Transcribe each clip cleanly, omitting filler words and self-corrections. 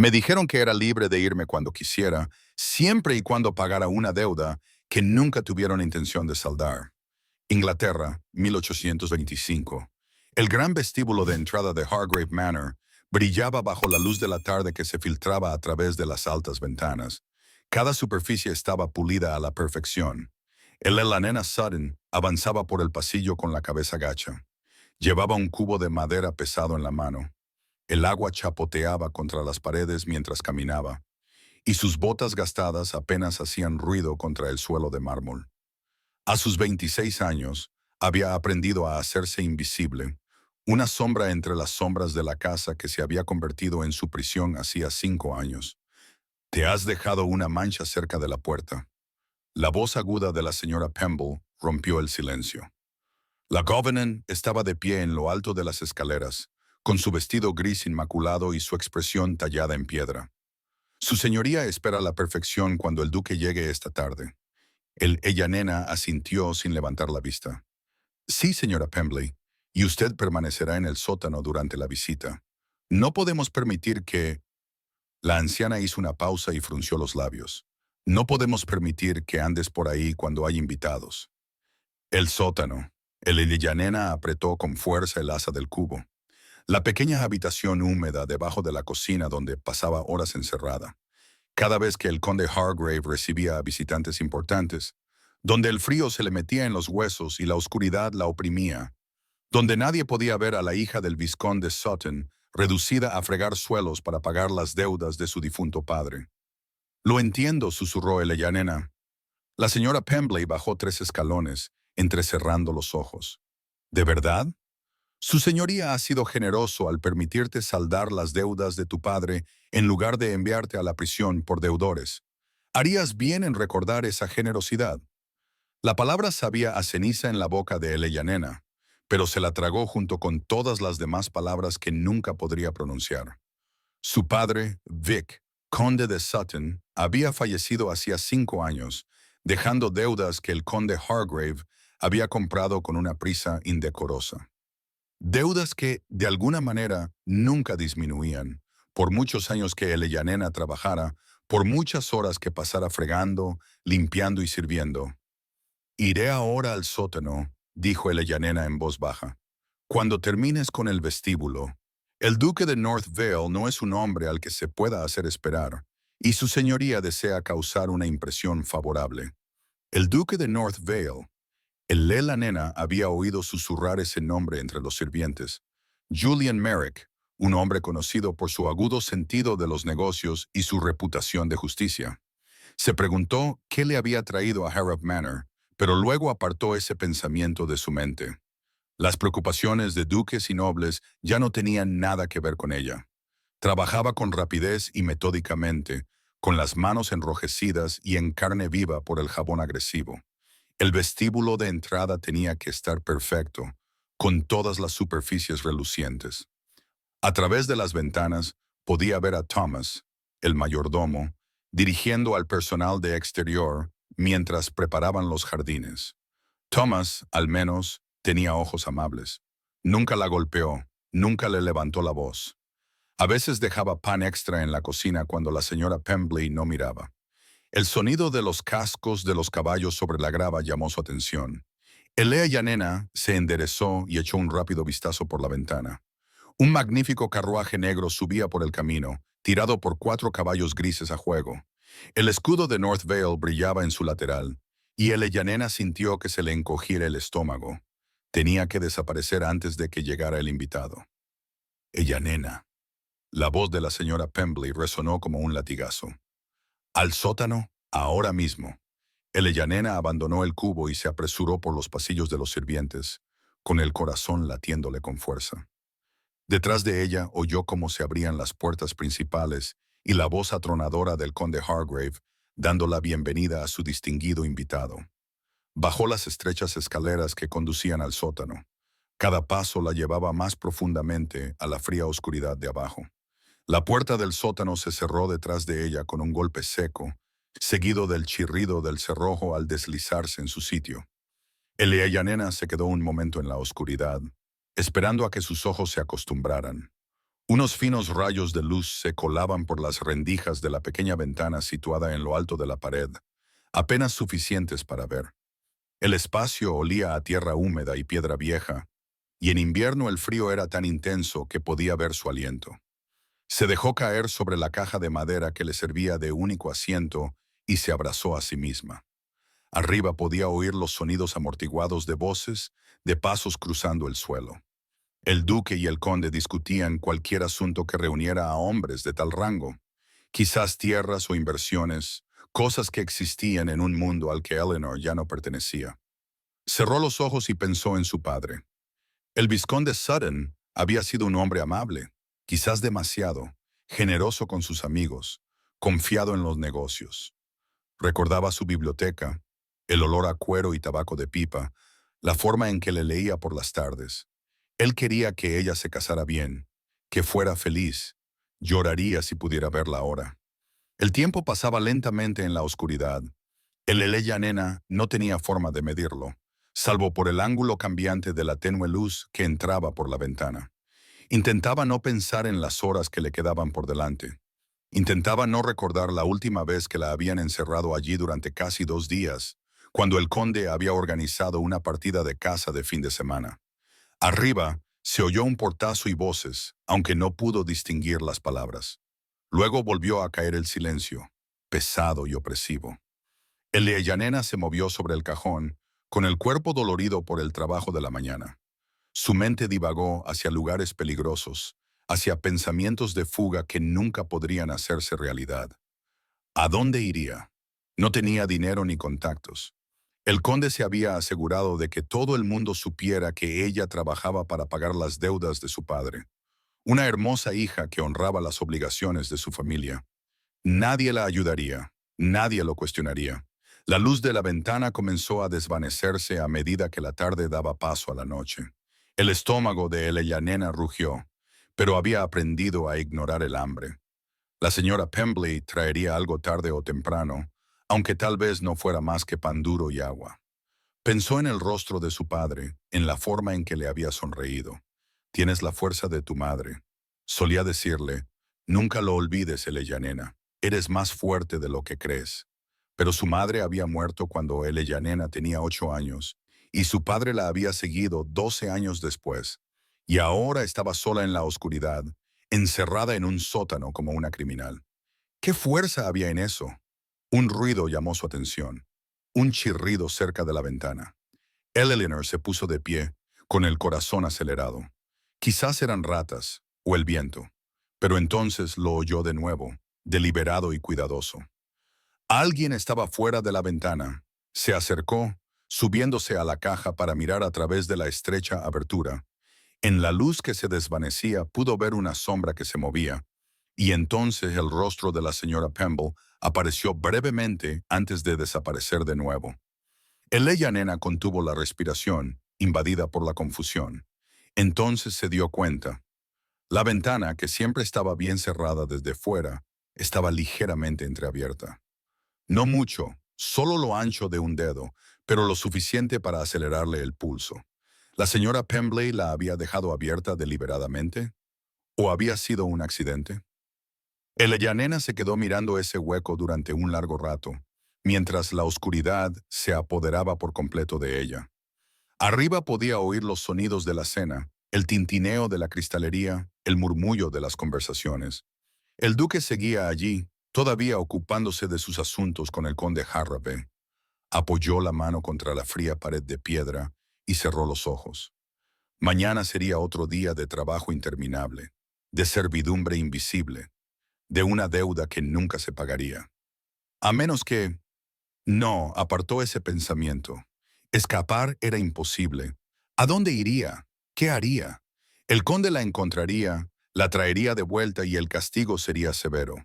Me dijeron que era libre de irme cuando quisiera, siempre y cuando pagara una deuda que nunca tuvieron intención de saldar. Inglaterra, 1825. El gran vestíbulo de entrada de Hargrave Manor brillaba bajo la luz de la tarde que se filtraba a través de las altas ventanas. Cada superficie estaba pulida a la perfección. La nena Sutton avanzaba por el pasillo con la cabeza gacha. Llevaba un cubo de madera pesado en la mano. El agua chapoteaba contra las paredes mientras caminaba, y sus botas gastadas apenas hacían ruido contra el suelo de mármol. A sus 26 años, había aprendido a hacerse invisible, una sombra entre las sombras de la casa que se había convertido en su prisión hacía 5 años. Te has dejado una mancha cerca de la puerta. La voz aguda de la señora Pemble rompió el silencio. La Governant estaba de pie en lo alto de las escaleras, con su vestido gris inmaculado y su expresión tallada en piedra. Su señoría espera la perfección cuando el duque llegue esta tarde. Ella nena asintió sin levantar la vista. Sí, señora Pembley, y usted permanecerá en el sótano durante la visita. No podemos permitir que... La anciana hizo una pausa y frunció los labios. No podemos permitir que andes por ahí cuando hay invitados. El sótano. Ella nena apretó con fuerza el asa del cubo. La pequeña habitación húmeda debajo de la cocina donde pasaba horas encerrada. Cada vez que el conde Hargrave recibía a visitantes importantes, donde el frío se le metía en los huesos y la oscuridad la oprimía, donde nadie podía ver a la hija del vizconde Sutton reducida a fregar suelos para pagar las deudas de su difunto padre. Lo entiendo, susurró ella nena. La señora Pembley bajó 3 escalones, entrecerrando los ojos. ¿De verdad? Su señoría ha sido generoso al permitirte saldar las deudas de tu padre en lugar de enviarte a la prisión por deudores. Harías bien en recordar esa generosidad. La palabra sabía a ceniza en la boca de ella nena, pero se la tragó junto con todas las demás palabras que nunca podría pronunciar. Su padre, Vic, conde de Sutton, había fallecido hacía 5 años, dejando deudas que el conde Hargrave había comprado con una prisa indecorosa. Deudas que, de alguna manera, nunca disminuían, por muchos años que ella nena trabajara, por muchas horas que pasara fregando, limpiando y sirviendo. Iré ahora al sótano, dijo ella nena en voz baja. Cuando termines con el vestíbulo, el duque de North Vale no es un hombre al que se pueda hacer esperar, y su señoría desea causar una impresión favorable. El duque de North Vale. La nena había oído susurrar ese nombre entre los sirvientes. Julian Merrick, un hombre conocido por su agudo sentido de los negocios y su reputación de justicia. Se preguntó qué le había traído a Harrop Manor, pero luego apartó ese pensamiento de su mente. Las preocupaciones de duques y nobles ya no tenían nada que ver con ella. Trabajaba con rapidez y metódicamente, con las manos enrojecidas y en carne viva por el jabón agresivo. El vestíbulo de entrada tenía que estar perfecto, con todas las superficies relucientes. A través de las ventanas podía ver a Thomas, el mayordomo, dirigiendo al personal de exterior mientras preparaban los jardines. Thomas, al menos, tenía ojos amables. Nunca la golpeó, nunca le levantó la voz. A veces dejaba pan extra en la cocina cuando la señora Pembley no miraba. El sonido de los cascos de los caballos sobre la grava llamó su atención. Ella nena se enderezó y echó un rápido vistazo por la ventana. Un magnífico carruaje negro subía por el camino, tirado por 4 caballos grises a juego. El escudo de North Vale brillaba en su lateral, y ella nena sintió que se le encogiera el estómago. Tenía que desaparecer antes de que llegara el invitado. Ella nena. La voz de la señora Pembley resonó como un latigazo. Al sótano, ahora mismo. Ella nena abandonó el cubo y se apresuró por los pasillos de los sirvientes, con el corazón latiéndole con fuerza. Detrás de ella oyó cómo se abrían las puertas principales y la voz atronadora del conde Hargrave, dando la bienvenida a su distinguido invitado. Bajó las estrechas escaleras que conducían al sótano. Cada paso la llevaba más profundamente a la fría oscuridad de abajo. La puerta del sótano se cerró detrás de ella con un golpe seco, seguido del chirrido del cerrojo al deslizarse en su sitio. Ella nena se quedó un momento en la oscuridad, esperando a que sus ojos se acostumbraran. Unos finos rayos de luz se colaban por las rendijas de la pequeña ventana situada en lo alto de la pared, apenas suficientes para ver. El espacio olía a tierra húmeda y piedra vieja, y en invierno el frío era tan intenso que podía ver su aliento. Se dejó caer sobre la caja de madera que le servía de único asiento y se abrazó a sí misma. Arriba podía oír los sonidos amortiguados de voces, de pasos cruzando el suelo. El duque y el conde discutían cualquier asunto que reuniera a hombres de tal rango, quizás tierras o inversiones, cosas que existían en un mundo al que Eleanor ya no pertenecía. Cerró los ojos y pensó en su padre. El vizconde Sutton había sido un hombre amable, quizás demasiado, generoso con sus amigos, confiado en los negocios. Recordaba su biblioteca, el olor a cuero y tabaco de pipa, la forma en que le leía por las tardes. Él quería que ella se casara bien, que fuera feliz. Lloraría si pudiera verla ahora. El tiempo pasaba lentamente en la oscuridad. El Eleya Nena no tenía forma de medirlo, salvo por el ángulo cambiante de la tenue luz que entraba por la ventana. Intentaba no pensar en las horas que le quedaban por delante. Intentaba no recordar la última vez que la habían encerrado allí durante casi 2 días, cuando el conde había organizado una partida de caza de fin de semana. Arriba se oyó un portazo y voces, aunque no pudo distinguir las palabras. Luego volvió a caer el silencio, pesado y opresivo. El Leyanena se movió sobre el cajón, con el cuerpo dolorido por el trabajo de la mañana. Su mente divagó hacia lugares peligrosos, hacia pensamientos de fuga que nunca podrían hacerse realidad. ¿A dónde iría? No tenía dinero ni contactos. El conde se había asegurado de que todo el mundo supiera que ella trabajaba para pagar las deudas de su padre. Una hermosa hija que honraba las obligaciones de su familia. Nadie la ayudaría, nadie lo cuestionaría. La luz de la ventana comenzó a desvanecerse a medida que la tarde daba paso a la noche. El estómago de Eleyanena rugió, pero había aprendido a ignorar el hambre. La señora Pembley traería algo tarde o temprano, aunque tal vez no fuera más que pan duro y agua. Pensó en el rostro de su padre, en la forma en que le había sonreído. Tienes la fuerza de tu madre. Solía decirle, nunca lo olvides, Eleyanena. Eres más fuerte de lo que crees. Pero su madre había muerto cuando Eleyanena tenía 8 años, y su padre la había seguido 12 años después, y ahora estaba sola en la oscuridad, encerrada en un sótano como una criminal. ¿Qué fuerza había en eso? Un ruido llamó su atención, un chirrido cerca de la ventana. Eleanor se puso de pie, con el corazón acelerado. Quizás eran ratas, o el viento, pero entonces lo oyó de nuevo, deliberado y cuidadoso. Alguien estaba fuera de la ventana. Se acercó, subiéndose a la caja para mirar a través de la estrecha abertura. En la luz que se desvanecía pudo ver una sombra que se movía, y entonces el rostro de la señora Pemble apareció brevemente antes de desaparecer de nuevo. Eleya Nena contuvo la respiración, invadida por la confusión. Entonces se dio cuenta. La ventana, que siempre estaba bien cerrada desde fuera, estaba ligeramente entreabierta. No mucho, solo lo ancho de un dedo, pero lo suficiente para acelerarle el pulso. ¿La señora Pembley la había dejado abierta deliberadamente? ¿O había sido un accidente? Eleyanena se quedó mirando ese hueco durante un largo rato, mientras la oscuridad se apoderaba por completo de ella. Arriba podía oír los sonidos de la cena, el tintineo de la cristalería, el murmullo de las conversaciones. El duque seguía allí, todavía ocupándose de sus asuntos con el conde Harraby. Apoyó la mano contra la fría pared de piedra y cerró los ojos. Mañana sería otro día de trabajo interminable, de servidumbre invisible, de una deuda que nunca se pagaría. A menos que... No, apartó ese pensamiento. Escapar era imposible. ¿A dónde iría? ¿Qué haría? El conde la encontraría, la traería de vuelta y el castigo sería severo.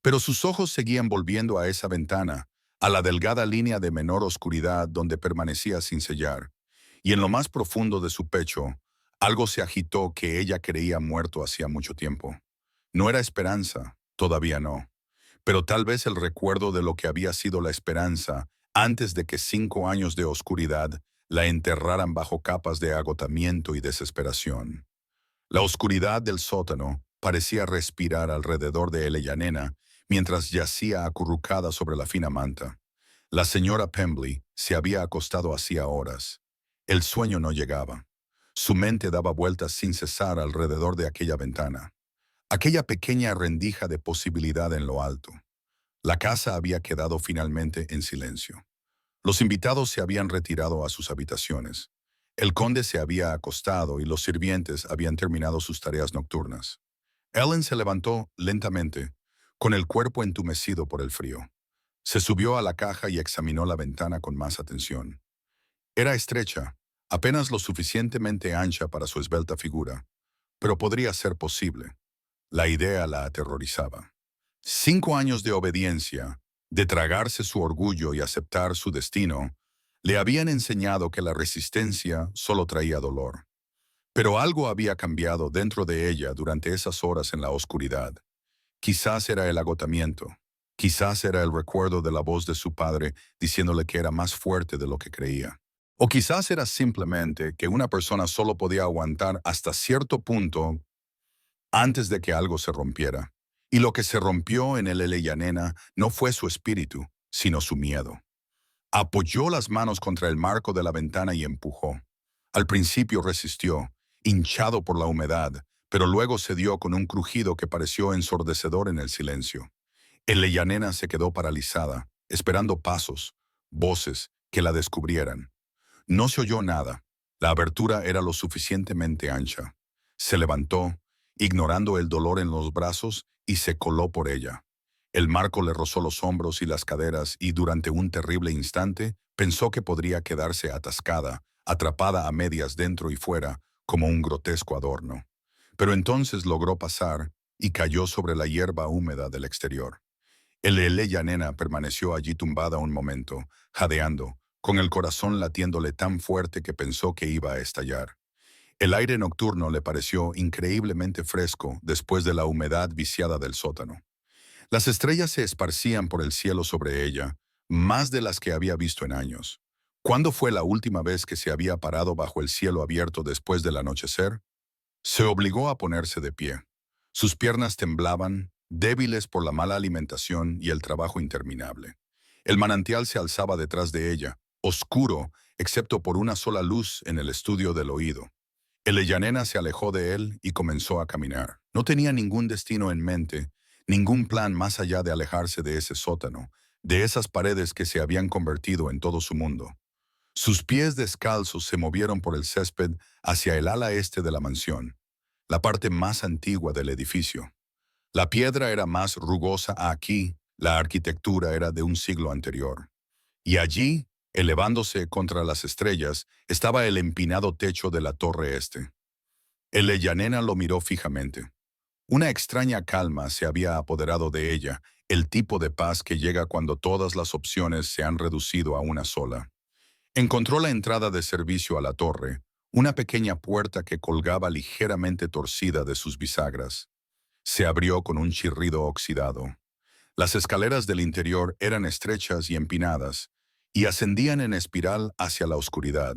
Pero sus ojos seguían volviendo a esa ventana, a la delgada línea de menor oscuridad donde permanecía sin sellar. Y en lo más profundo de su pecho, algo se agitó que ella creía muerto hacía mucho tiempo. No era esperanza, todavía no, pero tal vez el recuerdo de lo que había sido la esperanza antes de que 5 años de oscuridad la enterraran bajo capas de agotamiento y desesperación. La oscuridad del sótano, parecía respirar alrededor de Eleyanena mientras yacía acurrucada sobre la fina manta. La señora Pembley se había acostado hacía horas. El sueño no llegaba. Su mente daba vueltas sin cesar alrededor de aquella ventana, aquella pequeña rendija de posibilidad en lo alto. La casa había quedado finalmente en silencio. Los invitados se habían retirado a sus habitaciones. El conde se había acostado y los sirvientes habían terminado sus tareas nocturnas. Ellen se levantó lentamente, con el cuerpo entumecido por el frío. Se subió a la caja y examinó la ventana con más atención. Era estrecha, apenas lo suficientemente ancha para su esbelta figura, pero podría ser posible. La idea la aterrorizaba. 5 años de obediencia, de tragarse su orgullo y aceptar su destino, le habían enseñado que la resistencia solo traía dolor. Pero algo había cambiado dentro de ella durante esas horas en la oscuridad. Quizás era el agotamiento. Quizás era el recuerdo de la voz de su padre diciéndole que era más fuerte de lo que creía. O quizás era simplemente que una persona solo podía aguantar hasta cierto punto antes de que algo se rompiera. Y lo que se rompió en el Eleyanena no fue su espíritu, sino su miedo. Apoyó las manos contra el marco de la ventana y empujó. Al principio resistió, hinchado por la humedad, pero luego cedió con un crujido que pareció ensordecedor en el silencio. Eleyanena se quedó paralizada, esperando pasos, voces, que la descubrieran. No se oyó nada. La abertura era lo suficientemente ancha. Se levantó, ignorando el dolor en los brazos, y se coló por ella. El marco le rozó los hombros y las caderas y durante un terrible instante pensó que podría quedarse atascada, atrapada a medias dentro y fuera, como un grotesco adorno. Pero entonces logró pasar y cayó sobre la hierba húmeda del exterior. El Eleyanena permaneció allí tumbada un momento, jadeando, con el corazón latiéndole tan fuerte que pensó que iba a estallar. El aire nocturno le pareció increíblemente fresco después de la humedad viciada del sótano. Las estrellas se esparcían por el cielo sobre ella, más de las que había visto en años. ¿Cuándo fue la última vez que se había parado bajo el cielo abierto después del anochecer? Se obligó a ponerse de pie. Sus piernas temblaban, débiles por la mala alimentación y el trabajo interminable. El manantial se alzaba detrás de ella, oscuro, excepto por una sola luz en el estudio del oído. Eleyanena se alejó de él y comenzó a caminar. No tenía ningún destino en mente, ningún plan más allá de alejarse de ese sótano, de esas paredes que se habían convertido en todo su mundo. Sus pies descalzos se movieron por el césped hacia el ala este de la mansión, la parte más antigua del edificio. La piedra era más rugosa aquí, la arquitectura era de un siglo anterior. Y allí, elevándose contra las estrellas, estaba el empinado techo de la torre este. Eleyanena lo miró fijamente. Una extraña calma se había apoderado de ella, el tipo de paz que llega cuando todas las opciones se han reducido a una sola. Encontró la entrada de servicio a la torre, una pequeña puerta que colgaba ligeramente torcida de sus bisagras. Se abrió con un chirrido oxidado. Las escaleras del interior eran estrechas y empinadas, y ascendían en espiral hacia la oscuridad.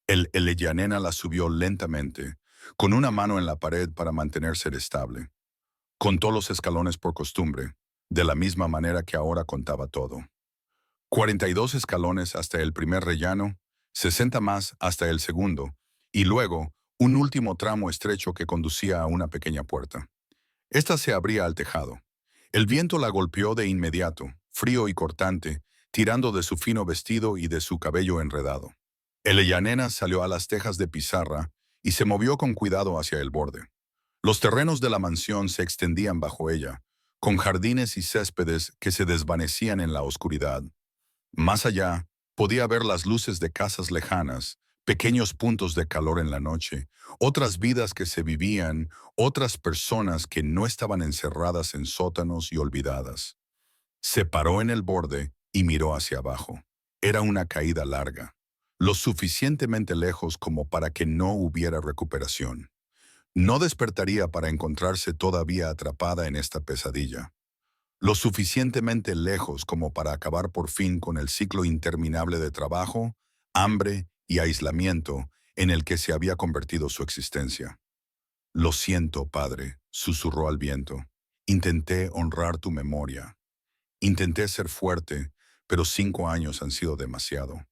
El Eleyanena la subió lentamente, con una mano en la pared para mantenerse estable. Contó los escalones por costumbre, de la misma manera que ahora contaba todo. 42 escalones hasta el primer rellano, 60 más hasta el segundo, y luego un último tramo estrecho que conducía a una pequeña puerta. Esta se abría al tejado. El viento la golpeó de inmediato, frío y cortante, tirando de su fino vestido y de su cabello enredado. Eleyanena salió a las tejas de pizarra y se movió con cuidado hacia el borde. Los terrenos de la mansión se extendían bajo ella, con jardines y céspedes que se desvanecían en la oscuridad. Más allá, podía ver las luces de casas lejanas, pequeños puntos de calor en la noche, otras vidas que se vivían, otras personas que no estaban encerradas en sótanos y olvidadas. Se paró en el borde y miró hacia abajo. Era una caída larga, lo suficientemente lejos como para que no hubiera recuperación. No despertaría para encontrarse todavía atrapada en esta pesadilla. Lo suficientemente lejos como para acabar por fin con el ciclo interminable de trabajo, hambre y aislamiento en el que se había convertido su existencia. «Lo siento, padre», susurró al viento. Intenté honrar tu memoria. Intenté ser fuerte, pero 5 años han sido demasiado.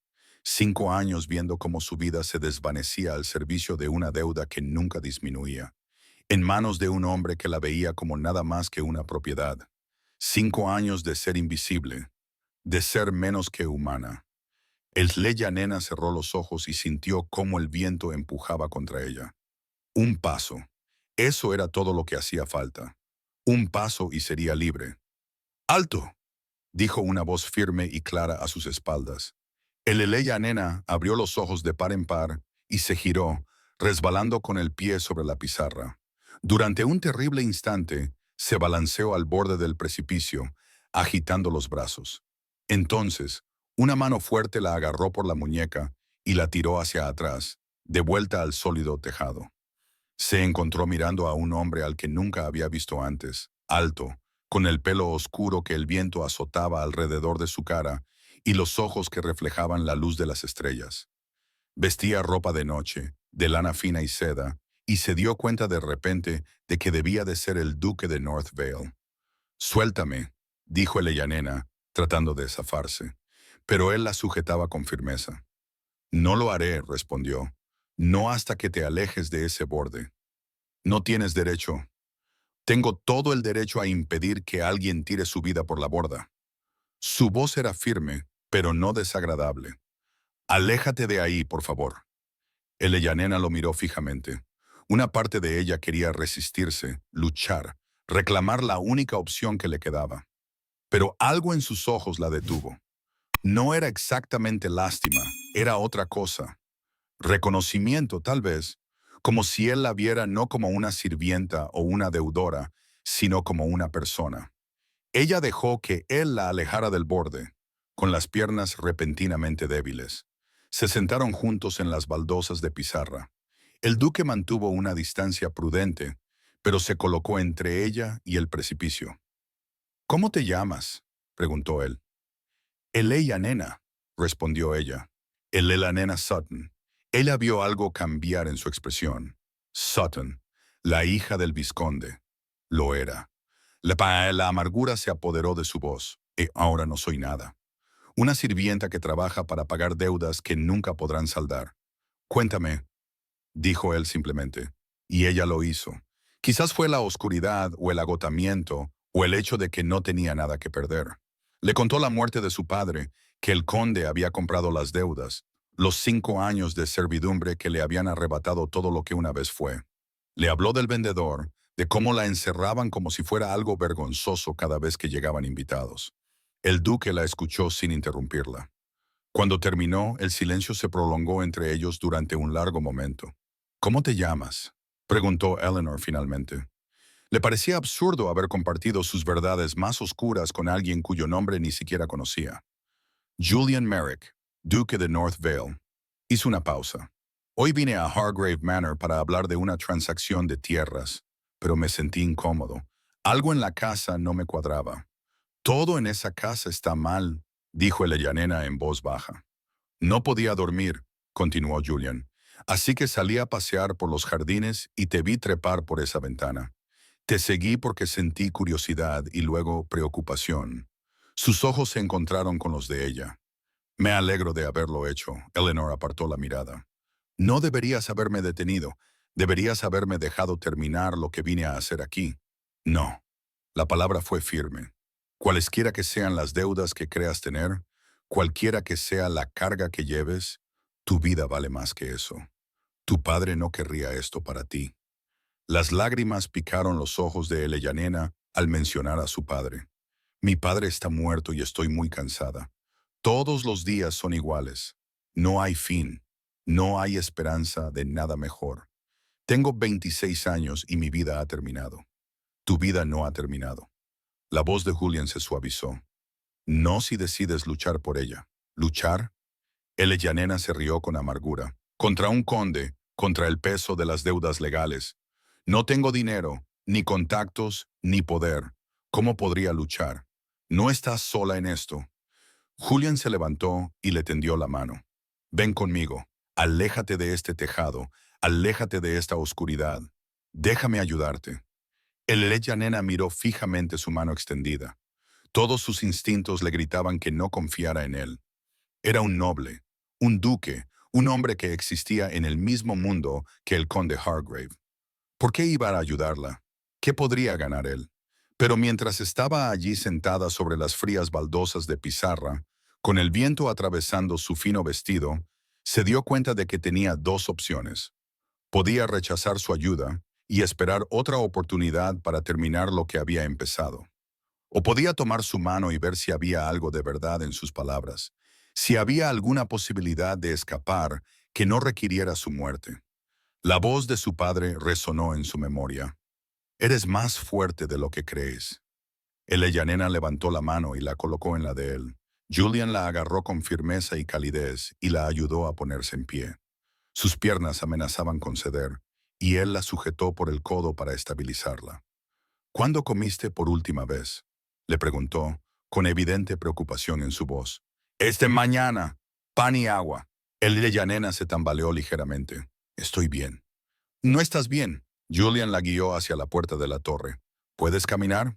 5 años viendo cómo su vida se desvanecía al servicio de una deuda que nunca disminuía, en manos de un hombre que la veía como nada más que una propiedad. 5 años de ser invisible, de ser menos que humana. El Leia nena cerró los ojos y sintió cómo el viento empujaba contra ella. Un paso. Eso era todo lo que hacía falta. Un paso y sería libre. ¡Alto!, dijo una voz firme y clara a sus espaldas. El Leia nena abrió los ojos de par en par y se giró, resbalando con el pie sobre la pizarra. Durante un terrible instante, se balanceó al borde del precipicio, agitando los brazos. Entonces, una mano fuerte la agarró por la muñeca y la tiró hacia atrás, de vuelta al sólido tejado. Se encontró mirando a un hombre al que nunca había visto antes, alto, con el pelo oscuro que el viento azotaba alrededor de su cara y los ojos que reflejaban la luz de las estrellas. Vestía ropa de noche, de lana fina y seda, y se dio cuenta de repente de que debía de ser el duque de North Vale. «Suéltame», dijo el nena, tratando de zafarse, pero él la sujetaba con firmeza. «No lo haré», respondió. «No hasta que te alejes de ese borde. No tienes derecho. Tengo todo el derecho a impedir que alguien tire su vida por la borda». Su voz era firme, pero no desagradable. «Aléjate de ahí, por favor». El nena lo miró fijamente. Una parte de ella quería resistirse, luchar, reclamar la única opción que le quedaba. Pero algo en sus ojos la detuvo. No era exactamente lástima, era otra cosa. Reconocimiento, tal vez, como si él la viera no como una sirvienta o una deudora, sino como una persona. Ella dejó que él la alejara del borde, con las piernas repentinamente débiles. Se sentaron juntos en las baldosas de pizarra. El duque mantuvo una distancia prudente, pero se colocó entre ella y el precipicio. «¿Cómo te llamas?», preguntó él. «Eleia nena», respondió ella. «Elela nena Sutton». Ella vio algo cambiar en su expresión. Sutton, la hija del vizconde. Lo era. La amargura se apoderó de su voz. Ahora no soy nada. Una sirvienta que trabaja para pagar deudas que nunca podrán saldar. «Cuéntame», dijo él simplemente. Y ella lo hizo. Quizás fue la oscuridad o el agotamiento o el hecho de que no tenía nada que perder. Le contó la muerte de su padre, que el conde había comprado las deudas, los 5 años de servidumbre que le habían arrebatado todo lo que una vez fue. Le habló del vendedor, de cómo la encerraban como si fuera algo vergonzoso cada vez que llegaban invitados. El duque la escuchó sin interrumpirla. Cuando terminó, el silencio se prolongó entre ellos durante un largo momento. «¿Cómo te llamas?», preguntó Eleanor finalmente. Le parecía absurdo haber compartido sus verdades más oscuras con alguien cuyo nombre ni siquiera conocía. «Julian Merrick, duque de North Vale». Hizo una pausa. «Hoy vine a Hargrave Manor para hablar de una transacción de tierras, pero me sentí incómodo. Algo en la casa no me cuadraba». «Todo en esa casa está mal», dijo el nena en voz baja. «No podía dormir», continuó Julian. «Así que salí a pasear por los jardines y te vi trepar por esa ventana. Te seguí porque sentí curiosidad y luego preocupación». Sus ojos se encontraron con los de ella. «Me alegro de haberlo hecho», Eleanor apartó la mirada. «No deberías haberme detenido. Deberías haberme dejado terminar lo que vine a hacer aquí». «No». La palabra fue firme. «Cualesquiera que sean las deudas que creas tener, cualquiera que sea la carga que lleves, tu vida vale más que eso. Tu padre no querría esto para ti». Las lágrimas picaron los ojos de Eleyanena al mencionar a su padre. «Mi padre está muerto y estoy muy cansada. Todos los días son iguales. No hay fin. No hay esperanza de nada mejor. Tengo 26 años y mi vida ha terminado. Tu vida no ha terminado». La voz de Julian se suavizó. «No si decides luchar por ella». «¿Luchar?». Eleyanena se rió con amargura. «Contra un conde, contra el peso de las deudas legales. No tengo dinero, ni contactos, ni poder. ¿Cómo podría luchar? No estás sola en esto». Julian se levantó y le tendió la mano. «Ven conmigo. Aléjate de este tejado. Aléjate de esta oscuridad. Déjame ayudarte». El Leyanena miró fijamente su mano extendida. Todos sus instintos le gritaban que no confiara en él. Era un noble, un duque, un hombre que existía en el mismo mundo que el conde Hargrave. ¿Por qué iba a ayudarla? ¿Qué podría ganar él? Pero mientras estaba allí sentada sobre las frías baldosas de pizarra, con el viento atravesando su fino vestido, se dio cuenta de que tenía dos opciones. Podía rechazar su ayuda y esperar otra oportunidad para terminar lo que había empezado. O podía tomar su mano y ver si había algo de verdad en sus palabras, si había alguna posibilidad de escapar que no requiriera su muerte. La voz de su padre resonó en su memoria. Eres más fuerte de lo que crees. El Ellanena levantó la mano y la colocó en la de él. Julian la agarró con firmeza y calidez y la ayudó a ponerse en pie. Sus piernas amenazaban con ceder, y él la sujetó por el codo para estabilizarla. ¿Cuándo comiste por última vez?, le preguntó, con evidente preocupación en su voz. Este mañana. Pan y agua. El de Yanena se tambaleó ligeramente. Estoy bien. No estás bien. Julian la guió hacia la puerta de la torre. ¿Puedes caminar?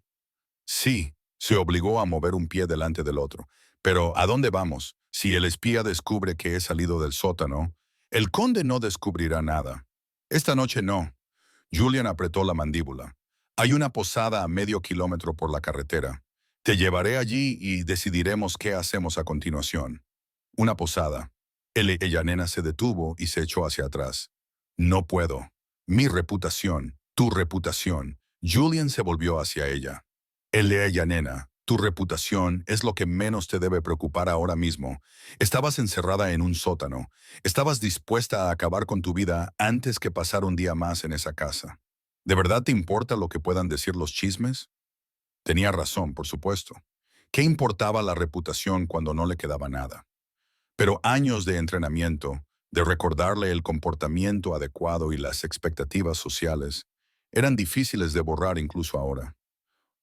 Sí. Se obligó a mover un pie delante del otro. Pero, ¿a dónde vamos? Si el espía descubre que he salido del sótano, el conde no descubrirá nada. Esta noche no. Julian apretó la mandíbula. Hay una posada a medio kilómetro por la carretera. Te llevaré allí y decidiremos qué hacemos a continuación. Una posada. Ella nena se detuvo y se echó hacia atrás. No puedo. Mi reputación, tu reputación. Julian se volvió hacia ella. Ella nena, tu reputación es lo que menos te debe preocupar ahora mismo. Estabas encerrada en un sótano. Estabas dispuesta a acabar con tu vida antes que pasar un día más en esa casa. ¿De verdad te importa lo que puedan decir los chismes? Tenía razón, por supuesto. ¿Qué importaba la reputación cuando no le quedaba nada? Pero años de entrenamiento, de recordarle el comportamiento adecuado y las expectativas sociales, eran difíciles de borrar incluso ahora.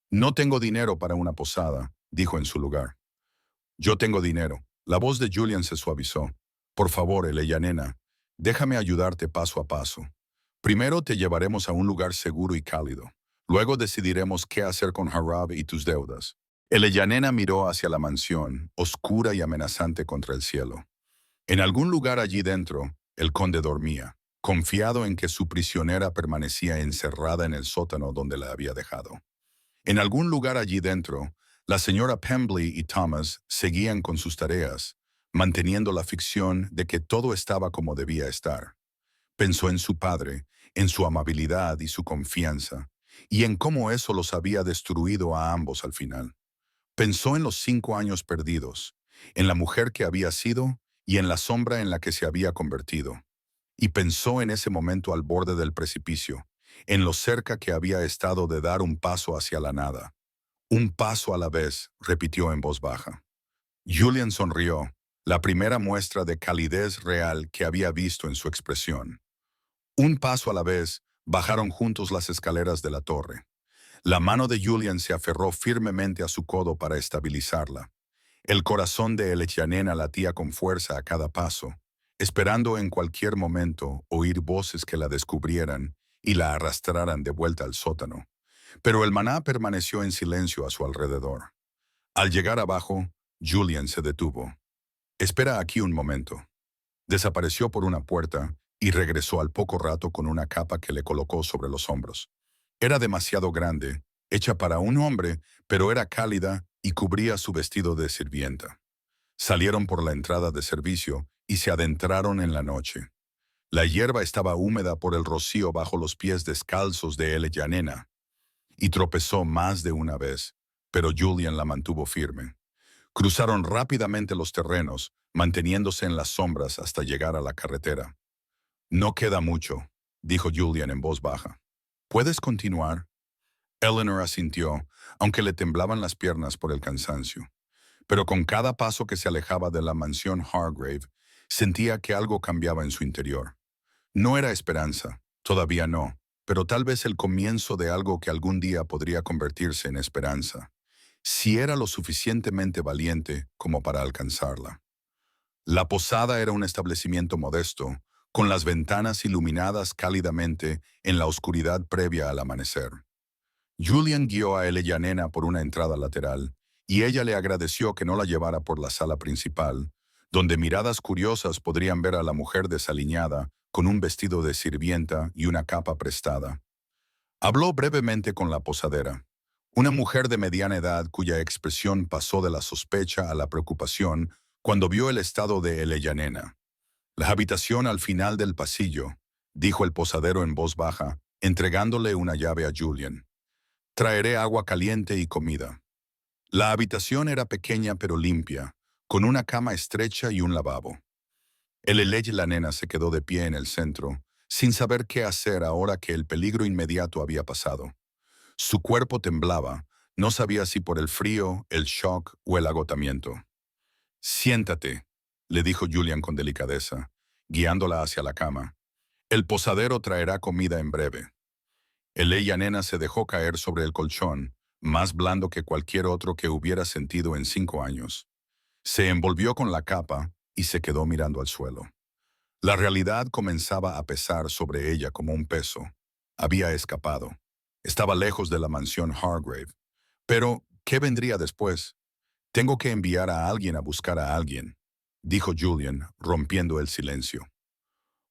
No tengo dinero para una posada, dijo en su lugar. Yo tengo dinero. La voz de Julian se suavizó. Por favor, nena, déjame ayudarte paso a paso. Primero te llevaremos a un lugar seguro y cálido. Luego decidiremos qué hacer con Harab y tus deudas. Nena miró hacia la mansión, oscura y amenazante contra el cielo. En algún lugar allí dentro, el conde dormía, confiado en que su prisionera permanecía encerrada en el sótano donde la había dejado. En algún lugar allí dentro, la señora Pembley y Thomas seguían con sus tareas, manteniendo la ficción de que todo estaba como debía estar. Pensó en su padre, en su amabilidad y su confianza, y en cómo eso los había destruido a ambos al final. Pensó en los 5 años perdidos, en la mujer que había sido y en la sombra en la que se había convertido. Y pensó en ese momento al borde del precipicio, en lo cerca que había estado de dar un paso hacia la nada. Un paso a la vez, repitió en voz baja. Julian sonrió, la primera muestra de calidez real que había visto en su expresión. Un paso a la vez, bajaron juntos las escaleras de la torre. La mano de Julian se aferró firmemente a su codo para estabilizarla. El corazón de Eletianena latía con fuerza a cada paso, esperando en cualquier momento oír voces que la descubrieran y la arrastraran de vuelta al sótano. Pero el maná permaneció en silencio a su alrededor. Al llegar abajo, Julian se detuvo. Espera aquí un momento. Desapareció por una puerta y regresó al poco rato con una capa que le colocó sobre los hombros. Era demasiado grande, hecha para un hombre, pero era cálida y cubría su vestido de sirvienta. Salieron por la entrada de servicio y se adentraron en la noche. La hierba estaba húmeda por el rocío bajo los pies descalzos de Elyanena, y tropezó más de una vez, pero Julian la mantuvo firme. Cruzaron rápidamente los terrenos, manteniéndose en las sombras hasta llegar a la carretera. No queda mucho, dijo Julian en voz baja. ¿Puedes continuar? Eleanor asintió, aunque le temblaban las piernas por el cansancio. Pero con cada paso que se alejaba de la mansión Hargrave, sentía que algo cambiaba en su interior. No era esperanza, todavía no, pero tal vez el comienzo de algo que algún día podría convertirse en esperanza, si era lo suficientemente valiente como para alcanzarla. La posada era un establecimiento modesto, con las ventanas iluminadas cálidamente en la oscuridad previa al amanecer. Julian guió a Eleyanena por una entrada lateral, y ella le agradeció que no la llevara por la sala principal, donde miradas curiosas podrían ver a la mujer desaliñada, con un vestido de sirvienta y una capa prestada. Habló brevemente con la posadera, una mujer de mediana edad cuya expresión pasó de la sospecha a la preocupación cuando vio el estado de Eleyanena. La habitación al final del pasillo, dijo el posadero en voz baja, entregándole una llave a Julian. Traeré agua caliente y comida. La habitación era pequeña pero limpia, con una cama estrecha y un lavabo. La nena se quedó de pie en el centro, sin saber qué hacer ahora que el peligro inmediato había pasado. Su cuerpo temblaba, no sabía si por el frío, el shock o el agotamiento. Siéntate, le dijo Julian con delicadeza, guiándola hacia la cama. El posadero traerá comida en breve. Nena se dejó caer sobre el colchón, más blando que cualquier otro que hubiera sentido en 5 años. Se envolvió con la capa y se quedó mirando al suelo. La realidad comenzaba a pesar sobre ella como un peso. Había escapado. Estaba lejos de la mansión Hargrave. Pero, ¿qué vendría después? Tengo que enviar a alguien a buscar a alguien, dijo Julian, rompiendo el silencio.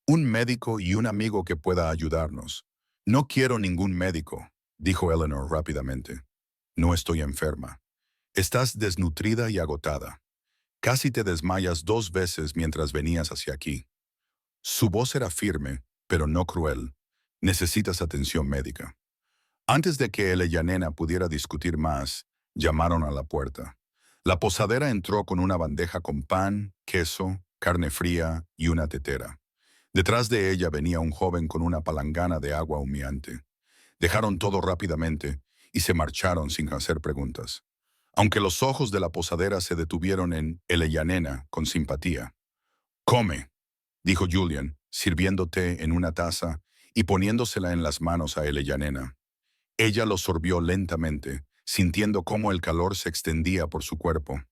Un médico y un amigo que pueda ayudarnos. No quiero ningún médico, dijo Eleanor rápidamente. No estoy enferma. Estás desnutrida y agotada. Casi te desmayas 2 veces mientras venías hacia aquí. Su voz era firme, pero no cruel. Necesitas atención médica. Antes de que Eleyanena pudiera discutir más, llamaron a la puerta. La posadera entró con una bandeja con pan, queso, carne fría y una tetera. Detrás de ella venía un joven con una palangana de agua humeante. Dejaron todo rápidamente y se marcharon sin hacer preguntas. Aunque los ojos de la posadera se detuvieron en Eleyanena con simpatía. «Come», dijo Julian, sirviendo té en una taza y poniéndosela en las manos a Eleyanena. Ella lo sorbió lentamente, sintiendo cómo el calor se extendía por su cuerpo.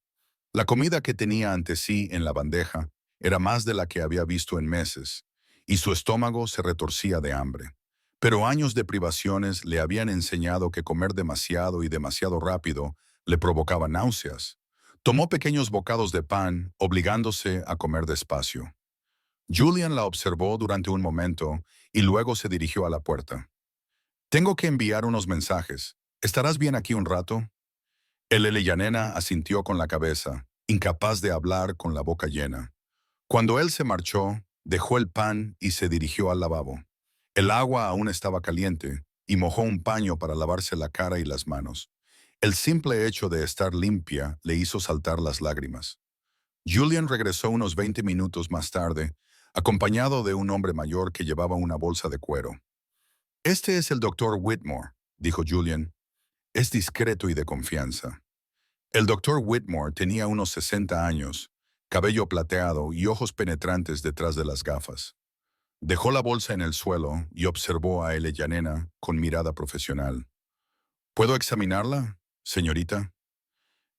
La comida que tenía ante sí en la bandeja era más de la que había visto en meses, y su estómago se retorcía de hambre. Pero años de privaciones le habían enseñado que comer demasiado y demasiado rápido le provocaba náuseas. Tomó pequeños bocados de pan, obligándose a comer despacio. Julian la observó durante un momento y luego se dirigió a la puerta. «Tengo que enviar unos mensajes. ¿Estarás bien aquí un rato?» Eleyanena asintió con la cabeza, incapaz de hablar con la boca llena. Cuando él se marchó, dejó el pan y se dirigió al lavabo. El agua aún estaba caliente y mojó un paño para lavarse la cara y las manos. El simple hecho de estar limpia le hizo saltar las lágrimas. Julian regresó unos 20 minutos más tarde, acompañado de un hombre mayor que llevaba una bolsa de cuero. «Este es el doctor Whitmore», dijo Julian. «Es discreto y de confianza». El doctor Whitmore tenía unos 60 años, cabello plateado y ojos penetrantes detrás de las gafas. Dejó la bolsa en el suelo y observó a Eleyanena con mirada profesional. «¿Puedo examinarla, señorita?»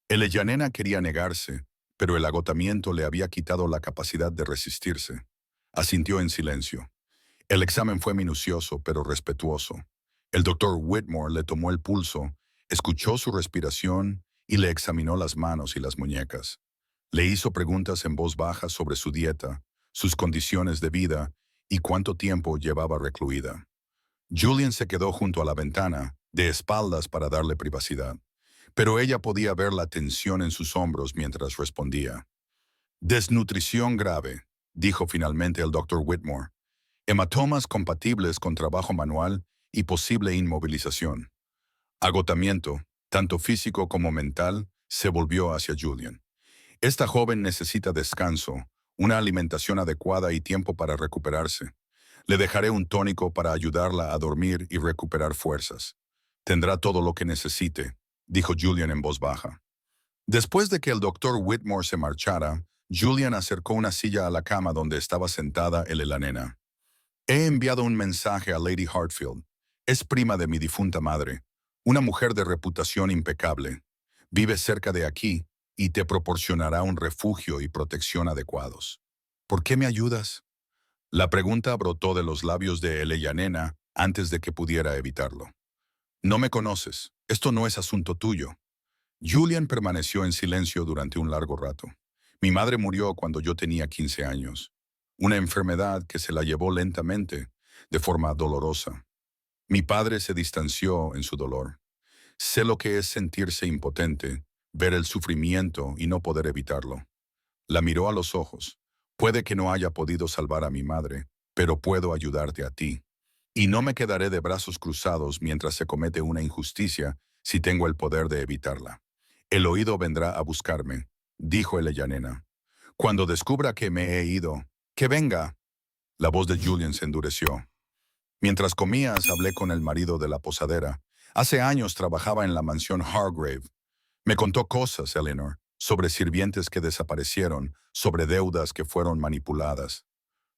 Eleyanena quería negarse, pero el agotamiento le había quitado la capacidad de resistirse. Asintió en silencio. El examen fue minucioso, pero respetuoso. El doctor Whitmore le tomó el pulso, escuchó su respiración y le examinó las manos y las muñecas. Le hizo preguntas en voz baja sobre su dieta, sus condiciones de vida y cuánto tiempo llevaba recluida. Julian se quedó junto a la ventana, de espaldas para darle privacidad, pero ella podía ver la tensión en sus hombros mientras respondía. «Desnutrición grave», dijo finalmente el doctor Whitmore. «Hematomas compatibles con trabajo manual y posible inmovilización». Agotamiento, tanto físico como mental, se volvió hacia Julian. «Esta joven necesita descanso, una alimentación adecuada y tiempo para recuperarse. Le dejaré un tónico para ayudarla a dormir y recuperar fuerzas. Tendrá todo lo que necesite», dijo Julian en voz baja. Después de que el doctor Whitmore se marchara, Julian acercó una silla a la cama donde estaba sentada la nena. «He enviado un mensaje a Lady Hartfield. Es prima de mi difunta madre, una mujer de reputación impecable. Vive cerca de aquí y te proporcionará un refugio y protección adecuados. ¿Por qué me ayudas?» La pregunta brotó de los labios de Eleyanena antes de que pudiera evitarlo. No me conoces. Esto no es asunto tuyo. Julian permaneció en silencio durante un largo rato. Mi madre murió cuando yo tenía 15 años. Una enfermedad que se la llevó lentamente, de forma dolorosa. Mi padre se distanció en su dolor. Sé lo que es sentirse impotente, ver el sufrimiento y no poder evitarlo. La miró a los ojos. Puede que no haya podido salvar a mi madre, pero puedo ayudarte a ti. Y no me quedaré de brazos cruzados mientras se comete una injusticia si tengo el poder de evitarla. El oído vendrá a buscarme, dijo Eleyanena. Cuando descubra que me he ido, que venga. La voz de Julian se endureció. Mientras comías, hablé con el marido de la posadera. Hace años trabajaba en la mansión Hargrave. Me contó cosas, Eleanor, sobre sirvientes que desaparecieron, sobre deudas que fueron manipuladas.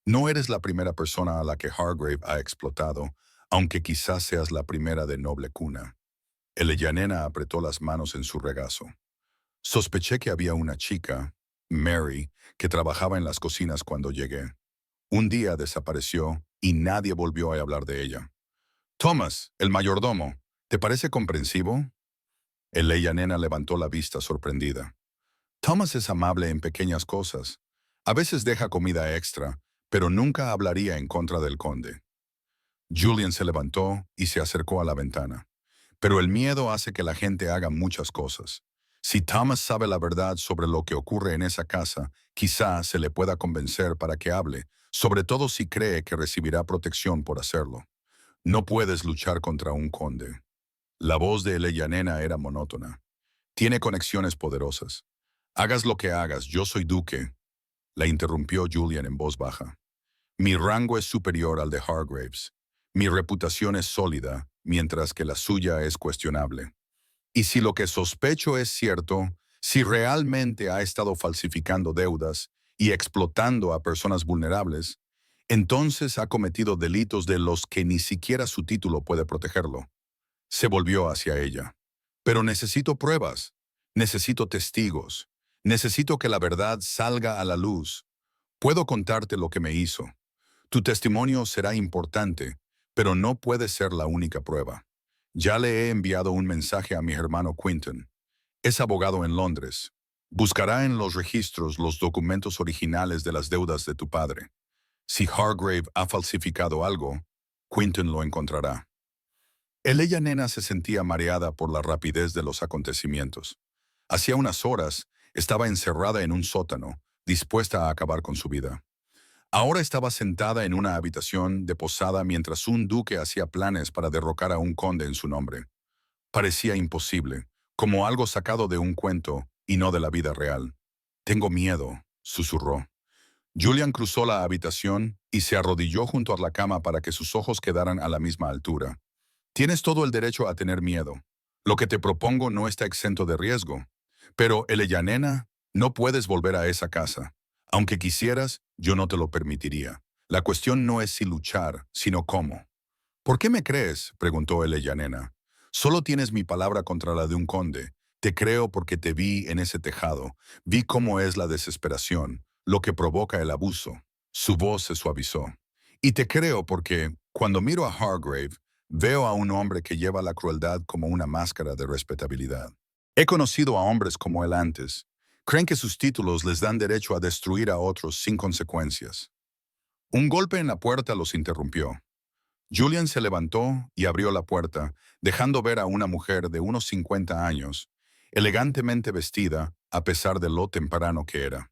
No eres la primera persona a la que Hargrave ha explotado, aunque quizás seas la primera de noble cuna. Eleyanena apretó las manos en su regazo. Sospeché que había una chica, Mary, que trabajaba en las cocinas cuando llegué. Un día desapareció y nadie volvió a hablar de ella. Thomas, el mayordomo, ¿te parece comprensivo? Eleyanena levantó la vista sorprendida. Thomas es amable en pequeñas cosas. A veces deja comida extra, pero nunca hablaría en contra del conde. Julian se levantó y se acercó a la ventana. Pero el miedo hace que la gente haga muchas cosas. Si Thomas sabe la verdad sobre lo que ocurre en esa casa, quizá se le pueda convencer para que hable, sobre todo si cree que recibirá protección por hacerlo. No puedes luchar contra un conde. La voz de Eleyanena era monótona. Tiene conexiones poderosas. Hagas lo que hagas, yo soy duque, la interrumpió Julian en voz baja. Mi rango es superior al de Hargraves. Mi reputación es sólida, mientras que la suya es cuestionable. Y si lo que sospecho es cierto, si realmente ha estado falsificando deudas y explotando a personas vulnerables, entonces ha cometido delitos de los que ni siquiera su título puede protegerlo. Se volvió hacia ella. Pero necesito pruebas, necesito testigos, necesito que la verdad salga a la luz. Puedo contarte lo que me hizo. Tu testimonio será importante, pero no puede ser la única prueba. Ya le he enviado un mensaje a mi hermano Quinton. Es abogado en Londres. Buscará en los registros los documentos originales de las deudas de tu padre. Si Hargrave ha falsificado algo, Quinton lo encontrará. Eleyanena se sentía mareada por la rapidez de los acontecimientos. Hacía unas horas estaba encerrada en un sótano, dispuesta a acabar con su vida. Ahora estaba sentada en una habitación de posada mientras un duque hacía planes para derrocar a un conde en su nombre. Parecía imposible, como algo sacado de un cuento y no de la vida real. Tengo miedo, susurró. Julian cruzó la habitación y se arrodilló junto a la cama para que sus ojos quedaran a la misma altura. Tienes todo el derecho a tener miedo. Lo que te propongo no está exento de riesgo. Pero, Eleyanena, no puedes volver a esa casa. Aunque quisieras, yo no te lo permitiría. La cuestión no es si luchar, sino cómo. ¿Por qué me crees?, preguntó Eleyanena. Solo tienes mi palabra contra la de un conde. Te creo porque te vi en ese tejado. Vi cómo es la desesperación, lo que provoca el abuso. Su voz se suavizó. Y te creo porque, cuando miro a Hargrave, veo a un hombre que lleva la crueldad como una máscara de respetabilidad. He conocido a hombres como él antes. Creen que sus títulos les dan derecho a destruir a otros sin consecuencias. Un golpe en la puerta los interrumpió. Julian se levantó y abrió la puerta, dejando ver a una mujer de unos 50 años, elegantemente vestida, a pesar de lo temprano que era.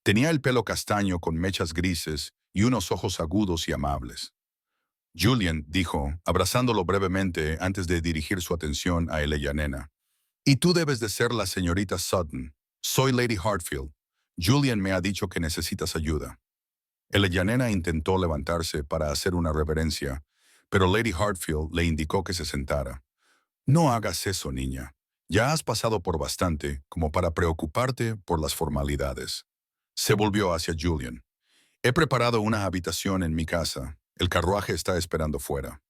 Tenía el pelo castaño con mechas grises y unos ojos agudos y amables. Julian dijo, abrazándolo brevemente antes de dirigir su atención a Eleyanena. Y tú debes de ser la señorita Sutton. Soy Lady Hartfield. Julian me ha dicho que necesitas ayuda. Eleyanena intentó levantarse para hacer una reverencia, pero Lady Hartfield le indicó que se sentara. No hagas eso, niña. Ya has pasado por bastante como para preocuparte por las formalidades. Se volvió hacia Julian. He preparado una habitación en mi casa. El carruaje está esperando fuera.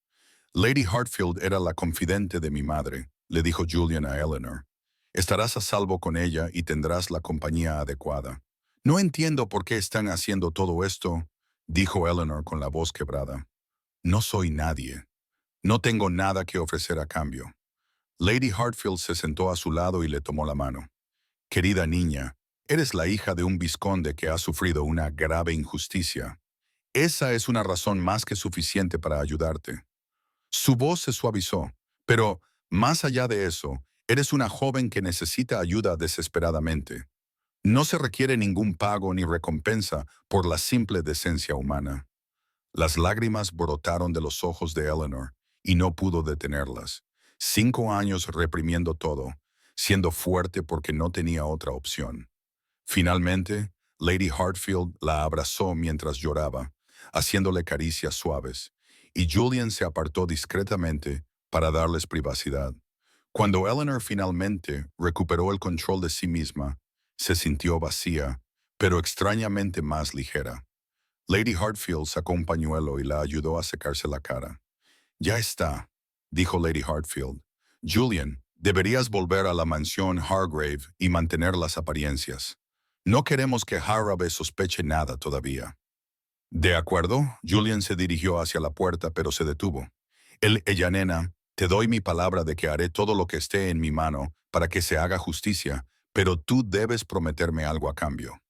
Lady Hartfield era la confidente de mi madre, le dijo Julian a Eleanor. Estarás a salvo con ella y tendrás la compañía adecuada. No entiendo por qué están haciendo todo esto, dijo Eleanor con la voz quebrada. No soy nadie. No tengo nada que ofrecer a cambio. Lady Hartfield se sentó a su lado y le tomó la mano. Querida niña, eres la hija de un vizconde que ha sufrido una grave injusticia. Esa es una razón más que suficiente para ayudarte. Su voz se suavizó, pero, más allá de eso, eres una joven que necesita ayuda desesperadamente. No se requiere ningún pago ni recompensa por la simple decencia humana. Las lágrimas brotaron de los ojos de Eleanor y no pudo detenerlas. 5 años reprimiendo todo, siendo fuerte porque no tenía otra opción. Finalmente, Lady Hartfield la abrazó mientras lloraba, haciéndole caricias suaves, y Julian se apartó discretamente para darles privacidad. Cuando Eleanor finalmente recuperó el control de sí misma, se sintió vacía, pero extrañamente más ligera. Lady Hartfield sacó un pañuelo y la ayudó a secarse la cara. Ya está, dijo Lady Hartfield. Julian, deberías volver a la mansión Hargrave y mantener las apariencias. No queremos que Harrabe sospeche nada todavía. De acuerdo, Julian se dirigió hacia la puerta, pero se detuvo. Ella, nena, te doy mi palabra de que haré todo lo que esté en mi mano para que se haga justicia, pero tú debes prometerme algo a cambio.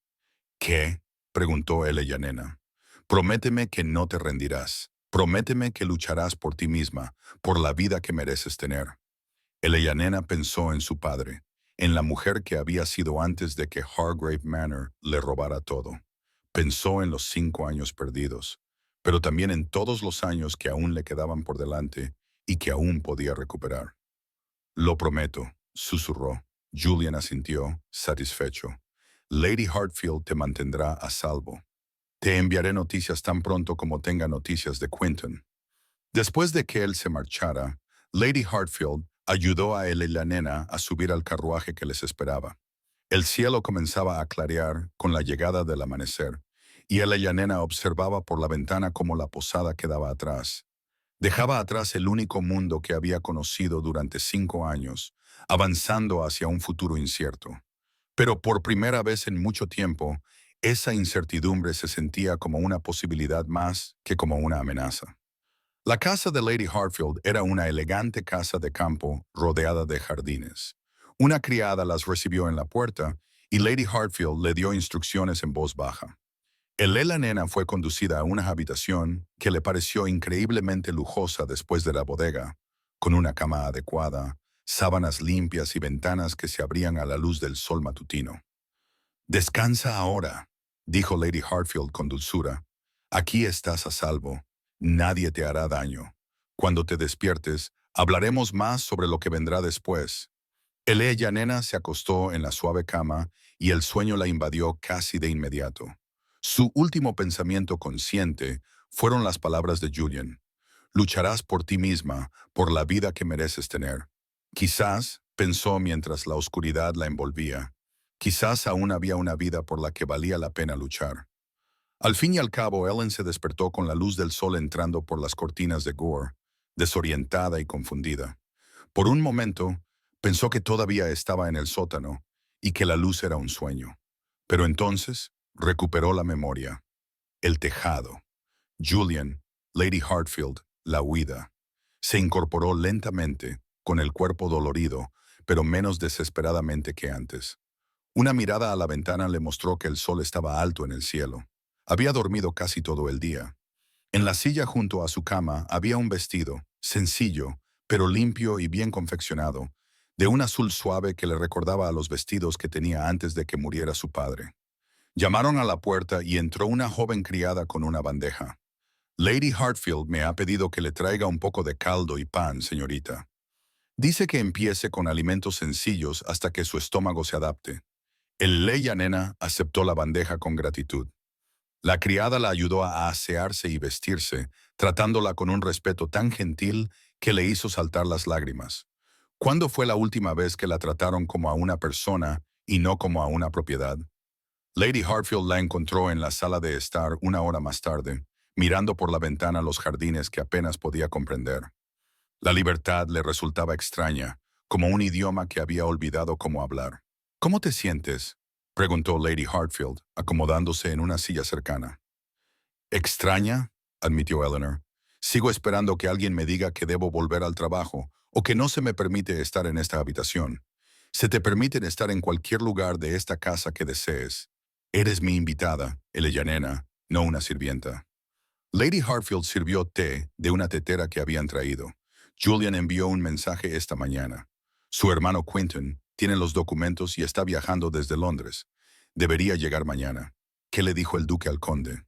¿Qué? Preguntó ella, nena. Prométeme que no te rendirás. Prométeme que lucharás por ti misma, por la vida que mereces tener. Ella, nena, pensó en su padre, en la mujer que había sido antes de que Hargrave Manor le robara todo. Pensó en los 5 años perdidos, pero también en todos los años que aún le quedaban por delante y que aún podía recuperar. Lo prometo, susurró. Julian asintió, satisfecho. Lady Hartfield te mantendrá a salvo. Te enviaré noticias tan pronto como tenga noticias de Quentin. Después de que él se marchara, Lady Hartfield ayudó a él y la nena a subir al carruaje que les esperaba. El cielo comenzaba a clarear con la llegada del amanecer, y él y la nena observaba por la ventana cómo la posada quedaba atrás. Dejaba atrás el único mundo que había conocido durante 5 años, avanzando hacia un futuro incierto. Pero por primera vez en mucho tiempo, esa incertidumbre se sentía como una posibilidad más que como una amenaza. La casa de Lady Hartfield era una elegante casa de campo rodeada de jardines. Una criada las recibió en la puerta y Lady Hartfield le dio instrucciones en voz baja. La nena fue conducida a una habitación que le pareció increíblemente lujosa después de la bodega, con una cama adecuada, sábanas limpias y ventanas que se abrían a la luz del sol matutino. Descansa ahora, dijo Lady Hartfield con dulzura. Aquí estás a salvo. Nadie te hará daño. Cuando te despiertes, hablaremos más sobre lo que vendrá después. Ella, nena, se acostó en la suave cama y el sueño la invadió casi de inmediato. Su último pensamiento consciente fueron las palabras de Julian. Lucharás por ti misma, por la vida que mereces tener. Quizás, pensó mientras la oscuridad la envolvía, quizás aún había una vida por la que valía la pena luchar. Al fin y al cabo, Ellen se despertó con la luz del sol entrando por las cortinas de Gore, desorientada y confundida. Por un momento, pensó que todavía estaba en el sótano y que la luz era un sueño. Pero entonces, recuperó la memoria. El tejado. Julian, Lady Hartfield, la huida. Se incorporó lentamente, con el cuerpo dolorido, pero menos desesperadamente que antes. Una mirada a la ventana le mostró que el sol estaba alto en el cielo. Había dormido casi todo el día. En la silla junto a su cama había un vestido, sencillo, pero limpio y bien confeccionado, de un azul suave que le recordaba a los vestidos que tenía antes de que muriera su padre. Llamaron a la puerta y entró una joven criada con una bandeja. Lady Hartfield me ha pedido que le traiga un poco de caldo y pan, señorita. Dice que empiece con alimentos sencillos hasta que su estómago se adapte. Leia nena aceptó la bandeja con gratitud. La criada la ayudó a asearse y vestirse, tratándola con un respeto tan gentil que le hizo saltar las lágrimas. ¿Cuándo fue la última vez que la trataron como a una persona y no como a una propiedad? Lady Hartfield la encontró en la sala de estar 1 hora más tarde, mirando por la ventana los jardines que apenas podía comprender. La libertad le resultaba extraña, como un idioma que había olvidado cómo hablar. ¿Cómo te sientes?, preguntó Lady Hartfield, acomodándose en una silla cercana. Extraña, admitió Eleanor. Sigo esperando que alguien me diga que debo volver al trabajo o que no se me permite estar en esta habitación. Se te permite estar en cualquier lugar de esta casa que desees. Eres mi invitada, Eleyanena, no una sirvienta. Lady Hartfield sirvió té de una tetera que habían traído. Julian envió un mensaje esta mañana. Su hermano Quentin tiene los documentos y está viajando desde Londres. Debería llegar mañana. ¿Qué le dijo el duque al conde?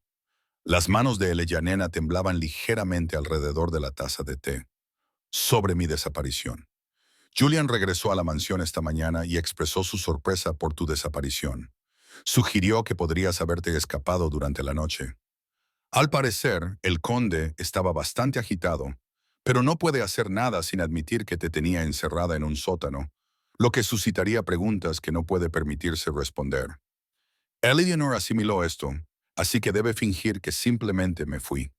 Las manos de Eleyanena temblaban ligeramente alrededor de la taza de té. Sobre mi desaparición. Julian regresó a la mansión esta mañana y expresó su sorpresa por tu desaparición. Sugirió que podrías haberte escapado durante la noche. Al parecer, el conde estaba bastante agitado, pero no puede hacer nada sin admitir que te tenía encerrada en un sótano, lo que suscitaría preguntas que no puede permitirse responder. Eleanor asimiló esto, así que debe fingir que simplemente me fui.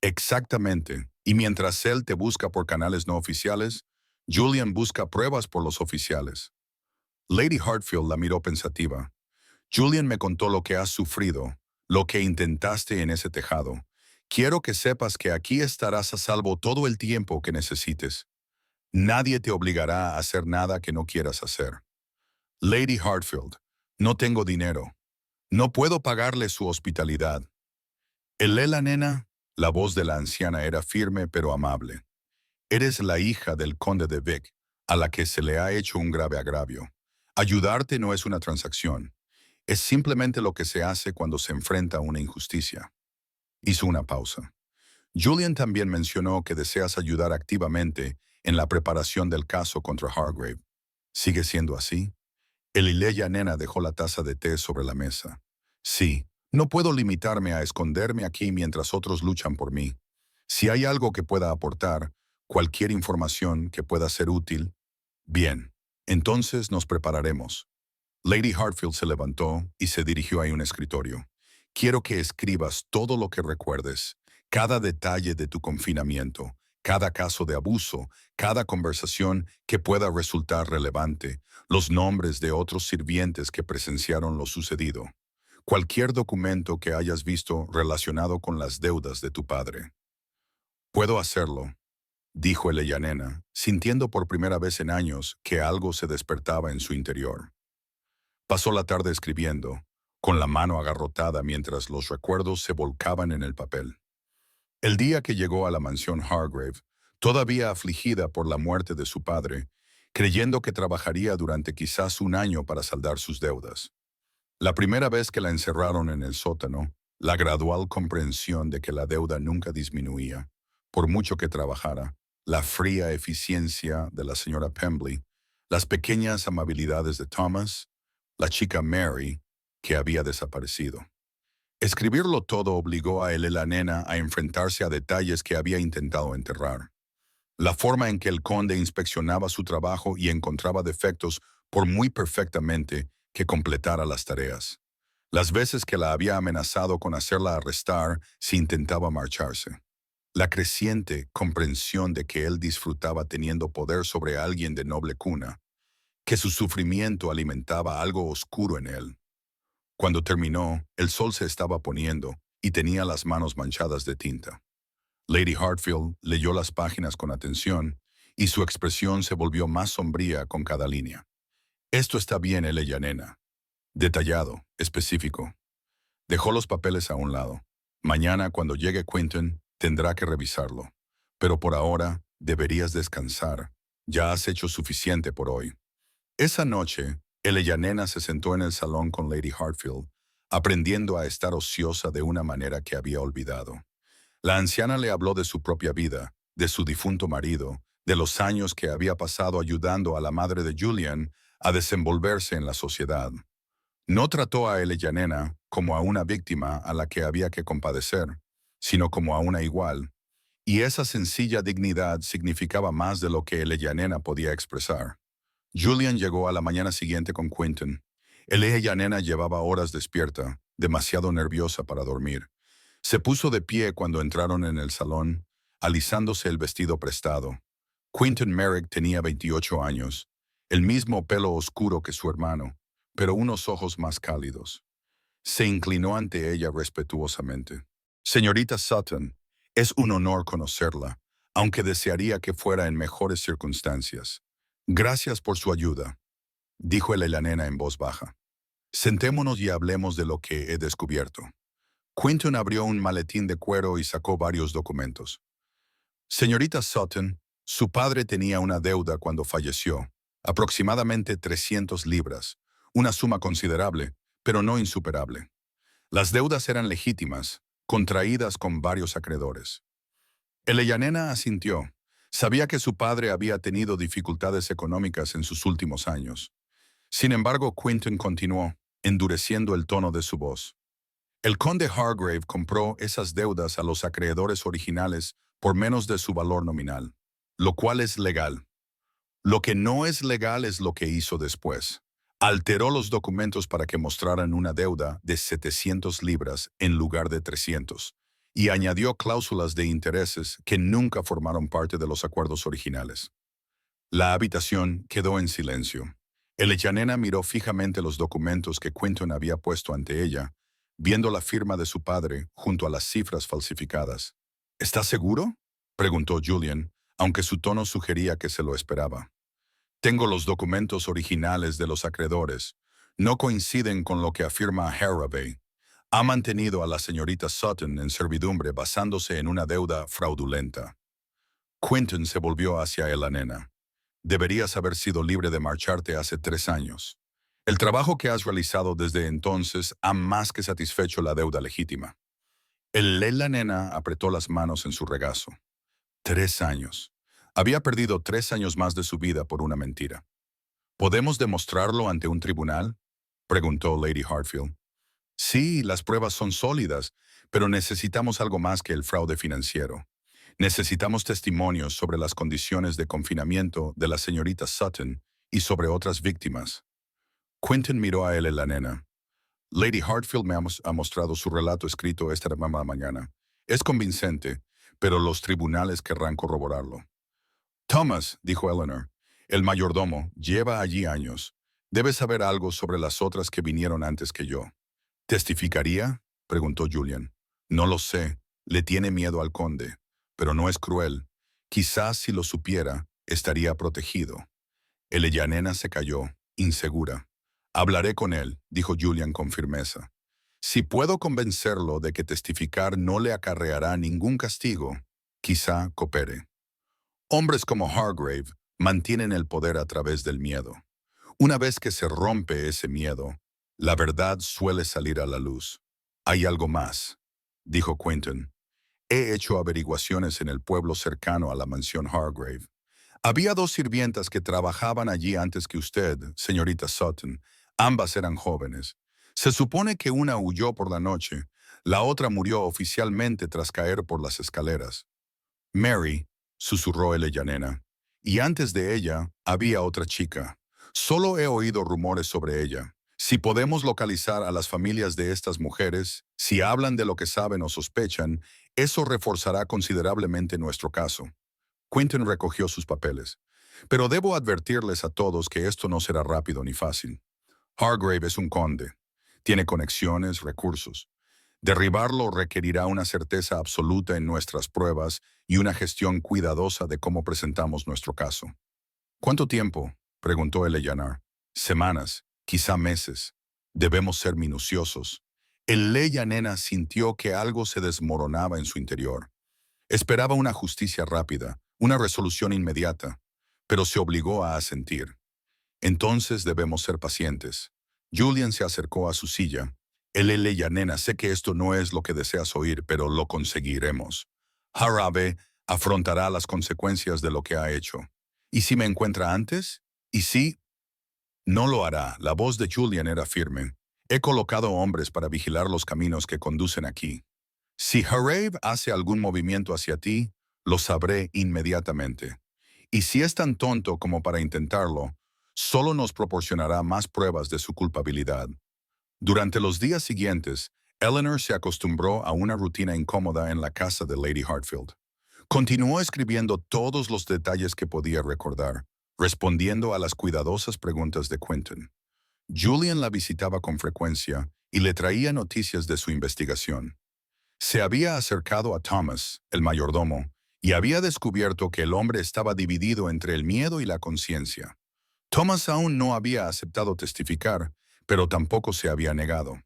Exactamente, y mientras él te busca por canales no oficiales, Julian busca pruebas por los oficiales. Lady Hartfield la miró pensativa. Julian me contó lo que has sufrido, lo que intentaste en ese tejado. Quiero que sepas que aquí estarás a salvo todo el tiempo que necesites. Nadie te obligará a hacer nada que no quieras hacer. Lady Hartfield, no tengo dinero. No puedo pagarle su hospitalidad. Elela, nena, la voz de la anciana era firme pero amable. Eres la hija del conde de Vic, a la que se le ha hecho un grave agravio. Ayudarte no es una transacción. Es simplemente lo que se hace cuando se enfrenta a una injusticia. Hizo una pausa. Julian también mencionó que deseas ayudar activamente en la preparación del caso contra Hargrave. ¿Sigue siendo así? Elileya Nena dejó la taza de té sobre la mesa. Sí, no puedo limitarme a esconderme aquí mientras otros luchan por mí. Si hay algo que pueda aportar, cualquier información que pueda ser útil, bien, entonces nos prepararemos. Lady Hartfield se levantó y se dirigió a un escritorio. Quiero que escribas todo lo que recuerdes, cada detalle de tu confinamiento, cada caso de abuso, cada conversación que pueda resultar relevante, los nombres de otros sirvientes que presenciaron lo sucedido, cualquier documento que hayas visto relacionado con las deudas de tu padre. Puedo hacerlo, dijo Eleyanena, sintiendo por primera vez en años que algo se despertaba en su interior. Pasó la tarde escribiendo, con la mano agarrotada mientras los recuerdos se volcaban en el papel. El día que llegó a la mansión Hargrave, todavía afligida por la muerte de su padre, creyendo que trabajaría durante quizás un año para saldar sus deudas. La primera vez que la encerraron en el sótano, la gradual comprensión de que la deuda nunca disminuía, por mucho que trabajara, la fría eficiencia de la señora Pembley, las pequeñas amabilidades de Thomas, la chica Mary, que había desaparecido. Escribirlo todo obligó a Elela Nena a enfrentarse a detalles que había intentado enterrar. La forma en que el conde inspeccionaba su trabajo y encontraba defectos por muy perfectamente que completara las tareas. Las veces que la había amenazado con hacerla arrestar si intentaba marcharse. La creciente comprensión de que él disfrutaba teniendo poder sobre alguien de noble cuna, que su sufrimiento alimentaba algo oscuro en él. Cuando terminó, el sol se estaba poniendo y tenía las manos manchadas de tinta. Lady Hartfield leyó las páginas con atención y su expresión se volvió más sombría con cada línea. Esto está bien, Eleyanena. Detallado, específico. Dejó los papeles a un lado. Mañana, cuando llegue Quentin, tendrá que revisarlo. Pero por ahora, deberías descansar. Ya has hecho suficiente por hoy. Esa noche, Eleyanena se sentó en el salón con Lady Hartfield, aprendiendo a estar ociosa de una manera que había olvidado. La anciana le habló de su propia vida, de su difunto marido, de los años que había pasado ayudando a la madre de Julian a desenvolverse en la sociedad. No trató a Eleyanena como a una víctima a la que había que compadecer, sino como a una igual, y esa sencilla dignidad significaba más de lo que Eleyanena podía expresar. Julian llegó a la mañana siguiente con Quentin. Eleyanena llevaba horas despierta, demasiado nerviosa para dormir. Se puso de pie cuando entraron en el salón, alisándose el vestido prestado. Quentin Merrick tenía 28 años, el mismo pelo oscuro que su hermano, pero unos ojos más cálidos. Se inclinó ante ella respetuosamente. Señorita Sutton, Es un honor conocerla, aunque desearía que fuera en mejores circunstancias. Gracias por su ayuda, dijo la nena en voz baja. Sentémonos y hablemos de lo que he descubierto. Quinton abrió un maletín de cuero y sacó varios documentos. Señorita Sutton, su padre tenía una deuda cuando falleció, aproximadamente 300 libras, una suma considerable, pero no insuperable. Las deudas eran legítimas, contraídas con varios acreedores. Eleyanena asintió. Sabía que su padre había tenido dificultades económicas en sus últimos años. Sin embargo, Quinton continuó, endureciendo el tono de su voz. El conde Hargrave compró esas deudas a los acreedores originales por menos de su valor nominal, lo cual es legal. Lo que no es legal es lo que hizo después. Alteró los documentos para que mostraran una deuda de 700 libras en lugar de 300, y añadió cláusulas de intereses que nunca formaron parte de los acuerdos originales. La habitación quedó en silencio. Eleyanena miró fijamente los documentos que Quinton había puesto ante ella, viendo la firma de su padre junto a las cifras falsificadas. ¿Está seguro?, preguntó Julian, aunque su tono sugería que se lo esperaba. Tengo los documentos originales de los acreedores. No coinciden con lo que afirma Harravey. Ha mantenido a la señorita Sutton en servidumbre basándose en una deuda fraudulenta. Quinton se volvió hacia la nena. Deberías haber sido libre de marcharte hace 3 años. El trabajo que has realizado desde entonces ha más que satisfecho la deuda legítima. La nena apretó las manos en su regazo. 3 años. Había perdido 3 años más de su vida por una mentira. ¿Podemos demostrarlo ante un tribunal?, preguntó Lady Hartfield. Sí, las pruebas son sólidas, pero necesitamos algo más que el fraude financiero. Necesitamos testimonios sobre las condiciones de confinamiento de la señorita Sutton y sobre otras víctimas. Quinton miró a la nena. Lady Hartfield me ha mostrado su relato escrito esta mañana. Es convincente, pero los tribunales querrán corroborarlo. Thomas, dijo Eleanor, el mayordomo, lleva allí años. Debe saber algo sobre las otras que vinieron antes que yo. ¿Testificaría?, preguntó Julian. No lo sé. Le tiene miedo al conde, pero no es cruel. Quizás si lo supiera, estaría protegido. Eleyanena se calló, insegura. Hablaré con él, dijo Julian con firmeza. Si puedo convencerlo de que testificar no le acarreará ningún castigo, quizá coopere. Hombres como Hargrave mantienen el poder a través del miedo. Una vez que se rompe ese miedo, la verdad suele salir a la luz. Hay algo más, dijo Quinton. He hecho averiguaciones en el pueblo cercano a la mansión Hargrave. Había 2 sirvientas que trabajaban allí antes que usted, señorita Sutton. Ambas eran jóvenes. Se supone que una huyó por la noche. La otra murió oficialmente tras caer por las escaleras. Mary, susurró Eleyanena. Y antes de ella, había otra chica. Solo he oído rumores sobre ella. Si podemos localizar a las familias de estas mujeres, si hablan de lo que saben o sospechan, eso reforzará considerablemente nuestro caso. Quinton recogió sus papeles. Pero debo advertirles a todos que esto no será rápido ni fácil. Hargrave es un conde. Tiene conexiones, recursos. Derribarlo requerirá una certeza absoluta en nuestras pruebas y una gestión cuidadosa de cómo presentamos nuestro caso. ¿Cuánto tiempo?, preguntó Eleanor. Semanas, quizá meses. Debemos ser minuciosos. Eleyanena sintió que algo se desmoronaba en su interior. Esperaba una justicia rápida, una resolución inmediata, pero se obligó a asentir. Entonces debemos ser pacientes. Julian se acercó a su silla. Eleyanena, sé que esto no es lo que deseas oír, pero lo conseguiremos. Harravey afrontará las consecuencias de lo que ha hecho. ¿Y si me encuentra antes? ¿Y si? No lo hará. La voz de Julian era firme. He colocado hombres para vigilar los caminos que conducen aquí. Si Harravey hace algún movimiento hacia ti, lo sabré inmediatamente. Y si es tan tonto como para intentarlo, solo nos proporcionará más pruebas de su culpabilidad. Durante los días siguientes, Eleanor se acostumbró a una rutina incómoda en la casa de Lady Hartfield. Continuó escribiendo todos los detalles que podía recordar, respondiendo a las cuidadosas preguntas de Quinton. Julian la visitaba con frecuencia y le traía noticias de su investigación. Se había acercado a Thomas, el mayordomo, y había descubierto que el hombre estaba dividido entre el miedo y la conciencia. Thomas aún no había aceptado testificar, pero tampoco se había negado.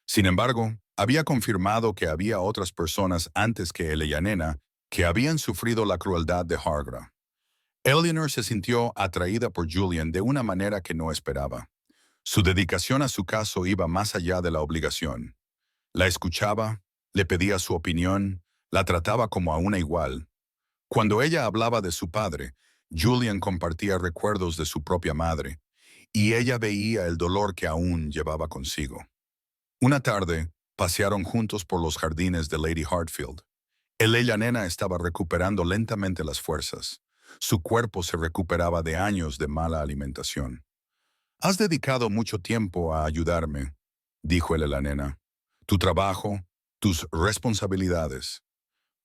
Sin embargo, había confirmado que había otras personas antes que él y Yanena que habían sufrido la crueldad de Hargra. Eleanor se sintió atraída por Julian de una manera que no esperaba. Su dedicación a su caso iba más allá de la obligación. La escuchaba, le pedía su opinión, la trataba como a una igual. Cuando ella hablaba de su padre, Julian compartía recuerdos de su propia madre, y ella veía el dolor que aún llevaba consigo. Una tarde, pasearon juntos por los jardines de Lady Hartfield. Ella nena estaba recuperando lentamente las fuerzas. Su cuerpo se recuperaba de años de mala alimentación. «Has dedicado mucho tiempo a ayudarme», dijo la nena. «Tu trabajo, tus responsabilidades.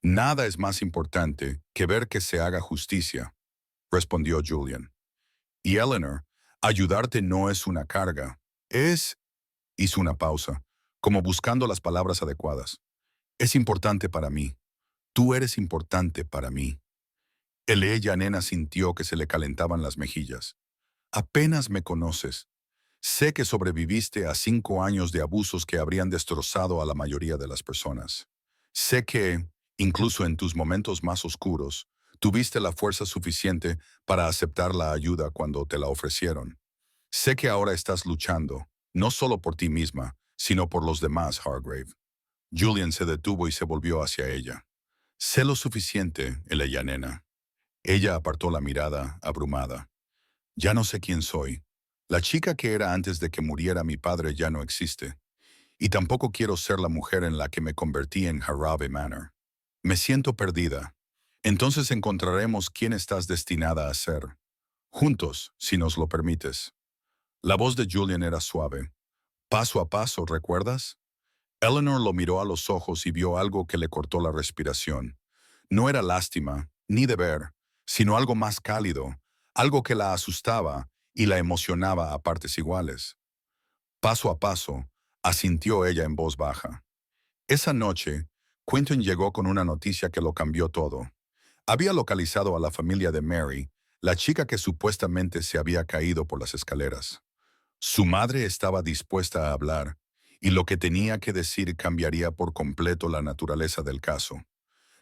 Nada es más importante que ver que se haga justicia», respondió Julian. Y Eleanor, ayudarte no es una carga, es... Hizo una pausa, como buscando las palabras adecuadas. «Es importante para mí. Tú eres importante para mí». Ella nena sintió que se le calentaban las mejillas. «Apenas me conoces. Sé que sobreviviste a 5 años de abusos que habrían destrozado a la mayoría de las personas. Sé que, incluso en tus momentos más oscuros, tuviste la fuerza suficiente para aceptar la ayuda cuando te la ofrecieron. Sé que ahora estás luchando, no solo por ti misma, sino por los demás, Hargrave». Julian se detuvo y se volvió hacia ella. «Sé lo suficiente, ella nena». Ella apartó la mirada, abrumada. «Ya no sé quién soy. La chica que era antes de que muriera mi padre ya no existe. Y tampoco quiero ser la mujer en la que me convertí en Harave Manor. Me siento perdida. Entonces encontraremos quién estás destinada a ser. Juntos, si nos lo permites». La voz de Julian era suave. «Paso a paso, ¿recuerdas?». Eleanor lo miró a los ojos y vio algo que le cortó la respiración. No era lástima, ni deber, sino algo más cálido, algo que la asustaba y la emocionaba a partes iguales. «Paso a paso», asintió ella en voz baja. Esa noche, Quentin llegó con una noticia que lo cambió todo. Había localizado a la familia de Mary, la chica que supuestamente se había caído por las escaleras. Su madre estaba dispuesta a hablar, y lo que tenía que decir cambiaría por completo la naturaleza del caso.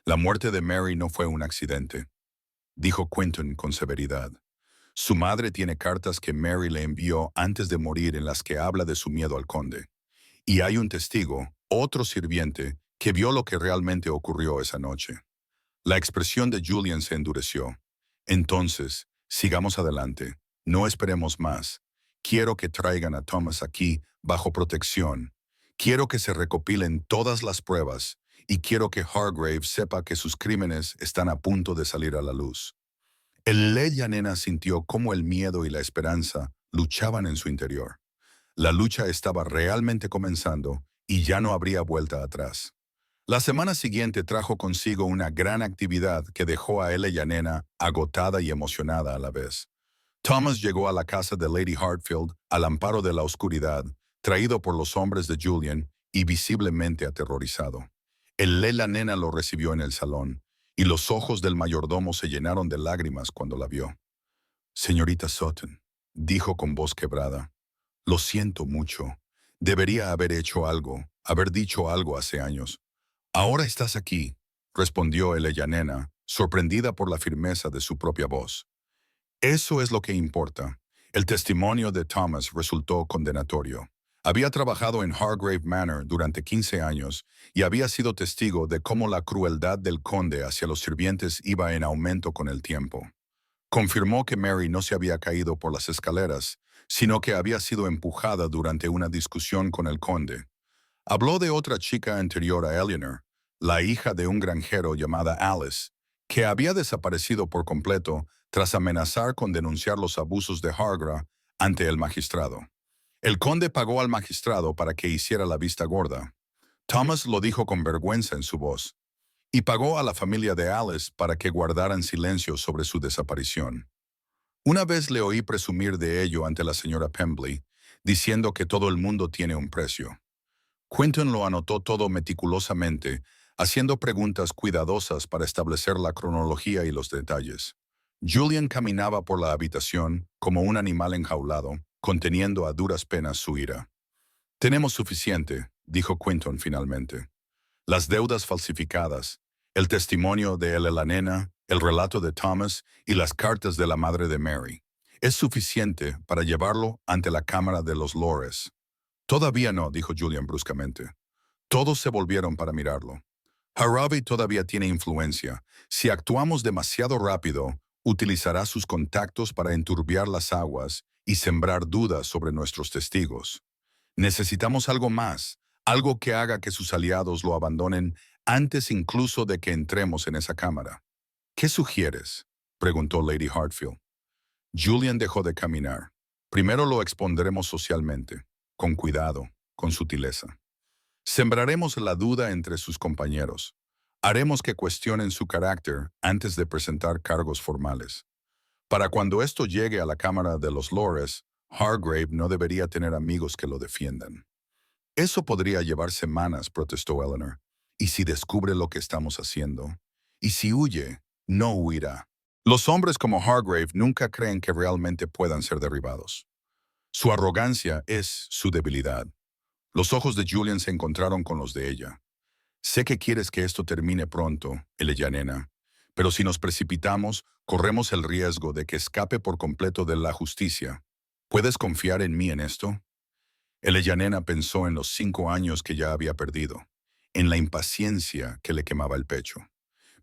«La muerte de Mary no fue un accidente», dijo Quentin con severidad. «Su madre tiene cartas que Mary le envió antes de morir en las que habla de su miedo al conde. Y hay un testigo, otro sirviente, que vio lo que realmente ocurrió esa noche». La expresión de Julian se endureció. «Entonces, sigamos adelante. No esperemos más. Quiero que traigan a Thomas aquí, bajo protección. Quiero que se recopilen todas las pruebas, y quiero que Hargrave sepa que sus crímenes están a punto de salir a la luz». Ella nena sintió cómo el miedo y la esperanza luchaban en su interior. La lucha estaba realmente comenzando y ya no habría vuelta atrás. La semana siguiente trajo consigo una gran actividad que dejó a ella nena agotada y emocionada a la vez. Thomas llegó a la casa de Lady Hartfield al amparo de la oscuridad, traído por los hombres de Julian y visiblemente aterrorizado. La nena lo recibió en el salón, y los ojos del mayordomo se llenaron de lágrimas cuando la vio. «Señorita Sutton», dijo con voz quebrada, «lo siento mucho. Debería haber hecho algo, haber dicho algo hace años». «Ahora estás aquí», respondió ella nena, sorprendida por la firmeza de su propia voz. «Eso es lo que importa». El testimonio de Thomas resultó condenatorio. Había trabajado en Hargrave Manor durante 15 años y había sido testigo de cómo la crueldad del conde hacia los sirvientes iba en aumento con el tiempo. Confirmó que Mary no se había caído por las escaleras, sino que había sido empujada durante una discusión con el conde. Habló de otra chica anterior a Eleanor, la hija de un granjero llamada Alice, que había desaparecido por completo tras amenazar con denunciar los abusos de Hargra ante el magistrado. El conde pagó al magistrado para que hiciera la vista gorda. Thomas lo dijo con vergüenza en su voz. Y pagó a la familia de Alice para que guardaran silencio sobre su desaparición. Una vez le oí presumir de ello ante la señora Pembley, diciendo que todo el mundo tiene un precio. Quentin lo anotó todo meticulosamente, haciendo preguntas cuidadosas para establecer la cronología y los detalles. Julian caminaba por la habitación como un animal enjaulado, conteniendo a duras penas su ira. «Tenemos suficiente», dijo Quinton finalmente. «Las deudas falsificadas, el testimonio de la nena, el relato de Thomas y las cartas de la madre de Mary. Es suficiente para llevarlo ante la Cámara de los Lores». «Todavía no», dijo Julian bruscamente. Todos se volvieron para mirarlo. «Harvey todavía tiene influencia. Si actuamos demasiado rápido, utilizará sus contactos para enturbiar las aguas y sembrar dudas sobre nuestros testigos. Necesitamos algo más, algo que haga que sus aliados lo abandonen antes incluso de que entremos en esa cámara». «¿Qué sugieres?», preguntó Lady Hartfield. Julian dejó de caminar. «Primero lo expondremos socialmente, con cuidado, con sutileza. Sembraremos la duda entre sus compañeros. Haremos que cuestionen su carácter antes de presentar cargos formales. Para cuando esto llegue a la Cámara de los Lores, Hargrave no debería tener amigos que lo defiendan». «Eso podría llevar semanas», protestó Eleanor. «¿Y si descubre lo que estamos haciendo? Y si huye, no huirá. Los hombres como Hargrave nunca creen que realmente puedan ser derribados. Su arrogancia es su debilidad». Los ojos de Julian se encontraron con los de ella. «Sé que quieres que esto termine pronto, nena, pero si nos precipitamos, corremos el riesgo de que escape por completo de la justicia. ¿Puedes confiar en mí en esto?» Nena pensó en los 5 años que ya había perdido, en la impaciencia que le quemaba el pecho.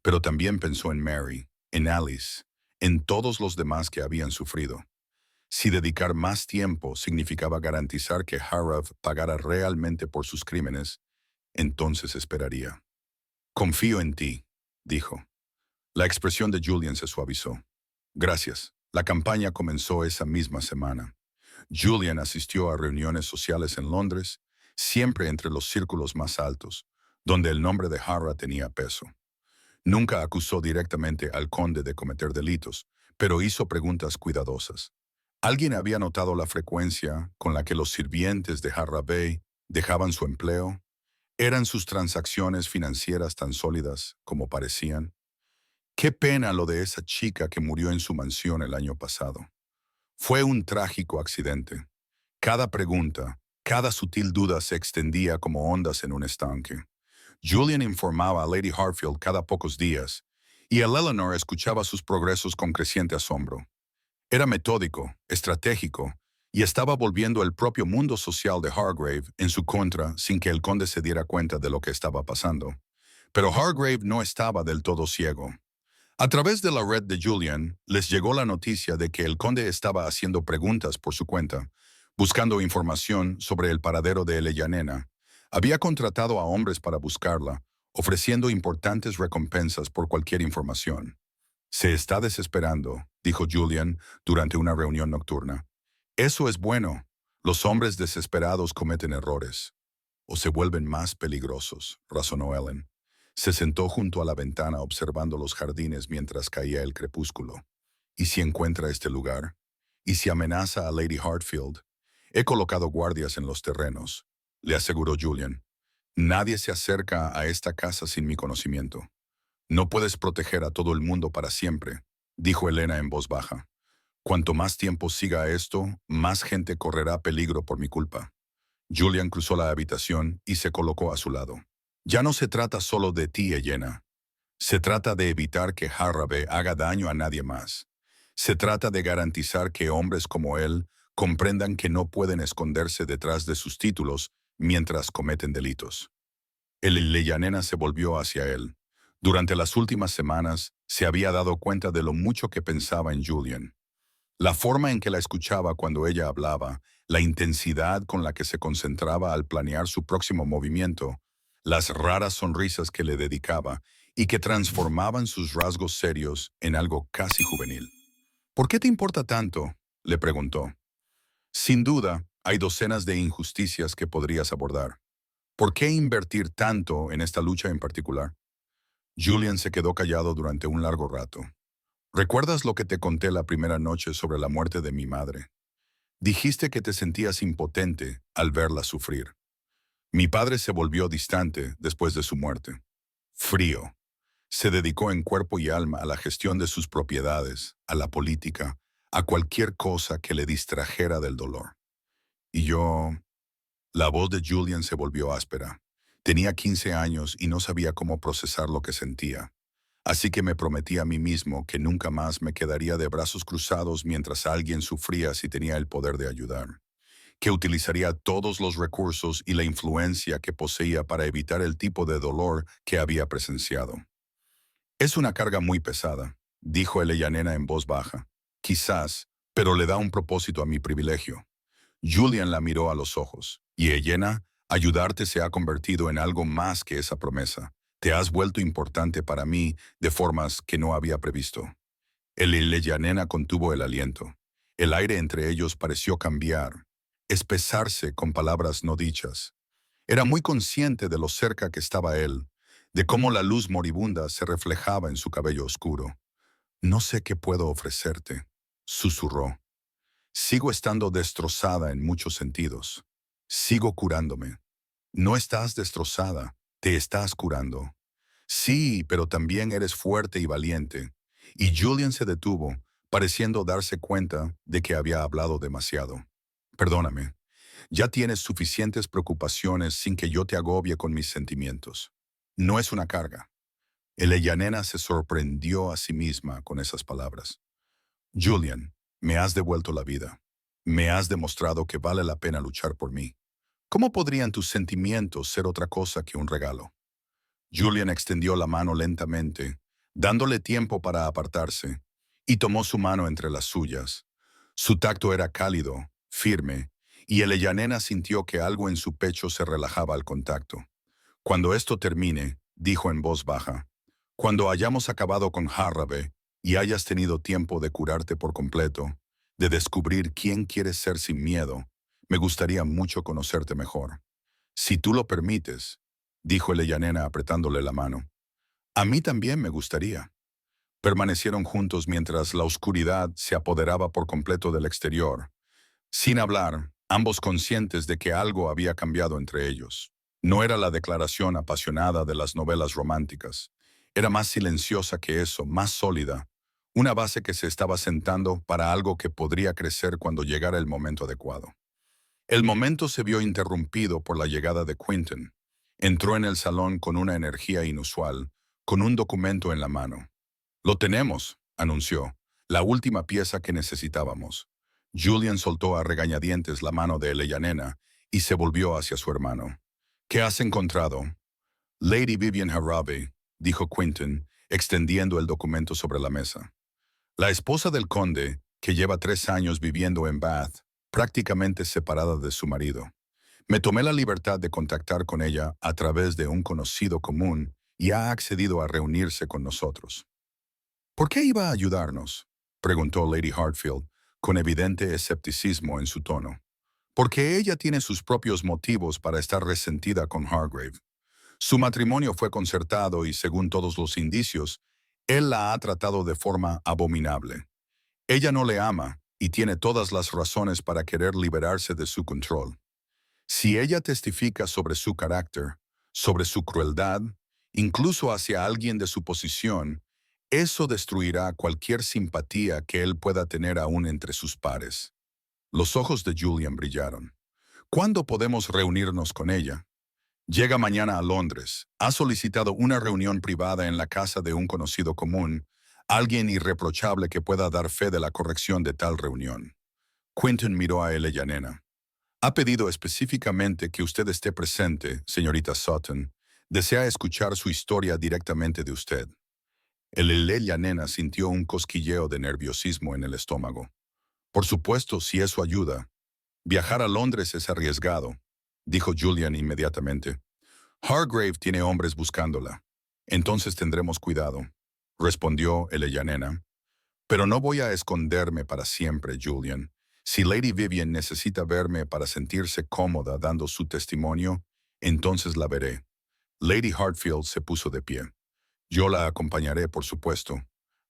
Pero también pensó en Mary, en Alice, en todos los demás que habían sufrido. Si dedicar más tiempo significaba garantizar que Harrow pagara realmente por sus crímenes, entonces esperaría. «Confío en ti», dijo. La expresión de Julian se suavizó. «Gracias». La campaña comenzó esa misma semana. Julian asistió a reuniones sociales en Londres, siempre entre los círculos más altos, donde el nombre de Harrow tenía peso. Nunca acusó directamente al conde de cometer delitos, pero hizo preguntas cuidadosas. ¿Alguien había notado la frecuencia con la que los sirvientes de Harravey dejaban su empleo? ¿Eran sus transacciones financieras tan sólidas como parecían? Qué pena lo de esa chica que murió en su mansión el año pasado. Fue un trágico accidente. Cada pregunta, cada sutil duda se extendía como ondas en un estanque. Julian informaba a Lady Hartfield cada pocos días, y Eleanor escuchaba sus progresos con creciente asombro. Era metódico, estratégico, y estaba volviendo el propio mundo social de Hargrave en su contra sin que el conde se diera cuenta de lo que estaba pasando. Pero Hargrave no estaba del todo ciego. A través de la red de Julian, les llegó la noticia de que el conde estaba haciendo preguntas por su cuenta, buscando información sobre el paradero de Nena. Había contratado a hombres para buscarla, ofreciendo importantes recompensas por cualquier información. «Se está desesperando», dijo Julian durante una reunión nocturna. «Eso es bueno. Los hombres desesperados cometen errores. O se vuelven más peligrosos», razonó Ellen. Se sentó junto a la ventana observando los jardines mientras caía el crepúsculo. «¿Y si encuentra este lugar? ¿Y si amenaza a Lady Hartfield? He colocado guardias en los terrenos», le aseguró Julian. «Nadie se acerca a esta casa sin mi conocimiento». «No puedes proteger a todo el mundo para siempre», dijo Elena en voz baja. «Cuanto más tiempo siga esto, más gente correrá peligro por mi culpa». Julian cruzó la habitación y se colocó a su lado. «Ya no se trata solo de ti, Elena. Se trata de evitar que Harrabe haga daño a nadie más. Se trata de garantizar que hombres como él comprendan que no pueden esconderse detrás de sus títulos mientras cometen delitos». El Leyanena se volvió hacia él. Durante las últimas semanas se había dado cuenta de lo mucho que pensaba en Julian. La forma en que la escuchaba cuando ella hablaba, la intensidad con la que se concentraba al planear su próximo movimiento, las raras sonrisas que le dedicaba y que transformaban sus rasgos serios en algo casi juvenil. «¿Por qué te importa tanto?», le preguntó. «Sin duda, hay docenas de injusticias que podrías abordar. ¿Por qué invertir tanto en esta lucha en particular?». Julian se quedó callado durante un largo rato. «¿Recuerdas lo que te conté la primera noche sobre la muerte de mi madre? Dijiste que te sentías impotente al verla sufrir. Mi padre se volvió distante después de su muerte. Frío. Se dedicó en cuerpo y alma a la gestión de sus propiedades, a la política, a cualquier cosa que le distrajera del dolor. Y yo... La voz de Julian se volvió áspera. Tenía 15 años y no sabía cómo procesar lo que sentía. Así que me prometí a mí mismo que nunca más me quedaría de brazos cruzados mientras alguien sufría si tenía el poder de ayudar. Que utilizaría todos los recursos y la influencia que poseía para evitar el tipo de dolor que había presenciado. Es una carga muy pesada, dijo Eleyanena en voz baja. Quizás, pero le da un propósito a mi privilegio. Julian la miró a los ojos. Y Elena, ayudarte se ha convertido en algo más que esa promesa. Te has vuelto importante para mí de formas que no había previsto. El Eleyanena contuvo el aliento. El aire entre ellos pareció cambiar, espesarse con palabras no dichas. Era muy consciente de lo cerca que estaba él, de cómo la luz moribunda se reflejaba en su cabello oscuro. No sé qué puedo ofrecerte, susurró. Sigo estando destrozada en muchos sentidos. Sigo curándome. No estás destrozada, te estás curando. Sí, pero también eres fuerte y valiente. Y Julian se detuvo, pareciendo darse cuenta de que había hablado demasiado. Perdóname, ya tienes suficientes preocupaciones sin que yo te agobie con mis sentimientos. No es una carga. Eleyanena se sorprendió a sí misma con esas palabras. Julian, me has devuelto la vida. Me has demostrado que vale la pena luchar por mí. ¿Cómo podrían tus sentimientos ser otra cosa que un regalo? Julian extendió la mano lentamente, dándole tiempo para apartarse, y tomó su mano entre las suyas. Su tacto era cálido, firme, y Eleyanena sintió que algo en su pecho se relajaba al contacto. Cuando esto termine, dijo en voz baja, cuando hayamos acabado con Harrabe y hayas tenido tiempo de curarte por completo, de descubrir quién quieres ser sin miedo, me gustaría mucho conocerte mejor. Si tú lo permites, dijo Eleyanena apretándole la mano. A mí también me gustaría. Permanecieron juntos mientras la oscuridad se apoderaba por completo del exterior. Sin hablar, ambos conscientes de que algo había cambiado entre ellos. No era la declaración apasionada de las novelas románticas. Era más silenciosa que eso, más sólida. Una base que se estaba sentando para algo que podría crecer cuando llegara el momento adecuado. El momento se vio interrumpido por la llegada de Quentin. Entró en el salón con una energía inusual, con un documento en la mano. Lo tenemos, anunció, la última pieza que necesitábamos. Julian soltó a regañadientes la mano de Eleyanena y se volvió hacia su hermano. ¿Qué has encontrado? Lady Vivian Harrabe, dijo Quentin, extendiendo el documento sobre la mesa. La esposa del conde, que lleva 3 años viviendo en Bath, prácticamente separada de su marido. Me tomé la libertad de contactar con ella a través de un conocido común y ha accedido a reunirse con nosotros. ¿Por qué iba a ayudarnos?, preguntó Lady Hartfield, con evidente escepticismo en su tono. Porque ella tiene sus propios motivos para estar resentida con Hargrave. Su matrimonio fue concertado y, según todos los indicios, él la ha tratado de forma abominable. Ella no le ama y tiene todas las razones para querer liberarse de su control. Si ella testifica sobre su carácter, sobre su crueldad, incluso hacia alguien de su posición, eso destruirá cualquier simpatía que él pueda tener aún entre sus pares. Los ojos de Julian brillaron. ¿Cuándo podemos reunirnos con ella? Llega mañana a Londres. Ha solicitado una reunión privada en la casa de un conocido común, alguien irreprochable que pueda dar fe de la corrección de tal reunión. Quentin miró a Eleyanena. Ha pedido específicamente que usted esté presente, señorita Sutton. Desea escuchar su historia directamente de usted. Eleyanena sintió un cosquilleo de nerviosismo en el estómago. Por supuesto, si eso ayuda. Viajar a Londres es arriesgado, dijo Julian inmediatamente. Hargrave tiene hombres buscándola. Entonces tendremos cuidado, respondió Eleyanena. Pero no voy a esconderme para siempre, Julian. Si Lady Vivian necesita verme para sentirse cómoda dando su testimonio, entonces la veré. Lady Hartfield se puso de pie. Yo la acompañaré, por supuesto.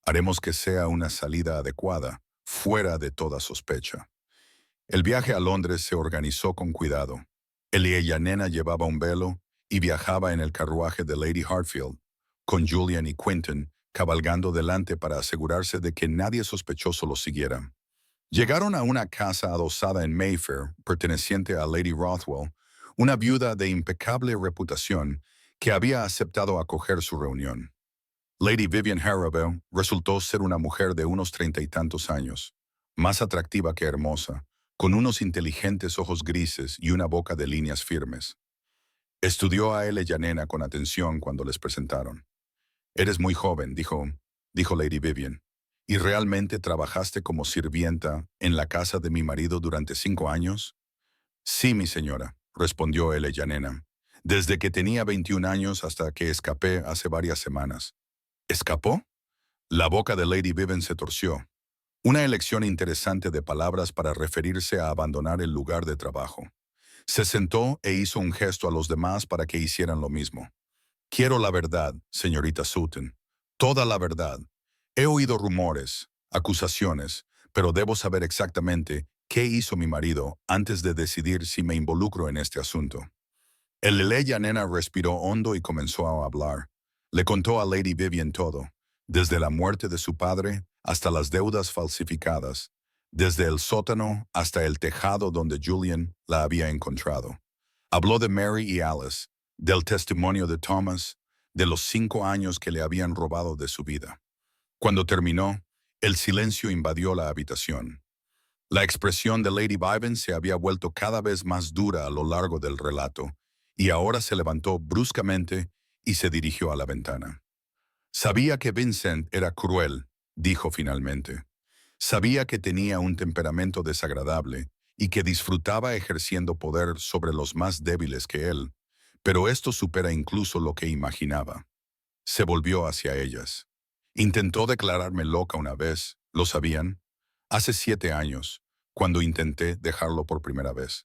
Haremos que sea una salida adecuada, fuera de toda sospecha. El viaje a Londres se organizó con cuidado. Eleyanena llevaba un velo y viajaba en el carruaje de Lady Hartfield. con Julian y Quentin cabalgando delante para asegurarse de que nadie sospechoso los siguiera. Llegaron a una casa adosada en Mayfair, perteneciente a Lady Rothwell, una viuda de impecable reputación que había aceptado acoger su reunión. Lady Vivian Harrowell resultó ser una mujer de unos 30 y tantos años, más atractiva que hermosa, con unos inteligentes ojos grises y una boca de líneas firmes. Estudió a él y a Nena con atención cuando les presentaron. «Eres muy joven», dijo Lady Vivian. «¿Y realmente trabajaste como sirvienta en la casa de mi marido durante 5 años?» «Sí, mi señora», respondió él y a Nena. «Desde que tenía 21 años hasta que escapé hace varias semanas». «¿Escapó?» La boca de Lady Vivian se torció. Una elección interesante de palabras para referirse a abandonar el lugar de trabajo. Se sentó e hizo un gesto a los demás para que hicieran lo mismo. «Quiero la verdad, señorita Sutton. Toda la verdad. He oído rumores, acusaciones, pero debo saber exactamente qué hizo mi marido antes de decidir si me involucro en este asunto». El Leleya Nena respiró hondo y comenzó a hablar. Le contó a Lady Vivian todo, desde la muerte de su padre hasta las deudas falsificadas, desde el sótano hasta el tejado donde Julian la había encontrado. Habló de Mary y Alice, del testimonio de Thomas, de los 5 años que le habían robado de su vida. Cuando terminó, el silencio invadió la habitación. La expresión de Lady Vivian se había vuelto cada vez más dura a lo largo del relato, y ahora se levantó bruscamente y se dirigió a la ventana. «Sabía que Vincent era cruel», dijo finalmente. «Sabía que tenía un temperamento desagradable y que disfrutaba ejerciendo poder sobre los más débiles que él, pero esto supera incluso lo que imaginaba». Se volvió hacia ellas. «Intentó declararme loca una vez, ¿lo sabían? Hace 7 años, cuando intenté dejarlo por primera vez.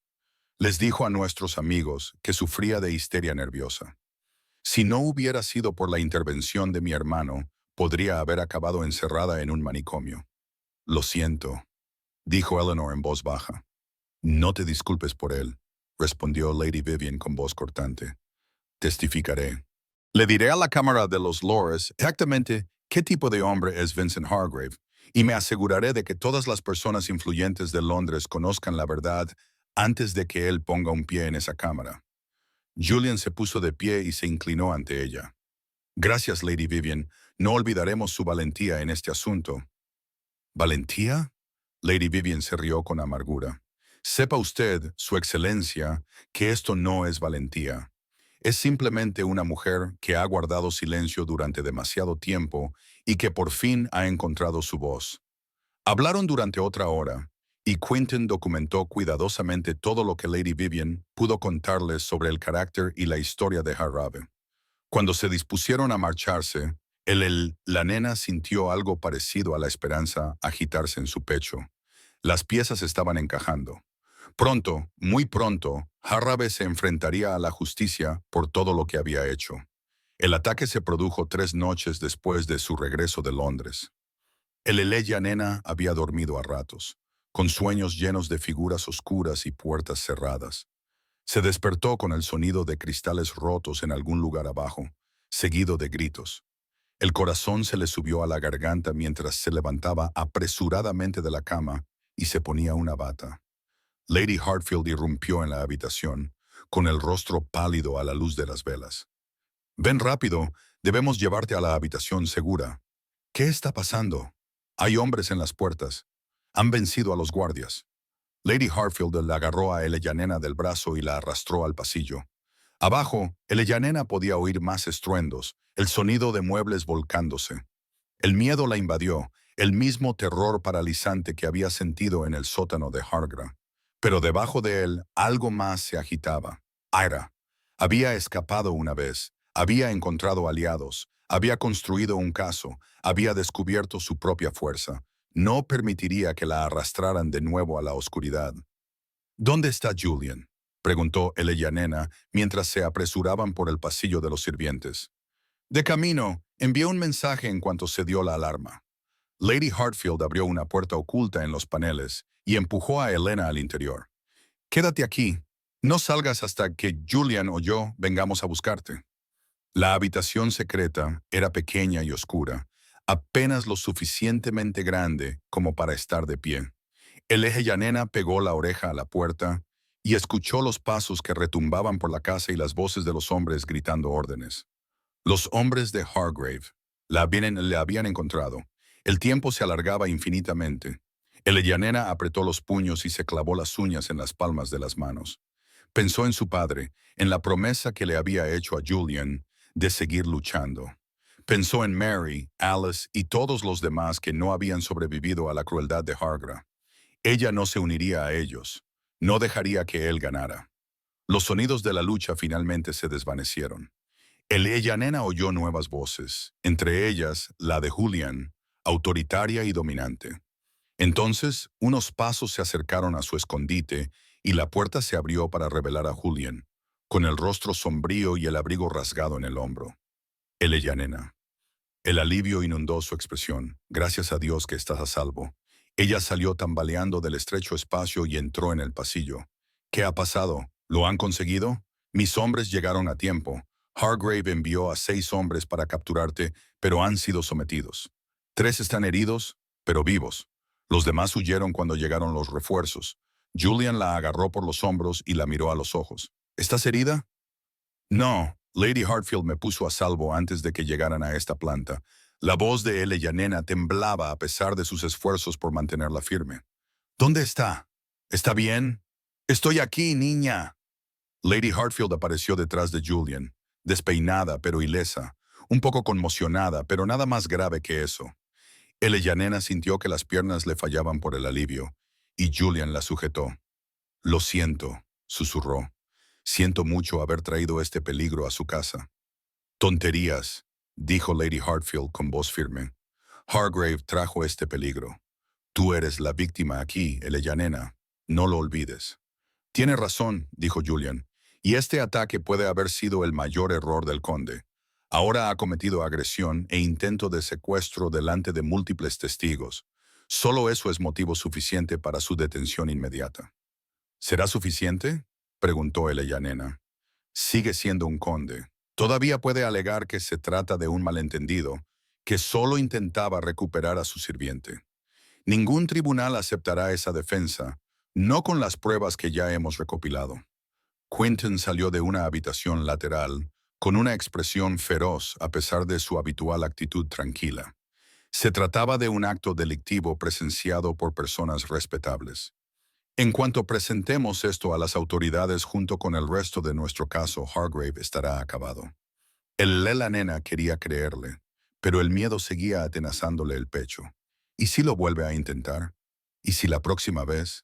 Les dijo a nuestros amigos que sufría de histeria nerviosa. Si no hubiera sido por la intervención de mi hermano, podría haber acabado encerrada en un manicomio». «Lo siento», dijo Eleanor en voz baja. «No te disculpes por él», respondió Lady Vivian con voz cortante. «Testificaré. Le diré a la Cámara de los Lores exactamente qué tipo de hombre es Vincent Hargrave, y me aseguraré de que todas las personas influyentes de Londres conozcan la verdad antes de que él ponga un pie en esa cámara». Julian se puso de pie y se inclinó ante ella. «Gracias, Lady Vivian. No olvidaremos su valentía en este asunto». «¿Valentía?». Lady Vivian se rió con amargura. «Sepa usted, Su Excelencia, que esto no es valentía. Es simplemente una mujer que ha guardado silencio durante demasiado tiempo y que por fin ha encontrado su voz». Hablaron durante otra hora, y Quentin documentó cuidadosamente todo lo que Lady Vivian pudo contarles sobre el carácter y la historia de Harrowell. Cuando se dispusieron a marcharse, la nena sintió algo parecido a la esperanza agitarse en su pecho. Las piezas estaban encajando. Pronto, muy pronto, Harrowell se enfrentaría a la justicia por todo lo que había hecho. El ataque se produjo 3 noches después de su regreso de Londres. El Leleya Nena había dormido a ratos, con sueños llenos de figuras oscuras y puertas cerradas. Se despertó con el sonido de cristales rotos en algún lugar abajo, seguido de gritos. El corazón se le subió a la garganta mientras se levantaba apresuradamente de la cama y se ponía una bata. Lady Hartfield irrumpió en la habitación, con el rostro pálido a la luz de las velas. «Ven rápido, debemos llevarte a la habitación segura». «¿Qué está pasando?». «Hay hombres en las puertas. Han vencido a los guardias». Lady Hartfield la agarró a Eleyanena del brazo y la arrastró al pasillo. Abajo, Eleyanena podía oír más estruendos, el sonido de muebles volcándose. El miedo la invadió, el mismo terror paralizante que había sentido en el sótano de Hargrave. Pero debajo de él, algo más se agitaba. Ira. Había escapado una vez, había encontrado aliados, había construido un caso, había descubierto su propia fuerza. No permitiría que la arrastraran de nuevo a la oscuridad. «¿Dónde está Julian?», preguntó Eleyanena mientras se apresuraban por el pasillo de los sirvientes. «De camino, envió un mensaje en cuanto se dio la alarma». Lady Hartfield abrió una puerta oculta en los paneles y empujó a Elena al interior. «Quédate aquí. No salgas hasta que Julian o yo vengamos a buscarte». La habitación secreta era pequeña y oscura, apenas lo suficientemente grande como para estar de pie. El Eyanena pegó la oreja a la puerta y escuchó los pasos que retumbaban por la casa y las voces de los hombres gritando órdenes. Los hombres de Hargrave le habían encontrado. El tiempo se alargaba infinitamente. El Eyanena apretó los puños y se clavó las uñas en las palmas de las manos. Pensó en su padre, en la promesa que le había hecho a Julian de seguir luchando. Pensó en Mary, Alice y todos los demás que no habían sobrevivido a la crueldad de Hargra. Ella no se uniría a ellos. No dejaría que él ganara. Los sonidos de la lucha finalmente se desvanecieron. El Eyanena oyó nuevas voces, entre ellas la de Julian, autoritaria y dominante. Entonces, unos pasos se acercaron a su escondite y la puerta se abrió para revelar a Julian, con el rostro sombrío y el abrigo rasgado en el hombro. El Eyanena. El alivio inundó su expresión. Gracias a Dios que estás a salvo. Ella salió tambaleando del estrecho espacio y entró en el pasillo. ¿Qué ha pasado? ¿Lo han conseguido? Mis hombres llegaron a tiempo. Hargrave envió a 6 hombres para capturarte, pero han sido sometidos. 3 están heridos, pero vivos. Los demás huyeron cuando llegaron los refuerzos. Julian la agarró por los hombros y la miró a los ojos. ¿Estás herida? No, Lady Hartfield me puso a salvo antes de que llegaran a esta planta. La voz de Eyanena temblaba a pesar de sus esfuerzos por mantenerla firme. ¿Dónde está? ¿Está bien? Estoy aquí, niña. Lady Hartfield apareció detrás de Julian, despeinada pero ilesa, un poco conmocionada, pero nada más grave que eso. Eyanena sintió que las piernas le fallaban por el alivio, y Julian la sujetó. Lo siento, susurró. Siento mucho haber traído este peligro a su casa. Tonterías, dijo Lady Hartfield con voz firme. Hargrave trajo este peligro. Tú eres la víctima aquí, Eyanena. No lo olvides. Tiene razón, dijo Julian, y este ataque puede haber sido el mayor error del conde. Ahora ha cometido agresión e intento de secuestro delante de múltiples testigos. Solo eso es motivo suficiente para su detención inmediata. ¿Será suficiente? Preguntó Eyanena. Sigue siendo un conde. Todavía puede alegar que se trata de un malentendido, que solo intentaba recuperar a su sirviente. Ningún tribunal aceptará esa defensa, no con las pruebas que ya hemos recopilado. Quentin salió de una habitación lateral, con una expresión feroz a pesar de su habitual actitud tranquila. Se trataba de un acto delictivo presenciado por personas respetables. En cuanto presentemos esto a las autoridades junto con el resto de nuestro caso, Hargrave estará acabado. El Eyanena quería creerle, pero el miedo seguía atenazándole el pecho. ¿Y si lo vuelve a intentar? ¿Y si la próxima vez?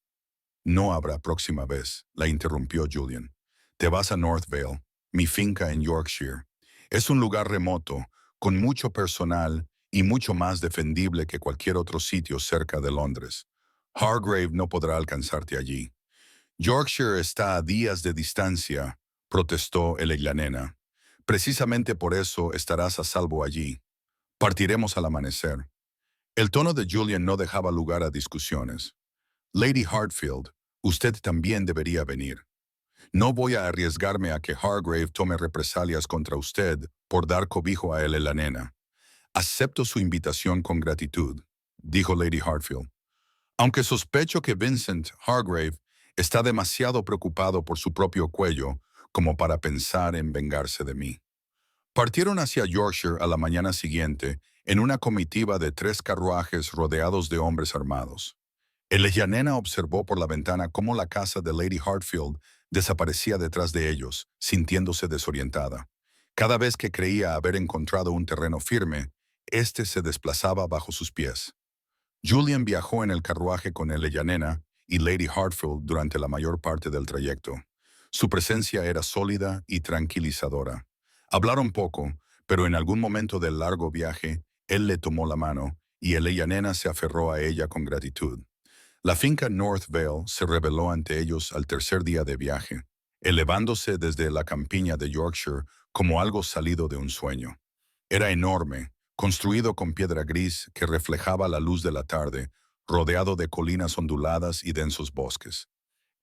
No habrá próxima vez, la interrumpió Julian. Te vas a North Vale, mi finca en Yorkshire. Es un lugar remoto, con mucho personal y mucho más defendible que cualquier otro sitio cerca de Londres. Hargrave no podrá alcanzarte allí. Yorkshire está a días de distancia, protestó el Eyanena. Precisamente por eso estarás a salvo allí. Partiremos al amanecer. El tono de Julian no dejaba lugar a discusiones. Lady Hartfield, usted también debería venir. No voy a arriesgarme a que Hargrave tome represalias contra usted por dar cobijo a el Eyanena. Acepto su invitación con gratitud, dijo Lady Hartfield. Aunque sospecho que Vincent Hargrave está demasiado preocupado por su propio cuello como para pensar en vengarse de mí. Partieron hacia Yorkshire a la mañana siguiente en una comitiva de 3 carruajes rodeados de hombres armados. El Eyanena observó por la ventana cómo la casa de Lady Hartfield desaparecía detrás de ellos, sintiéndose desorientada. Cada vez que creía haber encontrado un terreno firme, éste se desplazaba bajo sus pies. Julian viajó en el carruaje con el Eyanena y Lady Hartfield durante la mayor parte del trayecto. Su presencia era sólida y tranquilizadora. Hablaron poco, pero en algún momento del largo viaje, él le tomó la mano y el Eyanena se aferró a ella con gratitud. La finca North Vale se reveló ante ellos al tercer día de viaje, elevándose desde la campiña de Yorkshire como algo salido de un sueño. Era enorme, construido con piedra gris que reflejaba la luz de la tarde, rodeado de colinas onduladas y densos bosques.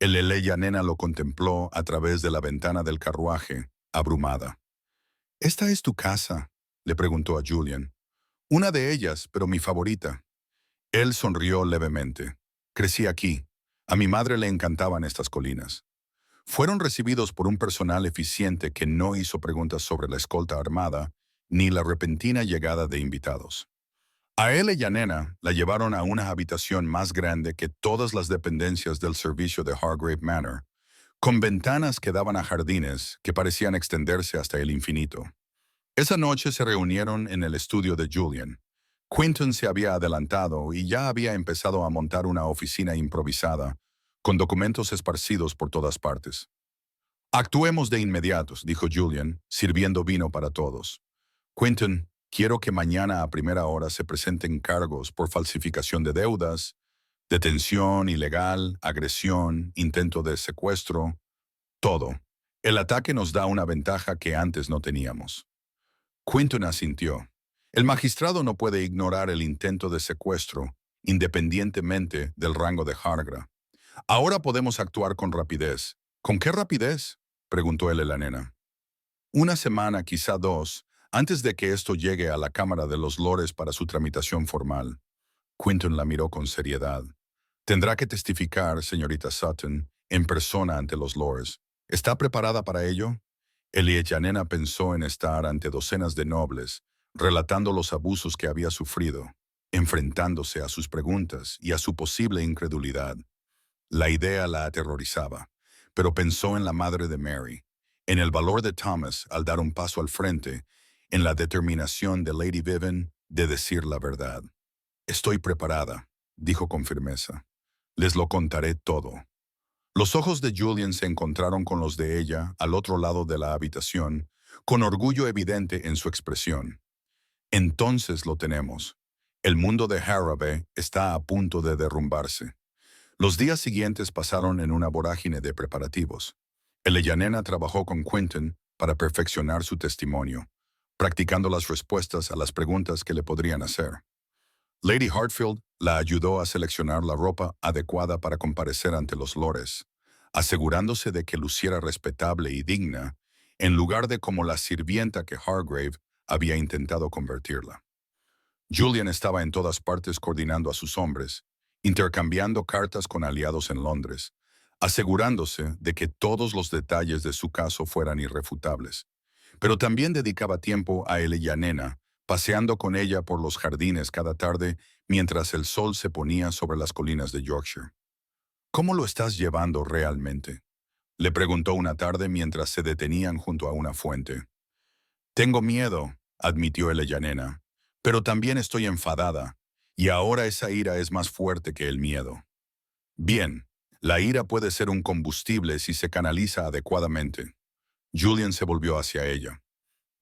El Eyanena lo contempló a través de la ventana del carruaje, abrumada. ¿Esta es tu casa?, le preguntó a Julian. Una de ellas, pero mi favorita. Él sonrió levemente. Crecí aquí. A mi madre le encantaban estas colinas. Fueron recibidos por un personal eficiente que no hizo preguntas sobre la escolta armada ni la repentina llegada de invitados. A él y a Nena la llevaron a una habitación más grande que todas las dependencias del servicio de Hargrave Manor, con ventanas que daban a jardines que parecían extenderse hasta el infinito. Esa noche se reunieron en el estudio de Julian. Quinton se había adelantado y ya había empezado a montar una oficina improvisada, con documentos esparcidos por todas partes. Actuemos de inmediato, dijo Julian, sirviendo vino para todos. Quinton, quiero que mañana a primera hora se presenten cargos por falsificación de deudas, detención ilegal, agresión, intento de secuestro, todo. El ataque nos da una ventaja que antes no teníamos. Quinton asintió. El magistrado no puede ignorar el intento de secuestro, independientemente del rango de Hargra. Ahora podemos actuar con rapidez. ¿Con qué rapidez?, preguntó él a la nena. Una semana, quizá dos, antes de que esto llegue a la Cámara de los Lores para su tramitación formal. Quinton la miró con seriedad. Tendrá que testificar, señorita Sutton, en persona ante los Lores. ¿Está preparada para ello? Elianena pensó en estar ante docenas de nobles, relatando los abusos que había sufrido, enfrentándose a sus preguntas y a su posible incredulidad. La idea la aterrorizaba, pero pensó en la madre de Mary, en el valor de Thomas al dar un paso al frente, en la determinación de Lady Vivian de decir la verdad. Estoy preparada, dijo con firmeza. Les lo contaré todo. Los ojos de Julian se encontraron con los de ella al otro lado de la habitación, con orgullo evidente en su expresión. Entonces lo tenemos. El mundo de Harraby está a punto de derrumbarse. Los días siguientes pasaron en una vorágine de preparativos. Elianena trabajó con Quinton para perfeccionar su testimonio, practicando las respuestas a las preguntas que le podrían hacer. Lady Hartfield la ayudó a seleccionar la ropa adecuada para comparecer ante los lores, asegurándose de que luciera respetable y digna, en lugar de como la sirvienta que Hargrave había intentado convertirla. Julian estaba en todas partes coordinando a sus hombres, intercambiando cartas con aliados en Londres, asegurándose de que todos los detalles de su caso fueran irrefutables. Pero también dedicaba tiempo a Elianena, paseando con ella por los jardines cada tarde mientras el sol se ponía sobre las colinas de Yorkshire. ¿Cómo lo estás llevando realmente?, le preguntó una tarde mientras se detenían junto a una fuente. Tengo miedo, admitió Elianena, pero también estoy enfadada, y ahora esa ira es más fuerte que el miedo. Bien, la ira puede ser un combustible si se canaliza adecuadamente. Julian se volvió hacia ella.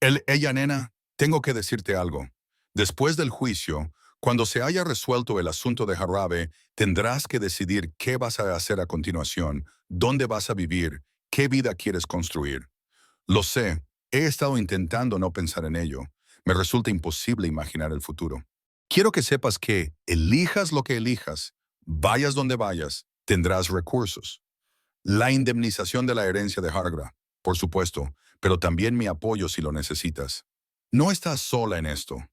Ella, nena, tengo que decirte algo. Después del juicio, cuando se haya resuelto el asunto de Harraby, tendrás que decidir qué vas a hacer a continuación, dónde vas a vivir, qué vida quieres construir. Lo sé, he estado intentando no pensar en ello. Me resulta imposible imaginar el futuro. Quiero que sepas que, elijas lo que elijas, vayas donde vayas, tendrás recursos. La indemnización de la herencia de Hargra, por supuesto, pero también mi apoyo si lo necesitas. No estás sola en esto.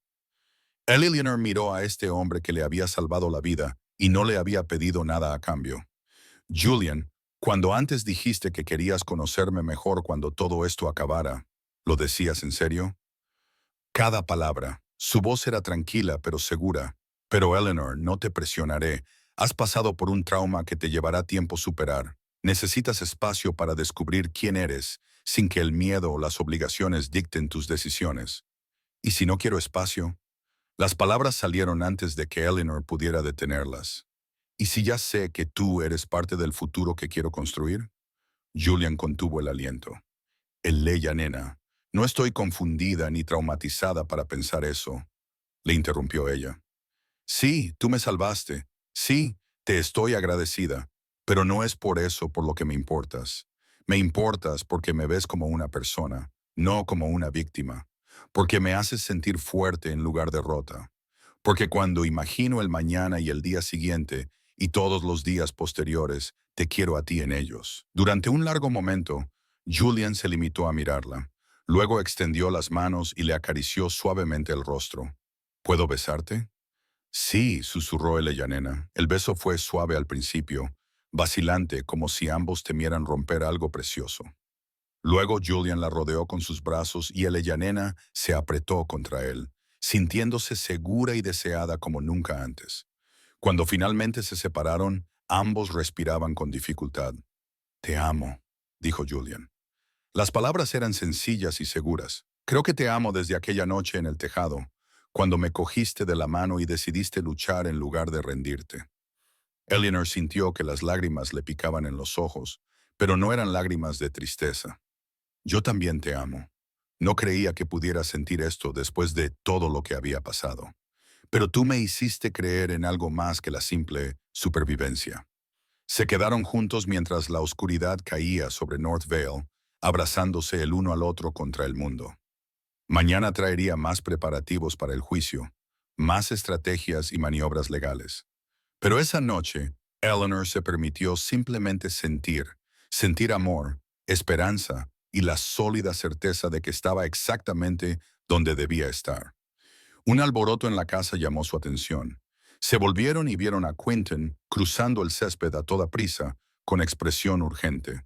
Eleanor miró a este hombre que le había salvado la vida y no le había pedido nada a cambio. Julian, cuando antes dijiste que querías conocerme mejor cuando todo esto acabara, ¿lo decías en serio? Cada palabra. Su voz era tranquila pero segura. Pero Eleanor, no te presionaré. Has pasado por un trauma que te llevará tiempo superar. Necesitas espacio para descubrir quién eres, sin que el miedo o las obligaciones dicten tus decisiones. ¿Y si no quiero espacio? Las palabras salieron antes de que Eleanor pudiera detenerlas. ¿Y si ya sé que tú eres parte del futuro que quiero construir? Julian contuvo el aliento. Leia, nena, no estoy confundida ni traumatizada para pensar eso, le interrumpió ella. Sí, tú me salvaste. Sí, te estoy agradecida. Pero no es por eso por lo que me importas. Me importas porque me ves como una persona, no como una víctima. Porque me haces sentir fuerte en lugar de rota. Porque cuando imagino el mañana y el día siguiente, y todos los días posteriores, te quiero a ti en ellos. Durante un largo momento, Julian se limitó a mirarla. Luego extendió las manos y le acarició suavemente el rostro. ¿Puedo besarte? Sí, susurró Eleyanena. El beso fue suave al principio, vacilante como si ambos temieran romper algo precioso. Luego Julian la rodeó con sus brazos y Eleyanena se apretó contra él, sintiéndose segura y deseada como nunca antes. Cuando finalmente se separaron, ambos respiraban con dificultad. Te amo, dijo Julian. Las palabras eran sencillas y seguras. Creo que te amo desde aquella noche en el tejado, cuando me cogiste de la mano y decidiste luchar en lugar de rendirte. Eleanor sintió que las lágrimas le picaban en los ojos, pero no eran lágrimas de tristeza. Yo también te amo. No creía que pudiera sentir esto después de todo lo que había pasado. Pero tú me hiciste creer en algo más que la simple supervivencia. Se quedaron juntos mientras la oscuridad caía sobre North Vale, abrazándose el uno al otro contra el mundo. Mañana traería más preparativos para el juicio, más estrategias y maniobras legales. Pero esa noche, Eleanor se permitió simplemente sentir amor, esperanza y la sólida certeza de que estaba exactamente donde debía estar. Un alboroto en la casa llamó su atención. Se volvieron y vieron a Quentin cruzando el césped a toda prisa, con expresión urgente.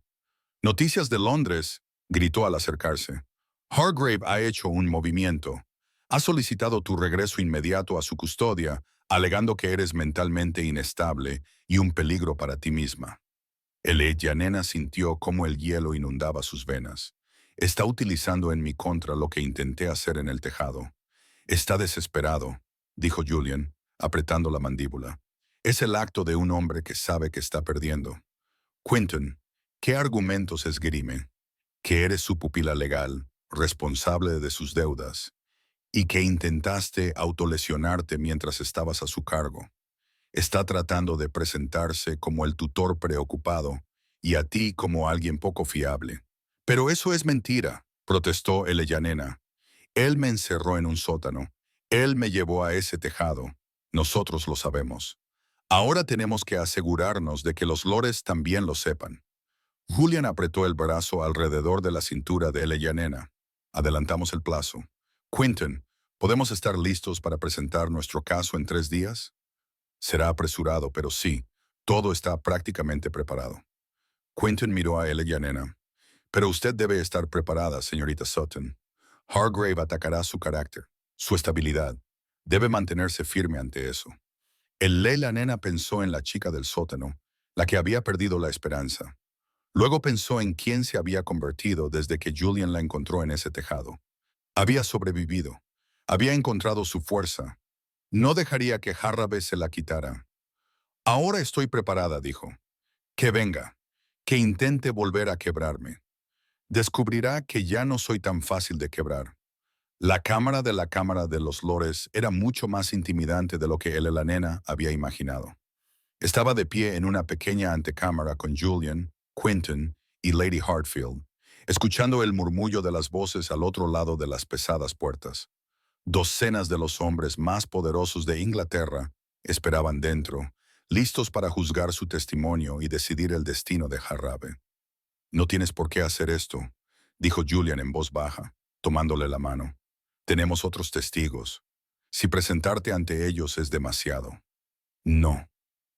«Noticias de Londres», gritó al acercarse. «Hargrave ha hecho un movimiento. Ha solicitado tu regreso inmediato a su custodia, alegando que eres mentalmente inestable y un peligro para ti misma». Eleyanena sintió cómo el hielo inundaba sus venas. «Está utilizando en mi contra lo que intenté hacer en el tejado». «Está desesperado», dijo Julian, apretando la mandíbula. «Es el acto de un hombre que sabe que está perdiendo». «Quentin, ¿qué argumentos esgrime? Que eres su pupila legal, responsable de sus deudas, y que intentaste autolesionarte mientras estabas a su cargo. Está tratando de presentarse como el tutor preocupado y a ti como alguien poco fiable». «Pero eso es mentira», protestó Eleyanena. «Él me encerró en un sótano. Él me llevó a ese tejado. Nosotros lo sabemos. Ahora tenemos que asegurarnos de que los lores también lo sepan». Julian apretó el brazo alrededor de la cintura de Eleyanena. «Adelantamos el plazo. Quentin, ¿podemos estar listos para presentar nuestro caso en 3 días?» «Será apresurado, pero sí, todo está prácticamente preparado». Quentin miró a Eleyanena. «Pero usted debe estar preparada, señorita Sutton. Hargrave atacará su carácter, su estabilidad. Debe mantenerse firme ante eso». Eleyanena pensó en la chica del sótano, la que había perdido la esperanza. Luego pensó en quién se había convertido desde que Julian la encontró en ese tejado. Había sobrevivido. Había encontrado su fuerza. No dejaría que Hargrave se la quitara. «Ahora estoy preparada», dijo. «Que venga. Que intente volver a quebrarme. Descubrirá que ya no soy tan fácil de quebrar». La Cámara de los Lores era mucho más intimidante de lo que Eleyanena había imaginado. Estaba de pie en una pequeña antecámara con Julian, Quentin y Lady Hartfield, escuchando el murmullo de las voces al otro lado de las pesadas puertas. Docenas de los hombres más poderosos de Inglaterra esperaban dentro, listos para juzgar su testimonio y decidir el destino de Hargrave. «No tienes por qué hacer esto», dijo Julian en voz baja, tomándole la mano. «Tenemos otros testigos. Si presentarte ante ellos es demasiado». «No».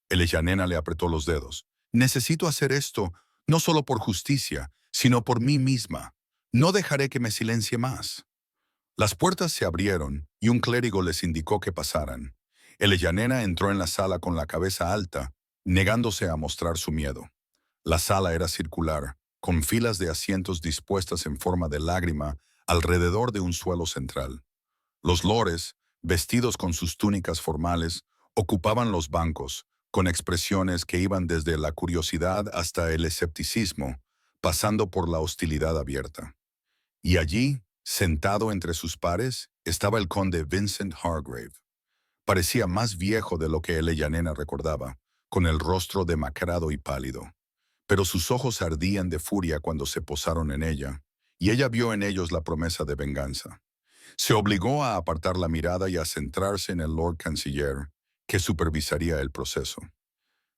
Eleyanena le apretó los dedos. «Necesito hacer esto, no solo por justicia, sino por mí misma. No dejaré que me silencie más». Las puertas se abrieron y un clérigo les indicó que pasaran. Eleyanena entró en la sala con la cabeza alta, negándose a mostrar su miedo. La sala era circular, con filas de asientos dispuestas en forma de lágrima alrededor de un suelo central. Los lores, vestidos con sus túnicas formales, ocupaban los bancos, con expresiones que iban desde la curiosidad hasta el escepticismo, pasando por la hostilidad abierta. Y allí, sentado entre sus pares, estaba el conde Vincent Hargrave. Parecía más viejo de lo que Eleyanena recordaba, con el rostro demacrado y pálido. Pero sus ojos ardían de furia cuando se posaron en ella, y ella vio en ellos la promesa de venganza. Se obligó a apartar la mirada y a centrarse en el Lord Canciller, que supervisaría el proceso.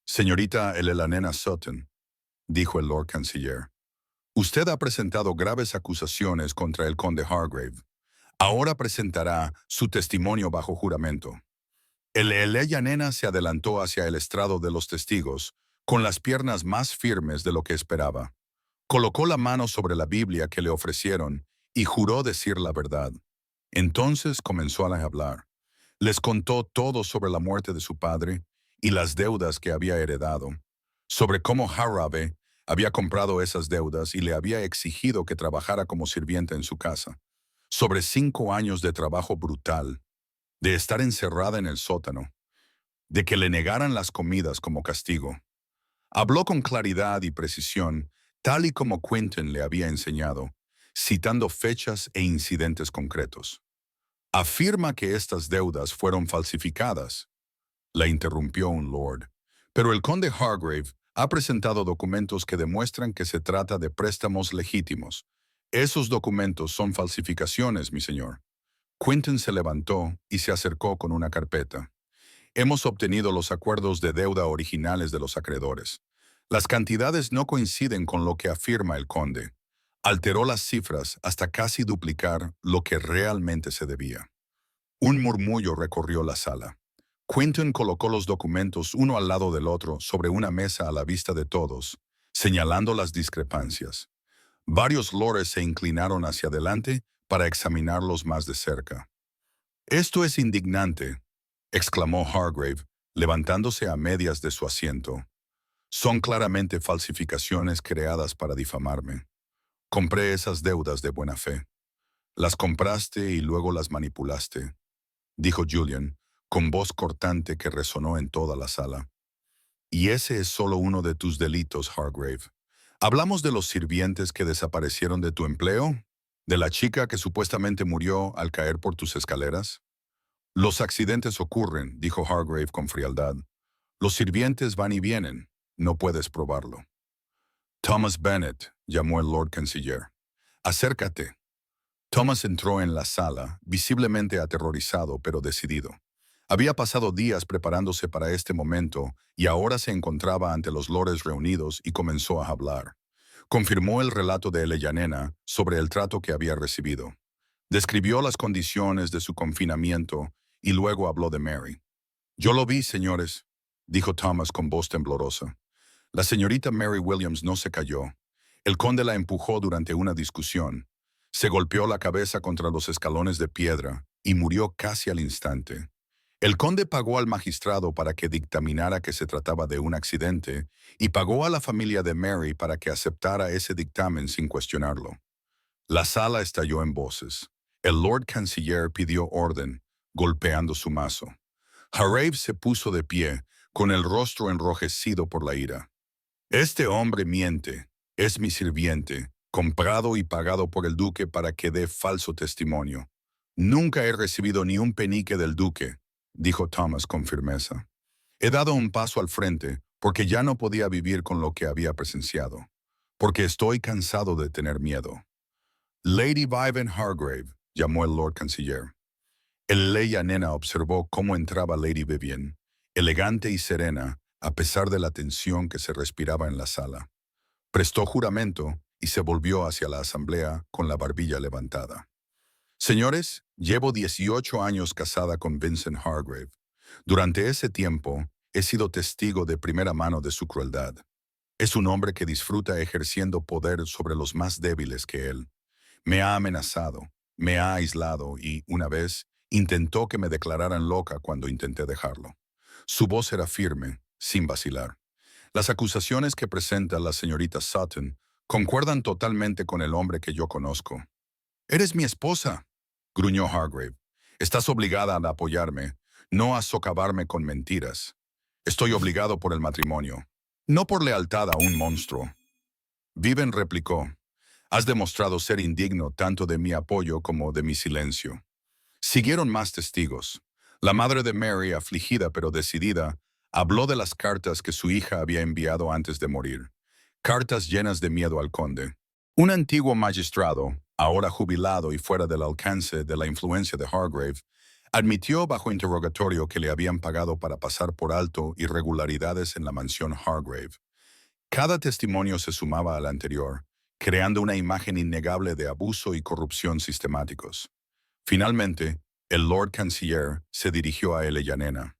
«Señorita Eleyanena Sutton», dijo el Lord Canciller, Usted ha presentado graves acusaciones contra el conde Hargrave. Ahora presentará su testimonio bajo juramento. El Eleyanena se adelantó hacia el estrado de los testigos, con las piernas más firmes de lo que esperaba. Colocó la mano sobre la Biblia que le ofrecieron y juró decir la verdad. Entonces comenzó a hablar. Les contó todo sobre la muerte de su padre y las deudas que había heredado, sobre cómo Harrabe había comprado esas deudas y le había exigido que trabajara como sirvienta en su casa, sobre 5 años de trabajo brutal, de estar encerrada en el sótano, de que le negaran las comidas como castigo. Habló con claridad y precisión, tal y como Quentin le había enseñado, citando fechas e incidentes concretos. Afirma que estas deudas fueron falsificadas, la interrumpió un lord. Pero el conde Hargrave ha presentado documentos que demuestran que se trata de préstamos legítimos. Esos documentos son falsificaciones, mi señor. Quentin se levantó y se acercó con una carpeta. Hemos obtenido los acuerdos de deuda originales de los acreedores. Las cantidades no coinciden con lo que afirma el conde. Alteró las cifras hasta casi duplicar lo que realmente se debía. Un murmullo recorrió la sala. Quentin colocó los documentos uno al lado del otro sobre una mesa a la vista de todos, señalando las discrepancias. Varios lores se inclinaron hacia adelante para examinarlos más de cerca. «Esto es indignante», exclamó Hargrave, levantándose a medias de su asiento. «Son claramente falsificaciones creadas para difamarme. Compré esas deudas de buena fe. Las compraste y luego las manipulaste», dijo Julian, con voz cortante que resonó en toda la sala. «Y ese es solo uno de tus delitos, Hargrave. ¿Hablamos de los sirvientes que desaparecieron de tu empleo? ¿De la chica que supuestamente murió al caer por tus escaleras?» «Los accidentes ocurren», dijo Hargrave con frialdad. «Los sirvientes van y vienen. No puedes probarlo». «Thomas Bennet», llamó el Lord Canciller. «Acércate». Thomas entró en la sala, visiblemente aterrorizado pero decidido. Había pasado días preparándose para este momento y ahora se encontraba ante los lores reunidos y comenzó a hablar. Confirmó el relato de Eleyanena sobre el trato que había recibido. Describió las condiciones de su confinamiento y luego habló de Mary. «Yo lo vi, señores», dijo Thomas con voz temblorosa. «La señorita Mary Williams no se cayó. El conde la empujó durante una discusión. Se golpeó la cabeza contra los escalones de piedra y murió casi al instante. El conde pagó al magistrado para que dictaminara que se trataba de un accidente y pagó a la familia de Mary para que aceptara ese dictamen sin cuestionarlo». La sala estalló en voces. El Lord Canciller pidió orden, golpeando su mazo. Hargrave se puso de pie, con el rostro enrojecido por la ira. «Este hombre miente. Es mi sirviente, comprado y pagado por el duque para que dé falso testimonio. Nunca he recibido ni un penique del duque», dijo Thomas con firmeza. «He dado un paso al frente porque ya no podía vivir con lo que había presenciado, porque estoy cansado de tener miedo». «Lady Vivian Hargrave», llamó el Lord Canciller. El Eleyanena observó cómo entraba Lady Vivian, elegante y serena, a pesar de la tensión que se respiraba en la sala. Prestó juramento y se volvió hacia la asamblea con la barbilla levantada. «Señores, llevo 18 años casada con Vincent Hargrave. Durante ese tiempo, he sido testigo de primera mano de su crueldad. Es un hombre que disfruta ejerciendo poder sobre los más débiles que él. Me ha amenazado, me ha aislado y, una vez, intentó que me declararan loca cuando intenté dejarlo. Su voz era firme, sin vacilar. Las acusaciones que presenta la señorita Sutton concuerdan totalmente con el hombre que yo conozco». «Eres mi esposa», gruñó Hargrave. «Estás obligada a apoyarme, no a socavarme con mentiras. Estoy obligado por el matrimonio, no por lealtad a un monstruo». Viven replicó: «Has demostrado ser indigno tanto de mi apoyo como de mi silencio». Siguieron más testigos. La madre de Mary, afligida pero decidida, habló de las cartas que su hija había enviado antes de morir. Cartas llenas de miedo al conde. Un antiguo magistrado, ahora jubilado y fuera del alcance de la influencia de Hargrave, admitió bajo interrogatorio que le habían pagado para pasar por alto irregularidades en la mansión Hargrave. Cada testimonio se sumaba al anterior, creando una imagen innegable de abuso y corrupción sistemáticos. Finalmente, el Lord Canciller se dirigió a Eleyanena.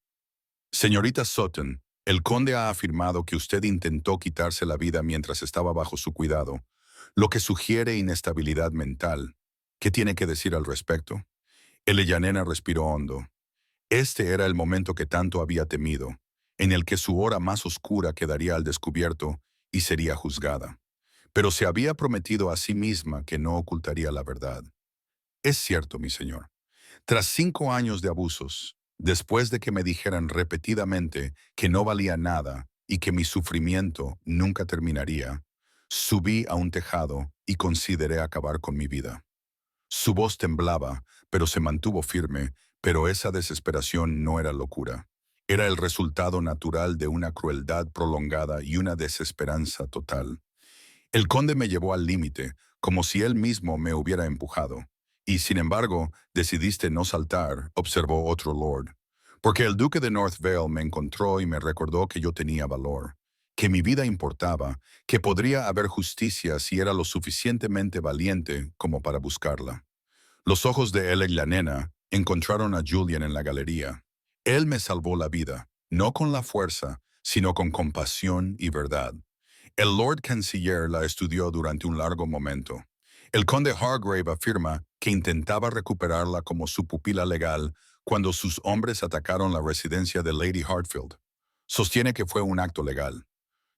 Señorita Sutton, el conde ha afirmado que usted intentó quitarse la vida mientras estaba bajo su cuidado, lo que sugiere inestabilidad mental. ¿Qué tiene que decir al respecto? Eleyanena respiró hondo. Este era el momento que tanto había temido, en el que su hora más oscura quedaría al descubierto y sería juzgada. Pero se había prometido a sí misma que no ocultaría la verdad. Es cierto, mi señor. Tras 5 años de abusos, después de que me dijeran repetidamente que no valía nada y que mi sufrimiento nunca terminaría, subí a un tejado y consideré acabar con mi vida. Su voz temblaba, pero se mantuvo firme, pero esa desesperación no era locura. Era el resultado natural de una crueldad prolongada y una desesperanza total. El conde me llevó al límite, como si él mismo me hubiera empujado. Y sin embargo, decidiste no saltar, observó otro lord. Porque el duque de North Vale me encontró y me recordó que yo tenía valor, que mi vida importaba, que podría haber justicia si era lo suficientemente valiente como para buscarla. Los ojos de él y la nena encontraron a Julian en la galería. Él me salvó la vida, no con la fuerza, sino con compasión y verdad. El Lord Canciller la estudió durante un largo momento. El conde Hargrave afirma que intentaba recuperarla como su pupila legal cuando sus hombres atacaron la residencia de Lady Hartfield. Sostiene que fue un acto legal.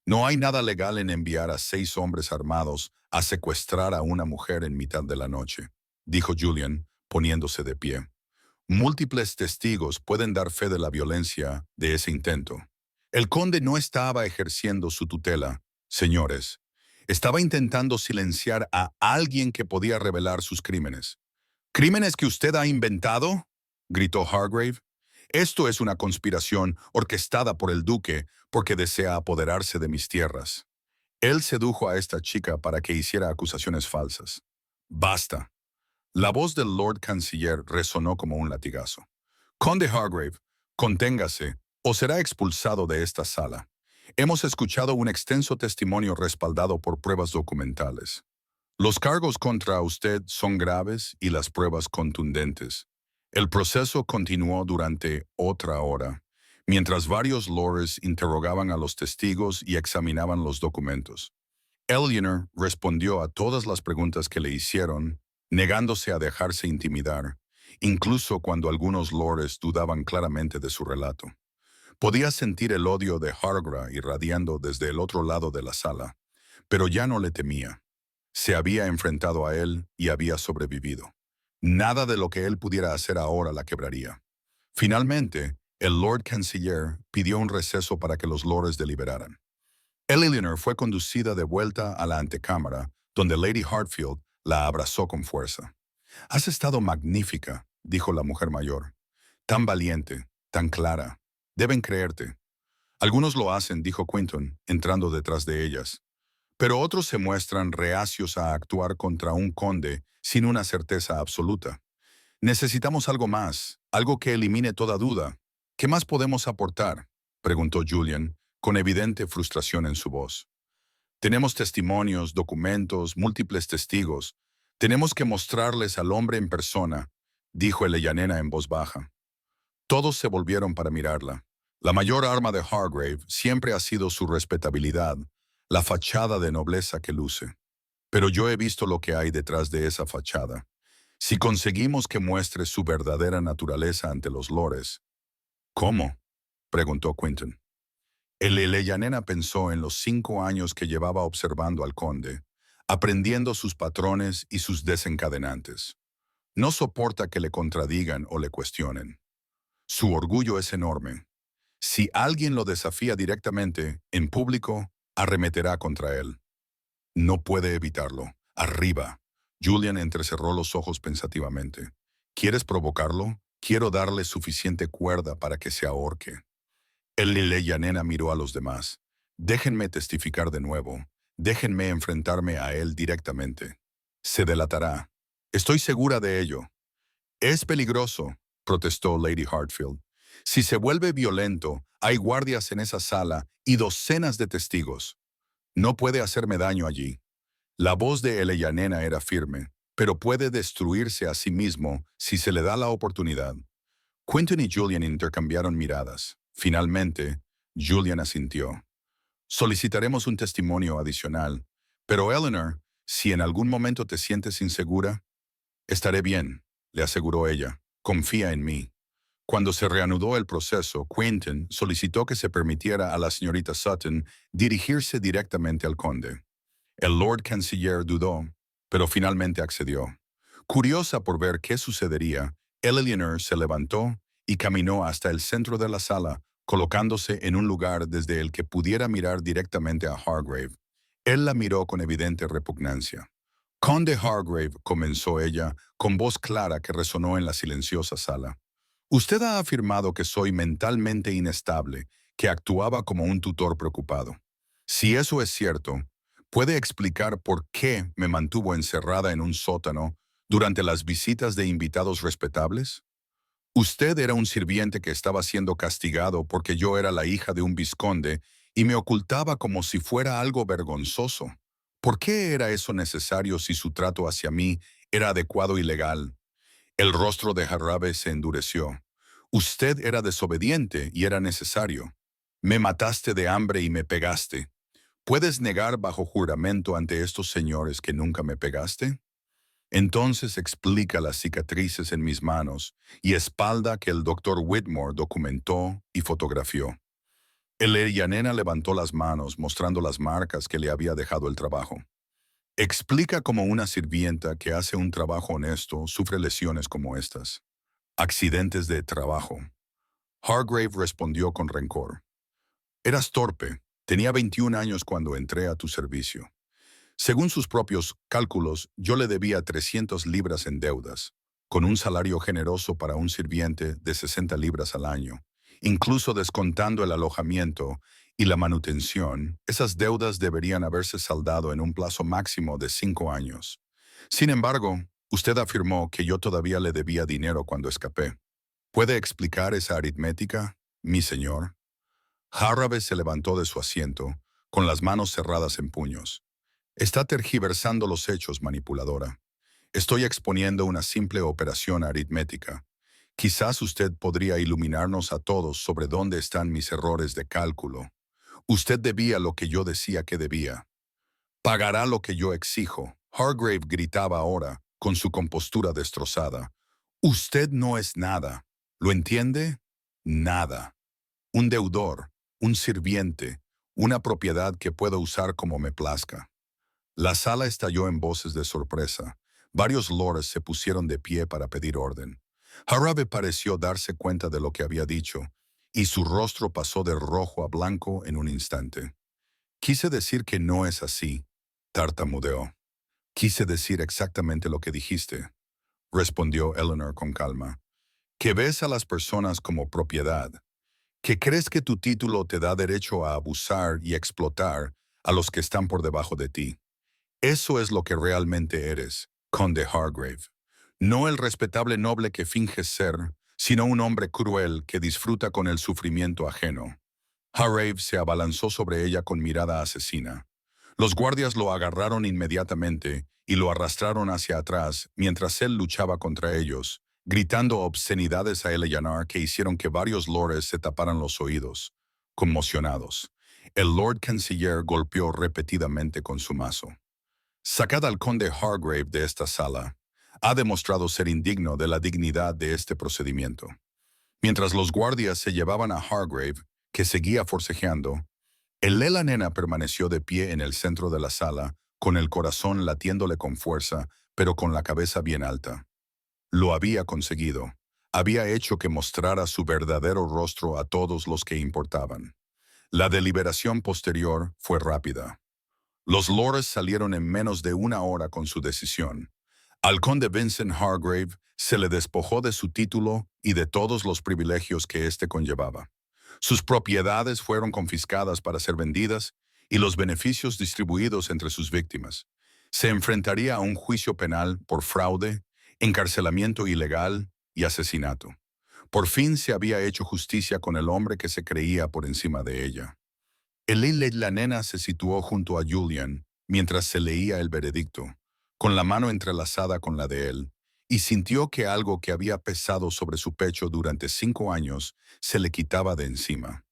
No hay nada legal en enviar a 6 hombres armados a secuestrar a una mujer en mitad de la noche, dijo Julian, poniéndose de pie. Múltiples testigos pueden dar fe de la violencia de ese intento. El conde no estaba ejerciendo su tutela, señores. Estaba intentando silenciar a alguien que podía revelar sus crímenes. ¿Crímenes que usted ha inventado?, gritó Hargrave. Esto es una conspiración orquestada por el duque porque desea apoderarse de mis tierras. Él sedujo a esta chica para que hiciera acusaciones falsas. Basta. La voz del Lord Canciller resonó como un latigazo. Conde Hargrave, conténgase o será expulsado de esta sala. Hemos escuchado un extenso testimonio respaldado por pruebas documentales. Los cargos contra usted son graves y las pruebas contundentes. El proceso continuó durante otra hora, mientras varios lords interrogaban a los testigos y examinaban los documentos. Eleanor respondió a todas las preguntas que le hicieron, negándose a dejarse intimidar, incluso cuando algunos lords dudaban claramente de su relato. Podía sentir el odio de Hargra irradiando desde el otro lado de la sala, pero ya no le temía. Se había enfrentado a él y había sobrevivido. Nada de lo que él pudiera hacer ahora la quebraría. Finalmente, el Lord Canciller pidió un receso para que los lords deliberaran. Eleanor fue conducida de vuelta a la antecámara, donde Lady Hartfield la abrazó con fuerza. «Has estado magnífica», dijo la mujer mayor. «Tan valiente, tan clara. Deben creerte». «Algunos lo hacen», dijo Quinton, entrando detrás de ellas. «Pero otros se muestran reacios a actuar contra un conde sin una certeza absoluta. Necesitamos algo más, algo que elimine toda duda. ¿Qué más podemos aportar?», preguntó Julian, con evidente frustración en su voz. «Tenemos testimonios, documentos, múltiples testigos. Tenemos que mostrarles al hombre en persona», dijo Eleyanena en voz baja. Todos se volvieron para mirarla. La mayor arma de Hargrave siempre ha sido su respetabilidad, la fachada de nobleza que luce. Pero yo he visto lo que hay detrás de esa fachada. Si conseguimos que muestre su verdadera naturaleza ante los lores. «¿Cómo?», preguntó Quinton. El Eleyanena pensó en los 5 años que llevaba observando al conde, aprendiendo sus patrones y sus desencadenantes. No soporta que le contradigan o le cuestionen. Su orgullo es enorme. Si alguien lo desafía directamente, en público, arremeterá contra él. No puede evitarlo. Arriba. Julian entrecerró los ojos pensativamente. ¿Quieres provocarlo? Quiero darle suficiente cuerda para que se ahorque. El Eleyanena miró a los demás. Déjenme testificar de nuevo. Déjenme enfrentarme a él directamente. Se delatará. Estoy segura de ello. «Es peligroso», protestó Lady Hartfield. «Si se vuelve violento, hay guardias en esa sala y docenas de testigos. No puede hacerme daño allí». La voz de Eleyanena era firme, pero puede destruirse a sí mismo si se le da la oportunidad. Quentin y Julian intercambiaron miradas. Finalmente, Julian asintió. Solicitaremos un testimonio adicional, pero Eleanor, si en algún momento te sientes insegura, estaré bien, le aseguró ella. Confía en mí. Cuando se reanudó el proceso, Quentin solicitó que se permitiera a la señorita Sutton dirigirse directamente al conde. El Lord Canciller dudó, pero finalmente accedió. Curiosa por ver qué sucedería, Eleanor se levantó y caminó hasta el centro de la sala, colocándose en un lugar desde el que pudiera mirar directamente a Hargrave. Él la miró con evidente repugnancia. Conde Hargrave, comenzó ella, con voz clara que resonó en la silenciosa sala. Usted ha afirmado que soy mentalmente inestable, que actuaba como un tutor preocupado. Si eso es cierto, ¿puede explicar por qué me mantuvo encerrada en un sótano durante las visitas de invitados respetables? Usted era un sirviente que estaba siendo castigado porque yo era la hija de un vizconde y me ocultaba como si fuera algo vergonzoso. ¿Por qué era eso necesario si su trato hacia mí era adecuado y legal? El rostro de Harrabe se endureció. Usted era desobediente y era necesario. Me mataste de hambre y me pegaste. ¿Puedes negar bajo juramento ante estos señores que nunca me pegaste? Entonces explica las cicatrices en mis manos y espalda que el doctor Whitmore documentó y fotografió. Eleyanena levantó las manos mostrando las marcas que le había dejado el trabajo. Explica cómo una sirvienta que hace un trabajo honesto sufre lesiones como estas. Accidentes de trabajo. Hargrave respondió con rencor. Eras torpe. Tenía 21 años cuando entré a tu servicio. Según sus propios cálculos, yo le debía 300 libras en deudas, con un salario generoso para un sirviente de 60 libras al año. Incluso descontando el alojamiento y la manutención, esas deudas deberían haberse saldado en un plazo máximo de 5 años. Sin embargo, usted afirmó que yo todavía le debía dinero cuando escapé. ¿Puede explicar esa aritmética, mi señor? Harrabe se levantó de su asiento, con las manos cerradas en puños. Está tergiversando los hechos, manipuladora. Estoy exponiendo una simple operación aritmética. Quizás usted podría iluminarnos a todos sobre dónde están mis errores de cálculo. Usted debía lo que yo decía que debía. Pagará lo que yo exijo. Hargrave gritaba ahora, con su compostura destrozada. Usted no es nada. ¿Lo entiende? Nada. Un deudor, un sirviente, una propiedad que puedo usar como me plazca. La sala estalló en voces de sorpresa. Varios lords se pusieron de pie para pedir orden. Harrabe pareció darse cuenta de lo que había dicho, y su rostro pasó de rojo a blanco en un instante. Quise decir que no es así, tartamudeó. Quise decir exactamente lo que dijiste, respondió Eleanor con calma. Que ves a las personas como propiedad, que crees que tu título te da derecho a abusar y explotar a los que están por debajo de ti. Eso es lo que realmente eres, conde Hargrave. No el respetable noble que finges ser, sino un hombre cruel que disfruta con el sufrimiento ajeno. Hargrave se abalanzó sobre ella con mirada asesina. Los guardias lo agarraron inmediatamente y lo arrastraron hacia atrás mientras él luchaba contra ellos, gritando obscenidades a Eleanor que hicieron que varios lords se taparan los oídos, conmocionados. El Lord Canciller golpeó repetidamente con su mazo. Sacad al conde Hargrave de esta sala. Ha demostrado ser indigno de la dignidad de este procedimiento. Mientras los guardias se llevaban a Hargrave, que seguía forcejeando, el Eleyanena permaneció de pie en el centro de la sala, con el corazón latiéndole con fuerza, pero con la cabeza bien alta. Lo había conseguido. Había hecho que mostrara su verdadero rostro a todos los que importaban. La deliberación posterior fue rápida. Los lords salieron en menos de una hora con su decisión. Al conde Vincent Hargrave se le despojó de su título y de todos los privilegios que éste conllevaba. Sus propiedades fueron confiscadas para ser vendidas y los beneficios distribuidos entre sus víctimas. Se enfrentaría a un juicio penal por fraude, encarcelamiento ilegal y asesinato. Por fin se había hecho justicia con el hombre que se creía por encima de ella. La nena se situó junto a Julian, mientras se leía el veredicto, con la mano entrelazada con la de él, y sintió que algo que había pesado sobre su pecho durante 5 años se le quitaba de encima.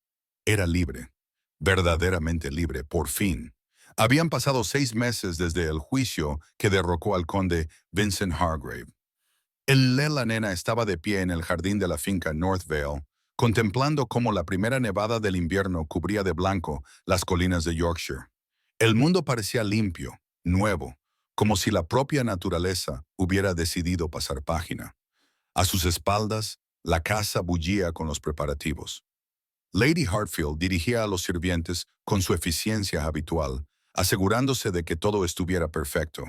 Era libre, verdaderamente libre, por fin. Habían pasado 6 meses desde el juicio que derrocó al conde Vincent Hargrave. La nena estaba de pie en el jardín de la finca North Vale, contemplando cómo la primera nevada del invierno cubría de blanco las colinas de Yorkshire. El mundo parecía limpio, nuevo, como si la propia naturaleza hubiera decidido pasar página. A sus espaldas, la casa bullía con los preparativos. Lady Hartfield dirigía a los sirvientes con su eficiencia habitual, asegurándose de que todo estuviera perfecto.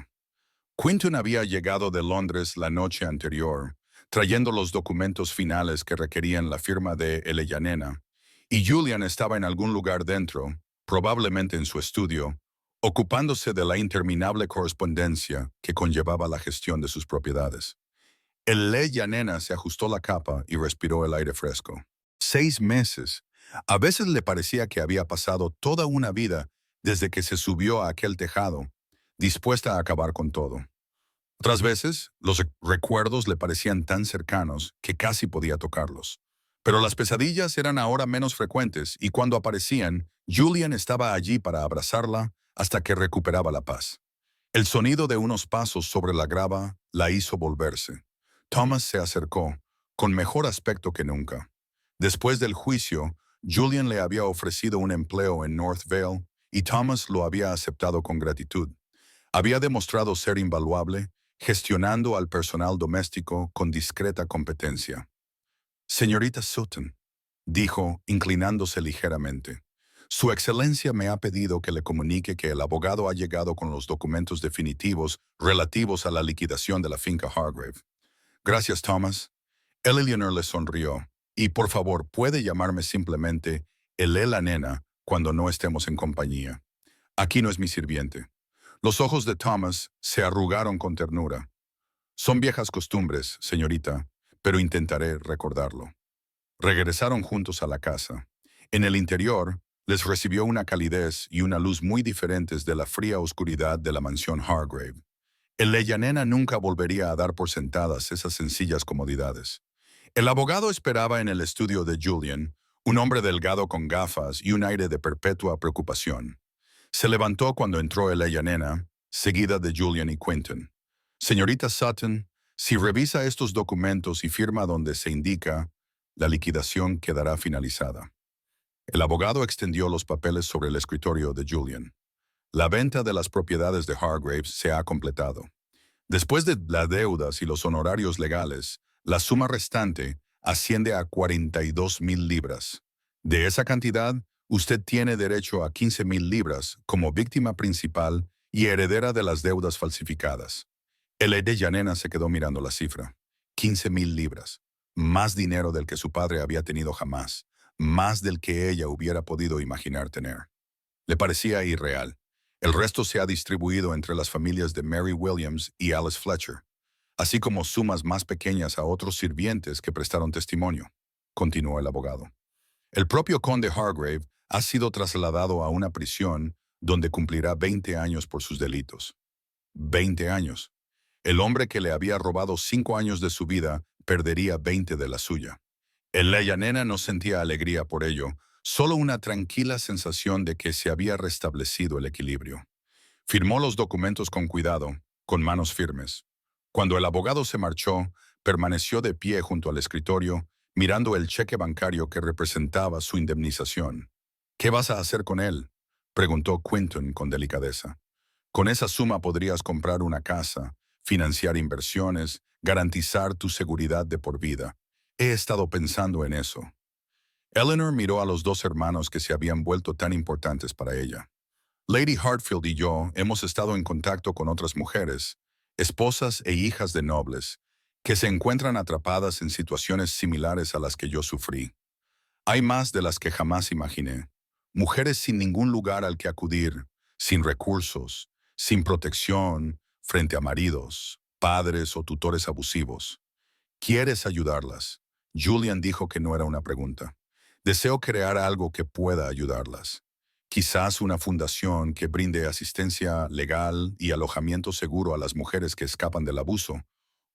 Quinton había llegado de Londres la noche anterior, trayendo los documentos finales que requerían la firma de Eleyanena, y Julian estaba en algún lugar dentro, probablemente en su estudio, ocupándose de la interminable correspondencia que conllevaba la gestión de sus propiedades. Eleyanena se ajustó la capa y respiró el aire fresco. 6 meses. A veces le parecía que había pasado toda una vida desde que se subió a aquel tejado, dispuesta a acabar con todo. Otras veces, los recuerdos le parecían tan cercanos que casi podía tocarlos. Pero las pesadillas eran ahora menos frecuentes y cuando aparecían, Julian estaba allí para abrazarla hasta que recuperaba la paz. El sonido de unos pasos sobre la grava la hizo volverse. Thomas se acercó, con mejor aspecto que nunca. Después del juicio, Julian le había ofrecido un empleo en North Vale y Thomas lo había aceptado con gratitud. Había demostrado ser invaluable, gestionando al personal doméstico con discreta competencia. Señorita Sutton, dijo, inclinándose ligeramente, Su Excelencia me ha pedido que le comunique que el abogado ha llegado con los documentos definitivos relativos a la liquidación de la finca Hargrave. Gracias, Thomas. Eleanor le sonrió. Y por favor, puede llamarme simplemente la nena cuando no estemos en compañía. Aquí no es mi sirviente. Los ojos de Thomas se arrugaron con ternura. Son viejas costumbres, señorita, pero intentaré recordarlo. Regresaron juntos a la casa. En el interior, les recibió una calidez y una luz muy diferentes de la fría oscuridad de la mansión Hargrave. Eleyanena nunca volvería a dar por sentadas esas sencillas comodidades. El abogado esperaba en el estudio de Julian, un hombre delgado con gafas y un aire de perpetua preocupación. Se levantó cuando entró Eleyanena, seguida de Julian y Quinton. Señorita Sutton, si revisa estos documentos y firma donde se indica, la liquidación quedará finalizada. El abogado extendió los papeles sobre el escritorio de Julian. La venta de las propiedades de Hargraves se ha completado. Después de las deudas y los honorarios legales, la suma restante asciende a 42,000 libras. De esa cantidad, usted tiene derecho a 15,000 libras como víctima principal y heredera de las deudas falsificadas. Eleyanena se quedó mirando la cifra. 15,000 libras. Más dinero del que su padre había tenido jamás. Más del que ella hubiera podido imaginar tener. Le parecía irreal. El resto se ha distribuido entre las familias de Mary Williams y Alice Fletcher, así como sumas más pequeñas a otros sirvientes que prestaron testimonio, continuó el abogado. El propio conde Hargrave ha sido trasladado a una prisión donde cumplirá 20 años por sus delitos. 20 años. El hombre que le había robado 5 años de su vida perdería 20 de la suya. Eleyanena no sentía alegría por ello, solo una tranquila sensación de que se había restablecido el equilibrio. Firmó los documentos con cuidado, con manos firmes. Cuando el abogado se marchó, permaneció de pie junto al escritorio, mirando el cheque bancario que representaba su indemnización. ¿Qué vas a hacer con él?, preguntó Quinton con delicadeza. Con esa suma podrías comprar una casa, financiar inversiones, garantizar tu seguridad de por vida. He estado pensando en eso. Eleanor miró a los dos hermanos que se habían vuelto tan importantes para ella. Lady Hartfield y yo hemos estado en contacto con otras mujeres, esposas e hijas de nobles, que se encuentran atrapadas en situaciones similares a las que yo sufrí. Hay más de las que jamás imaginé. Mujeres sin ningún lugar al que acudir, sin recursos, sin protección, frente a maridos, padres o tutores abusivos. ¿Quieres ayudarlas? Julian dijo que no era una pregunta. Deseo crear algo que pueda ayudarlas. Quizás una fundación que brinde asistencia legal y alojamiento seguro a las mujeres que escapan del abuso,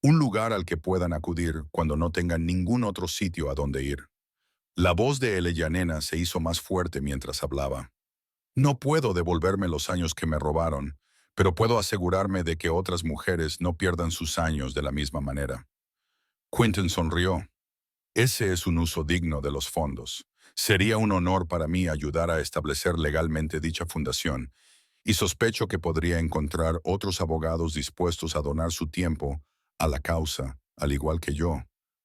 un lugar al que puedan acudir cuando no tengan ningún otro sitio a donde ir. La voz de Eleyanena se hizo más fuerte mientras hablaba. No puedo devolverme los años que me robaron, pero puedo asegurarme de que otras mujeres no pierdan sus años de la misma manera. Quentin sonrió. Ese es un uso digno de los fondos. Sería un honor para mí ayudar a establecer legalmente dicha fundación, y sospecho que podría encontrar otros abogados dispuestos a donar su tiempo a la causa, al igual que yo,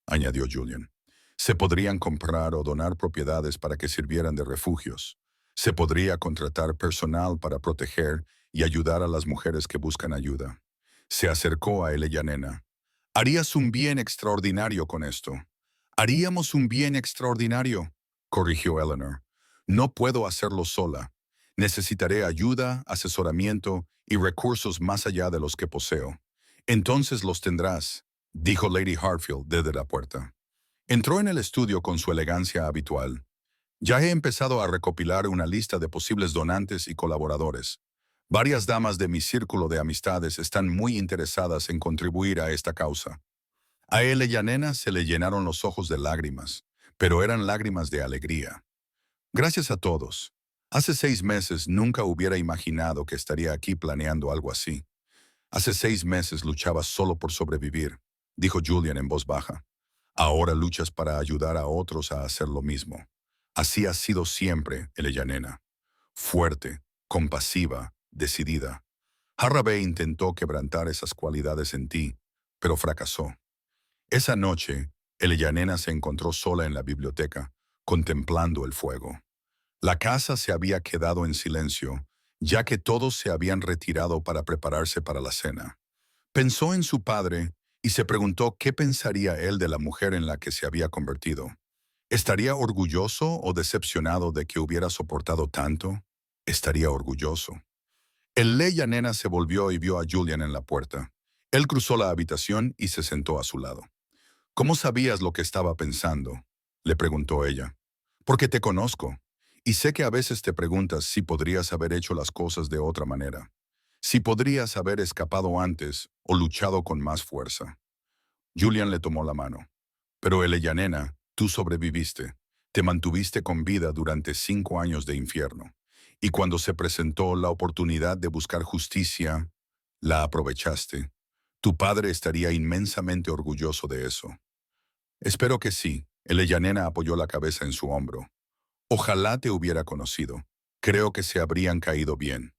añadió Julian. Se podrían comprar o donar propiedades para que sirvieran de refugios. Se podría contratar personal para proteger y ayudar a las mujeres que buscan ayuda. Se acercó a Eleyanena. Harías un bien extraordinario con esto. Haríamos un bien extraordinario, corrigió Eleanor. No puedo hacerlo sola. Necesitaré ayuda, asesoramiento y recursos más allá de los que poseo. Entonces los tendrás, dijo Lady Hartfield desde la puerta. Entró en el estudio con su elegancia habitual. Ya he empezado a recopilar una lista de posibles donantes y colaboradores. Varias damas de mi círculo de amistades están muy interesadas en contribuir a esta causa. A Eleyanena se le llenaron los ojos de lágrimas, pero eran lágrimas de alegría. Gracias a todos. Hace 6 meses nunca hubiera imaginado que estaría aquí planeando algo así. Hace 6 meses luchaba solo por sobrevivir, dijo Julian en voz baja. Ahora luchas para ayudar a otros a hacer lo mismo. Así has sido siempre, Eleyanena. Fuerte, compasiva, decidida. Harrabe intentó quebrantar esas cualidades en ti, pero fracasó. Esa noche, Eleyanena se encontró sola en la biblioteca, contemplando el fuego. La casa se había quedado en silencio, ya que todos se habían retirado para prepararse para la cena. Pensó en su padre y se preguntó qué pensaría él de la mujer en la que se había convertido. ¿Estaría orgulloso o decepcionado de que hubiera soportado tanto? Estaría orgulloso. El Nena se volvió y vio a Julian en la puerta. Él cruzó la habitación y se sentó a su lado. ¿Cómo sabías lo que estaba pensando?, le preguntó ella. Porque te conozco, y sé que a veces te preguntas si podrías haber hecho las cosas de otra manera, si podrías haber escapado antes o luchado con más fuerza. Julian le tomó la mano. Pero Eleyanena, tú sobreviviste. Te mantuviste con vida durante 5 años de infierno. Y cuando se presentó la oportunidad de buscar justicia, la aprovechaste. Tu padre estaría inmensamente orgulloso de eso. Espero que sí. Eleyanena apoyó la cabeza en su hombro. Ojalá te hubiera conocido. Creo que se habrían caído bien.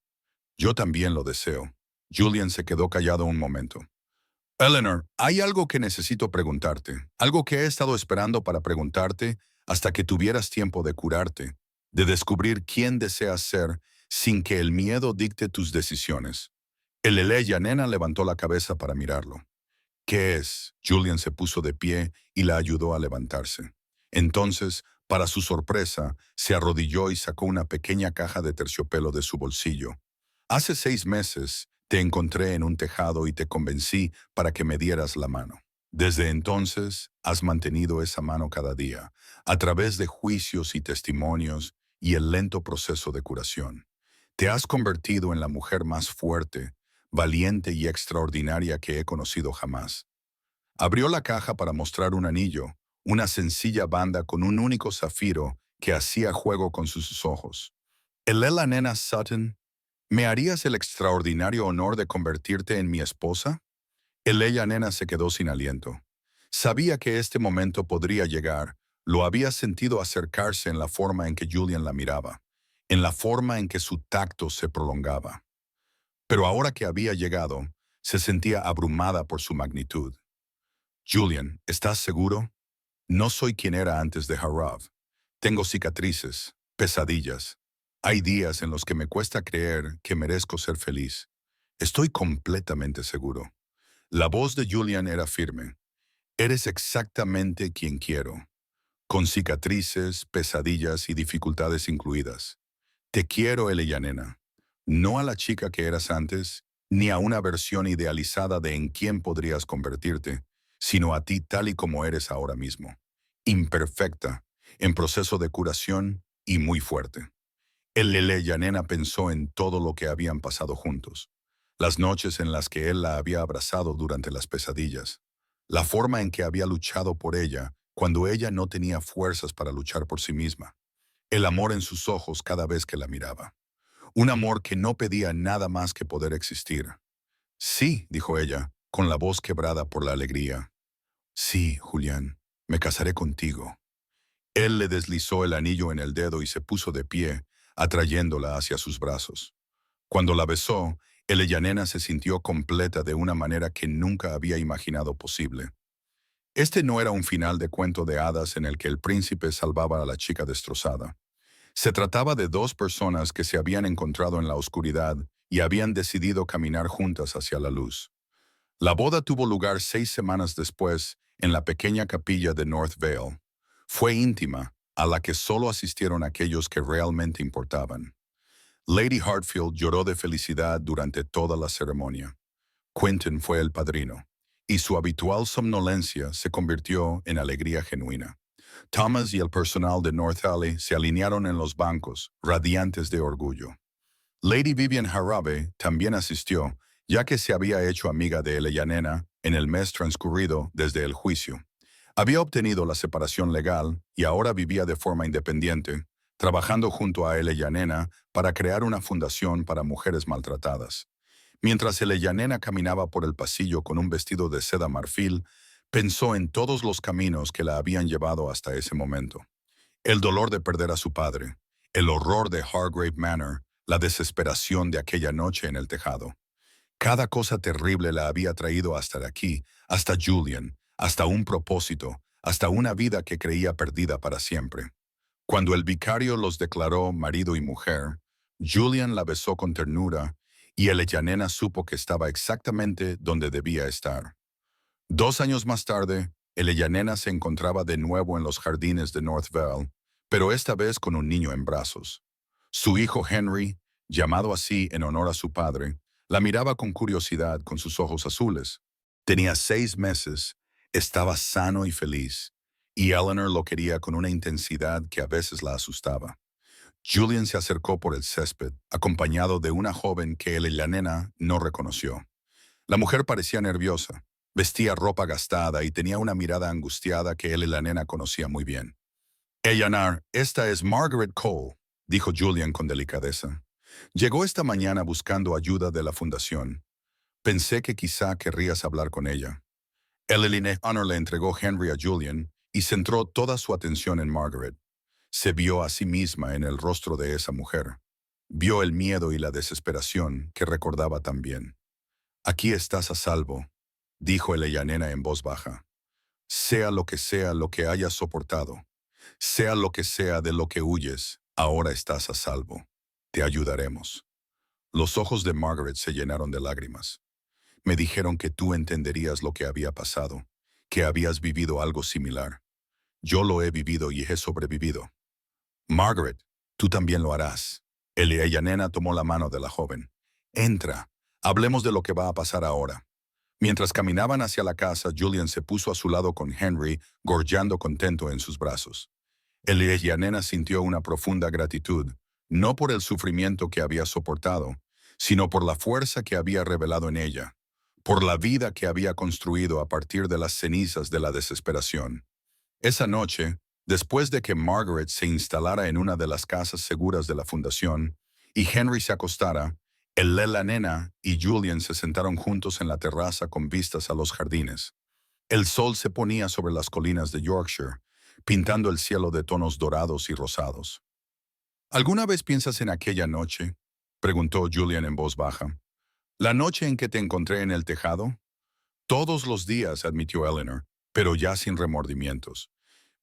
Yo también lo deseo. Julian se quedó callado un momento. Eleanor, hay algo que necesito preguntarte, algo que he estado esperando para preguntarte hasta que tuvieras tiempo de curarte, de descubrir quién deseas ser sin que el miedo dicte tus decisiones. El Eleyanena levantó la cabeza para mirarlo. ¿Qué es? Julian se puso de pie y la ayudó a levantarse. Entonces, para su sorpresa, se arrodilló y sacó una pequeña caja de terciopelo de su bolsillo. Hace 6 meses te encontré en un tejado y te convencí para que me dieras la mano. Desde entonces has mantenido esa mano cada día, a través de juicios y testimonios y el lento proceso de curación. Te has convertido en la mujer más fuerte, valiente y extraordinaria que he conocido jamás. Abrió la caja para mostrar un anillo, una sencilla banda con un único zafiro que hacía juego con sus ojos. Elela Nena Sutton, ¿me harías el extraordinario honor de convertirte en mi esposa? Elela Nena se quedó sin aliento. Sabía que este momento podría llegar, lo había sentido acercarse en la forma en que Julian la miraba, en la forma en que su tacto se prolongaba. Pero ahora que había llegado, se sentía abrumada por su magnitud. Julian, ¿estás seguro? No soy quien era antes de Harav. Tengo cicatrices, pesadillas. Hay días en los que me cuesta creer que merezco ser feliz. Estoy completamente seguro. La voz de Julian era firme. Eres exactamente quien quiero, con cicatrices, pesadillas y dificultades incluidas. Te quiero, Eleyanena. No a la chica que eras antes, ni a una versión idealizada de en quién podrías convertirte, sino a ti tal y como eres ahora mismo. Imperfecta, en proceso de curación y muy fuerte. El Yanena pensó en todo lo que habían pasado juntos, las noches en las que él la había abrazado durante las pesadillas, la forma en que había luchado por ella cuando ella no tenía fuerzas para luchar por sí misma, el amor en sus ojos cada vez que la miraba, un amor que no pedía nada más que poder existir. Sí, dijo ella, con la voz quebrada por la alegría. Sí, Julián, me casaré contigo. Él le deslizó el anillo en el dedo y se puso de pie, atrayéndola hacia sus brazos. Cuando la besó, Yanena se sintió completa de una manera que nunca había imaginado posible. Este no era un final de cuento de hadas en el que el príncipe salvaba a la chica destrozada. Se trataba de dos personas que se habían encontrado en la oscuridad y habían decidido caminar juntas hacia la luz. La boda tuvo lugar 6 semanas después en la pequeña capilla de North Vale. Fue íntima, a la que solo asistieron aquellos que realmente importaban. Lady Hartfield lloró de felicidad durante toda la ceremonia. Quentin fue el padrino, y su habitual somnolencia se convirtió en alegría genuina. Thomas y el personal de North Alley se alinearon en los bancos, radiantes de orgullo. Lady Vivian Harabe también asistió, ya que se había hecho amiga de Yanena en el mes transcurrido desde el juicio. Había obtenido la separación legal y ahora vivía de forma independiente, trabajando junto a Yanena para crear una fundación para mujeres maltratadas. Mientras Yanena caminaba por el pasillo con un vestido de seda marfil, pensó en todos los caminos que la habían llevado hasta ese momento. El dolor de perder a su padre, el horror de Hargrave Manor, la desesperación de aquella noche en el tejado. Cada cosa terrible la había traído hasta aquí, hasta Julian, hasta un propósito, hasta una vida que creía perdida para siempre. Cuando el vicario los declaró marido y mujer, Julian la besó con ternura y Yanena supo que estaba exactamente donde debía estar. 2 años más tarde, Yanena se encontraba de nuevo en los jardines de North Vale, pero esta vez con un niño en brazos. Su hijo Henry, llamado así en honor a su padre, la miraba con curiosidad con sus ojos azules. Tenía 6 meses, estaba sano y feliz, y Eleanor lo quería con una intensidad que a veces la asustaba. Julian se acercó por el césped, acompañado de una joven que Yanena no reconoció. La mujer parecía nerviosa, vestía ropa gastada y tenía una mirada angustiada que Yanena conocía muy bien. Eleanor, esta es Margaret Cole, dijo Julian con delicadeza. Llegó esta mañana buscando ayuda de la fundación. Pensé que quizá querrías hablar con ella. Honor le entregó Henry a Julian y centró toda su atención en Margaret. Se vio a sí misma en el rostro de esa mujer. Vio el miedo y la desesperación que recordaba tan bien. Aquí estás a salvo, dijo Yanena en voz baja. Sea lo que hayas soportado, sea lo que sea de lo que huyes, ahora estás a salvo. Te ayudaremos. Los ojos de Margaret se llenaron de lágrimas. Me dijeron que tú entenderías lo que había pasado, que habías vivido algo similar. Yo lo he vivido y he sobrevivido. Margaret, tú también lo harás. Yanena tomó la mano de la joven. Entra, hablemos de lo que va a pasar ahora. Mientras caminaban hacia la casa, Julian se puso a su lado con Henry, gorjeando contento en sus brazos. Yanena sintió una profunda gratitud, no por el sufrimiento que había soportado, sino por la fuerza que había revelado en ella, por la vida que había construido a partir de las cenizas de la desesperación. Esa noche, después de que Margaret se instalara en una de las casas seguras de la fundación y Henry se acostara, la nena y Julian se sentaron juntos en la terraza con vistas a los jardines. El sol se ponía sobre las colinas de Yorkshire, pintando el cielo de tonos dorados y rosados. ¿Alguna vez piensas en aquella noche?, preguntó Julian en voz baja. ¿La noche en que te encontré en el tejado? Todos los días, admitió Eleanor, pero ya sin remordimientos.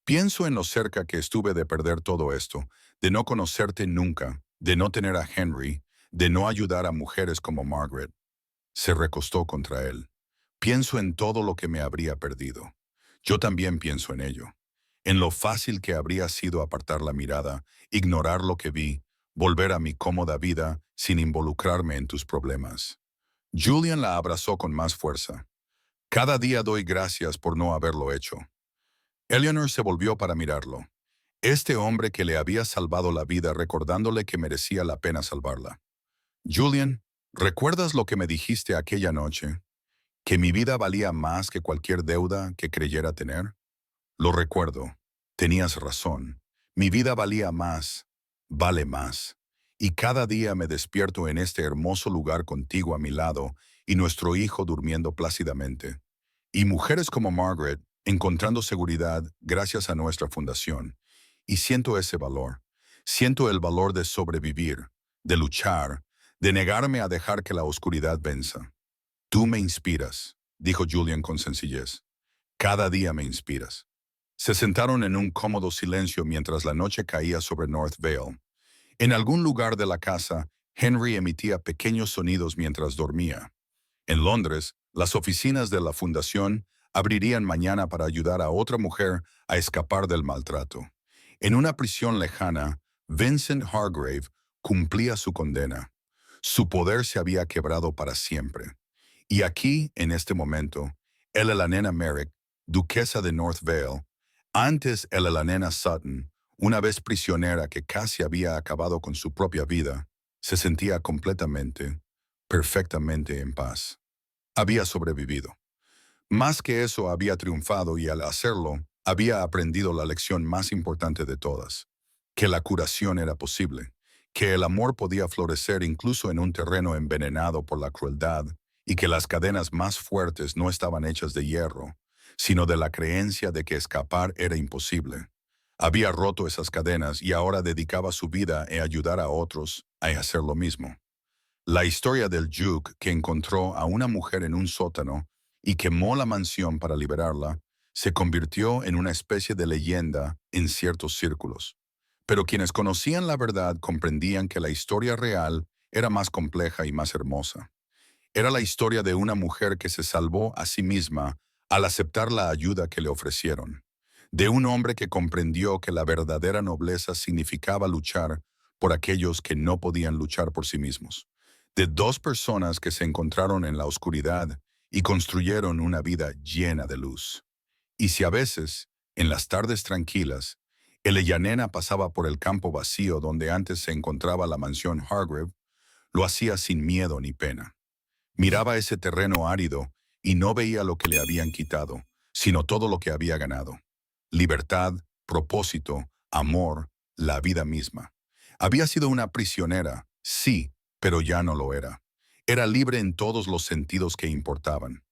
Pienso en lo cerca que estuve de perder todo esto, de no conocerte nunca, de no tener a Henry, de no ayudar a mujeres como Margaret. Se recostó contra él. Pienso en todo lo que me habría perdido. Yo también pienso en ello. En lo fácil que habría sido apartar la mirada, ignorar lo que vi, volver a mi cómoda vida sin involucrarme en tus problemas. Julian la abrazó con más fuerza. Cada día doy gracias por no haberlo hecho. Eleanor se volvió para mirarlo. Este hombre que le había salvado la vida recordándole que merecía la pena salvarla. Julian, ¿recuerdas lo que me dijiste aquella noche? ¿Que mi vida valía más que cualquier deuda que creyera tener? Lo recuerdo. Tenías razón. Mi vida valía más, vale más. Y cada día me despierto en este hermoso lugar contigo a mi lado y nuestro hijo durmiendo plácidamente. Y mujeres como Margaret encontrando seguridad gracias a nuestra fundación. Y siento ese valor. Siento el valor de sobrevivir, de luchar, de negarme a dejar que la oscuridad venza. Tú me inspiras, dijo Julian con sencillez. Cada día me inspiras. Se sentaron en un cómodo silencio mientras la noche caía sobre North Vale. En algún lugar de la casa, Henry emitía pequeños sonidos mientras dormía. En Londres, las oficinas de la fundación abrirían mañana para ayudar a otra mujer a escapar del maltrato. En una prisión lejana, Vincent Hargrave cumplía su condena. Su poder se había quebrado para siempre. Y aquí, en este momento, él y la nena Merrick, duquesa de North Vale, antes él y la nena Sutton, una vez prisionera que casi había acabado con su propia vida, se sentía completamente, perfectamente en paz. Había sobrevivido. Más que eso, había triunfado y al hacerlo, había aprendido la lección más importante de todas, que la curación era posible, que el amor podía florecer incluso en un terreno envenenado por la crueldad y que las cadenas más fuertes no estaban hechas de hierro, sino de la creencia de que escapar era imposible. Había roto esas cadenas y ahora dedicaba su vida a ayudar a otros a hacer lo mismo. La historia del Duke que encontró a una mujer en un sótano y quemó la mansión para liberarla, se convirtió en una especie de leyenda en ciertos círculos. Pero quienes conocían la verdad comprendían que la historia real era más compleja y más hermosa. Era la historia de una mujer que se salvó a sí misma al aceptar la ayuda que le ofrecieron. De un hombre que comprendió que la verdadera nobleza significaba luchar por aquellos que no podían luchar por sí mismos. De dos personas que se encontraron en la oscuridad y construyeron una vida llena de luz. Y si a veces, en las tardes tranquilas, el llanera pasaba por el campo vacío donde antes se encontraba la mansión Hargrave, lo hacía sin miedo ni pena. Miraba ese terreno árido y no veía lo que le habían quitado, sino todo lo que había ganado. Libertad, propósito, amor, la vida misma. Había sido una prisionera, sí, pero ya no lo era. Era libre en todos los sentidos que importaban.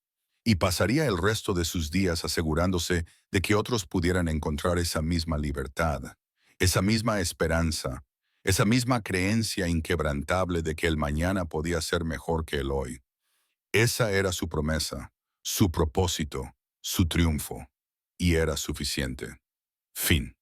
Y pasaría el resto de sus días asegurándose de que otros pudieran encontrar esa misma libertad, esa misma esperanza, esa misma creencia inquebrantable de que el mañana podía ser mejor que el hoy. Esa era su promesa, su propósito, su triunfo, y era suficiente. Fin.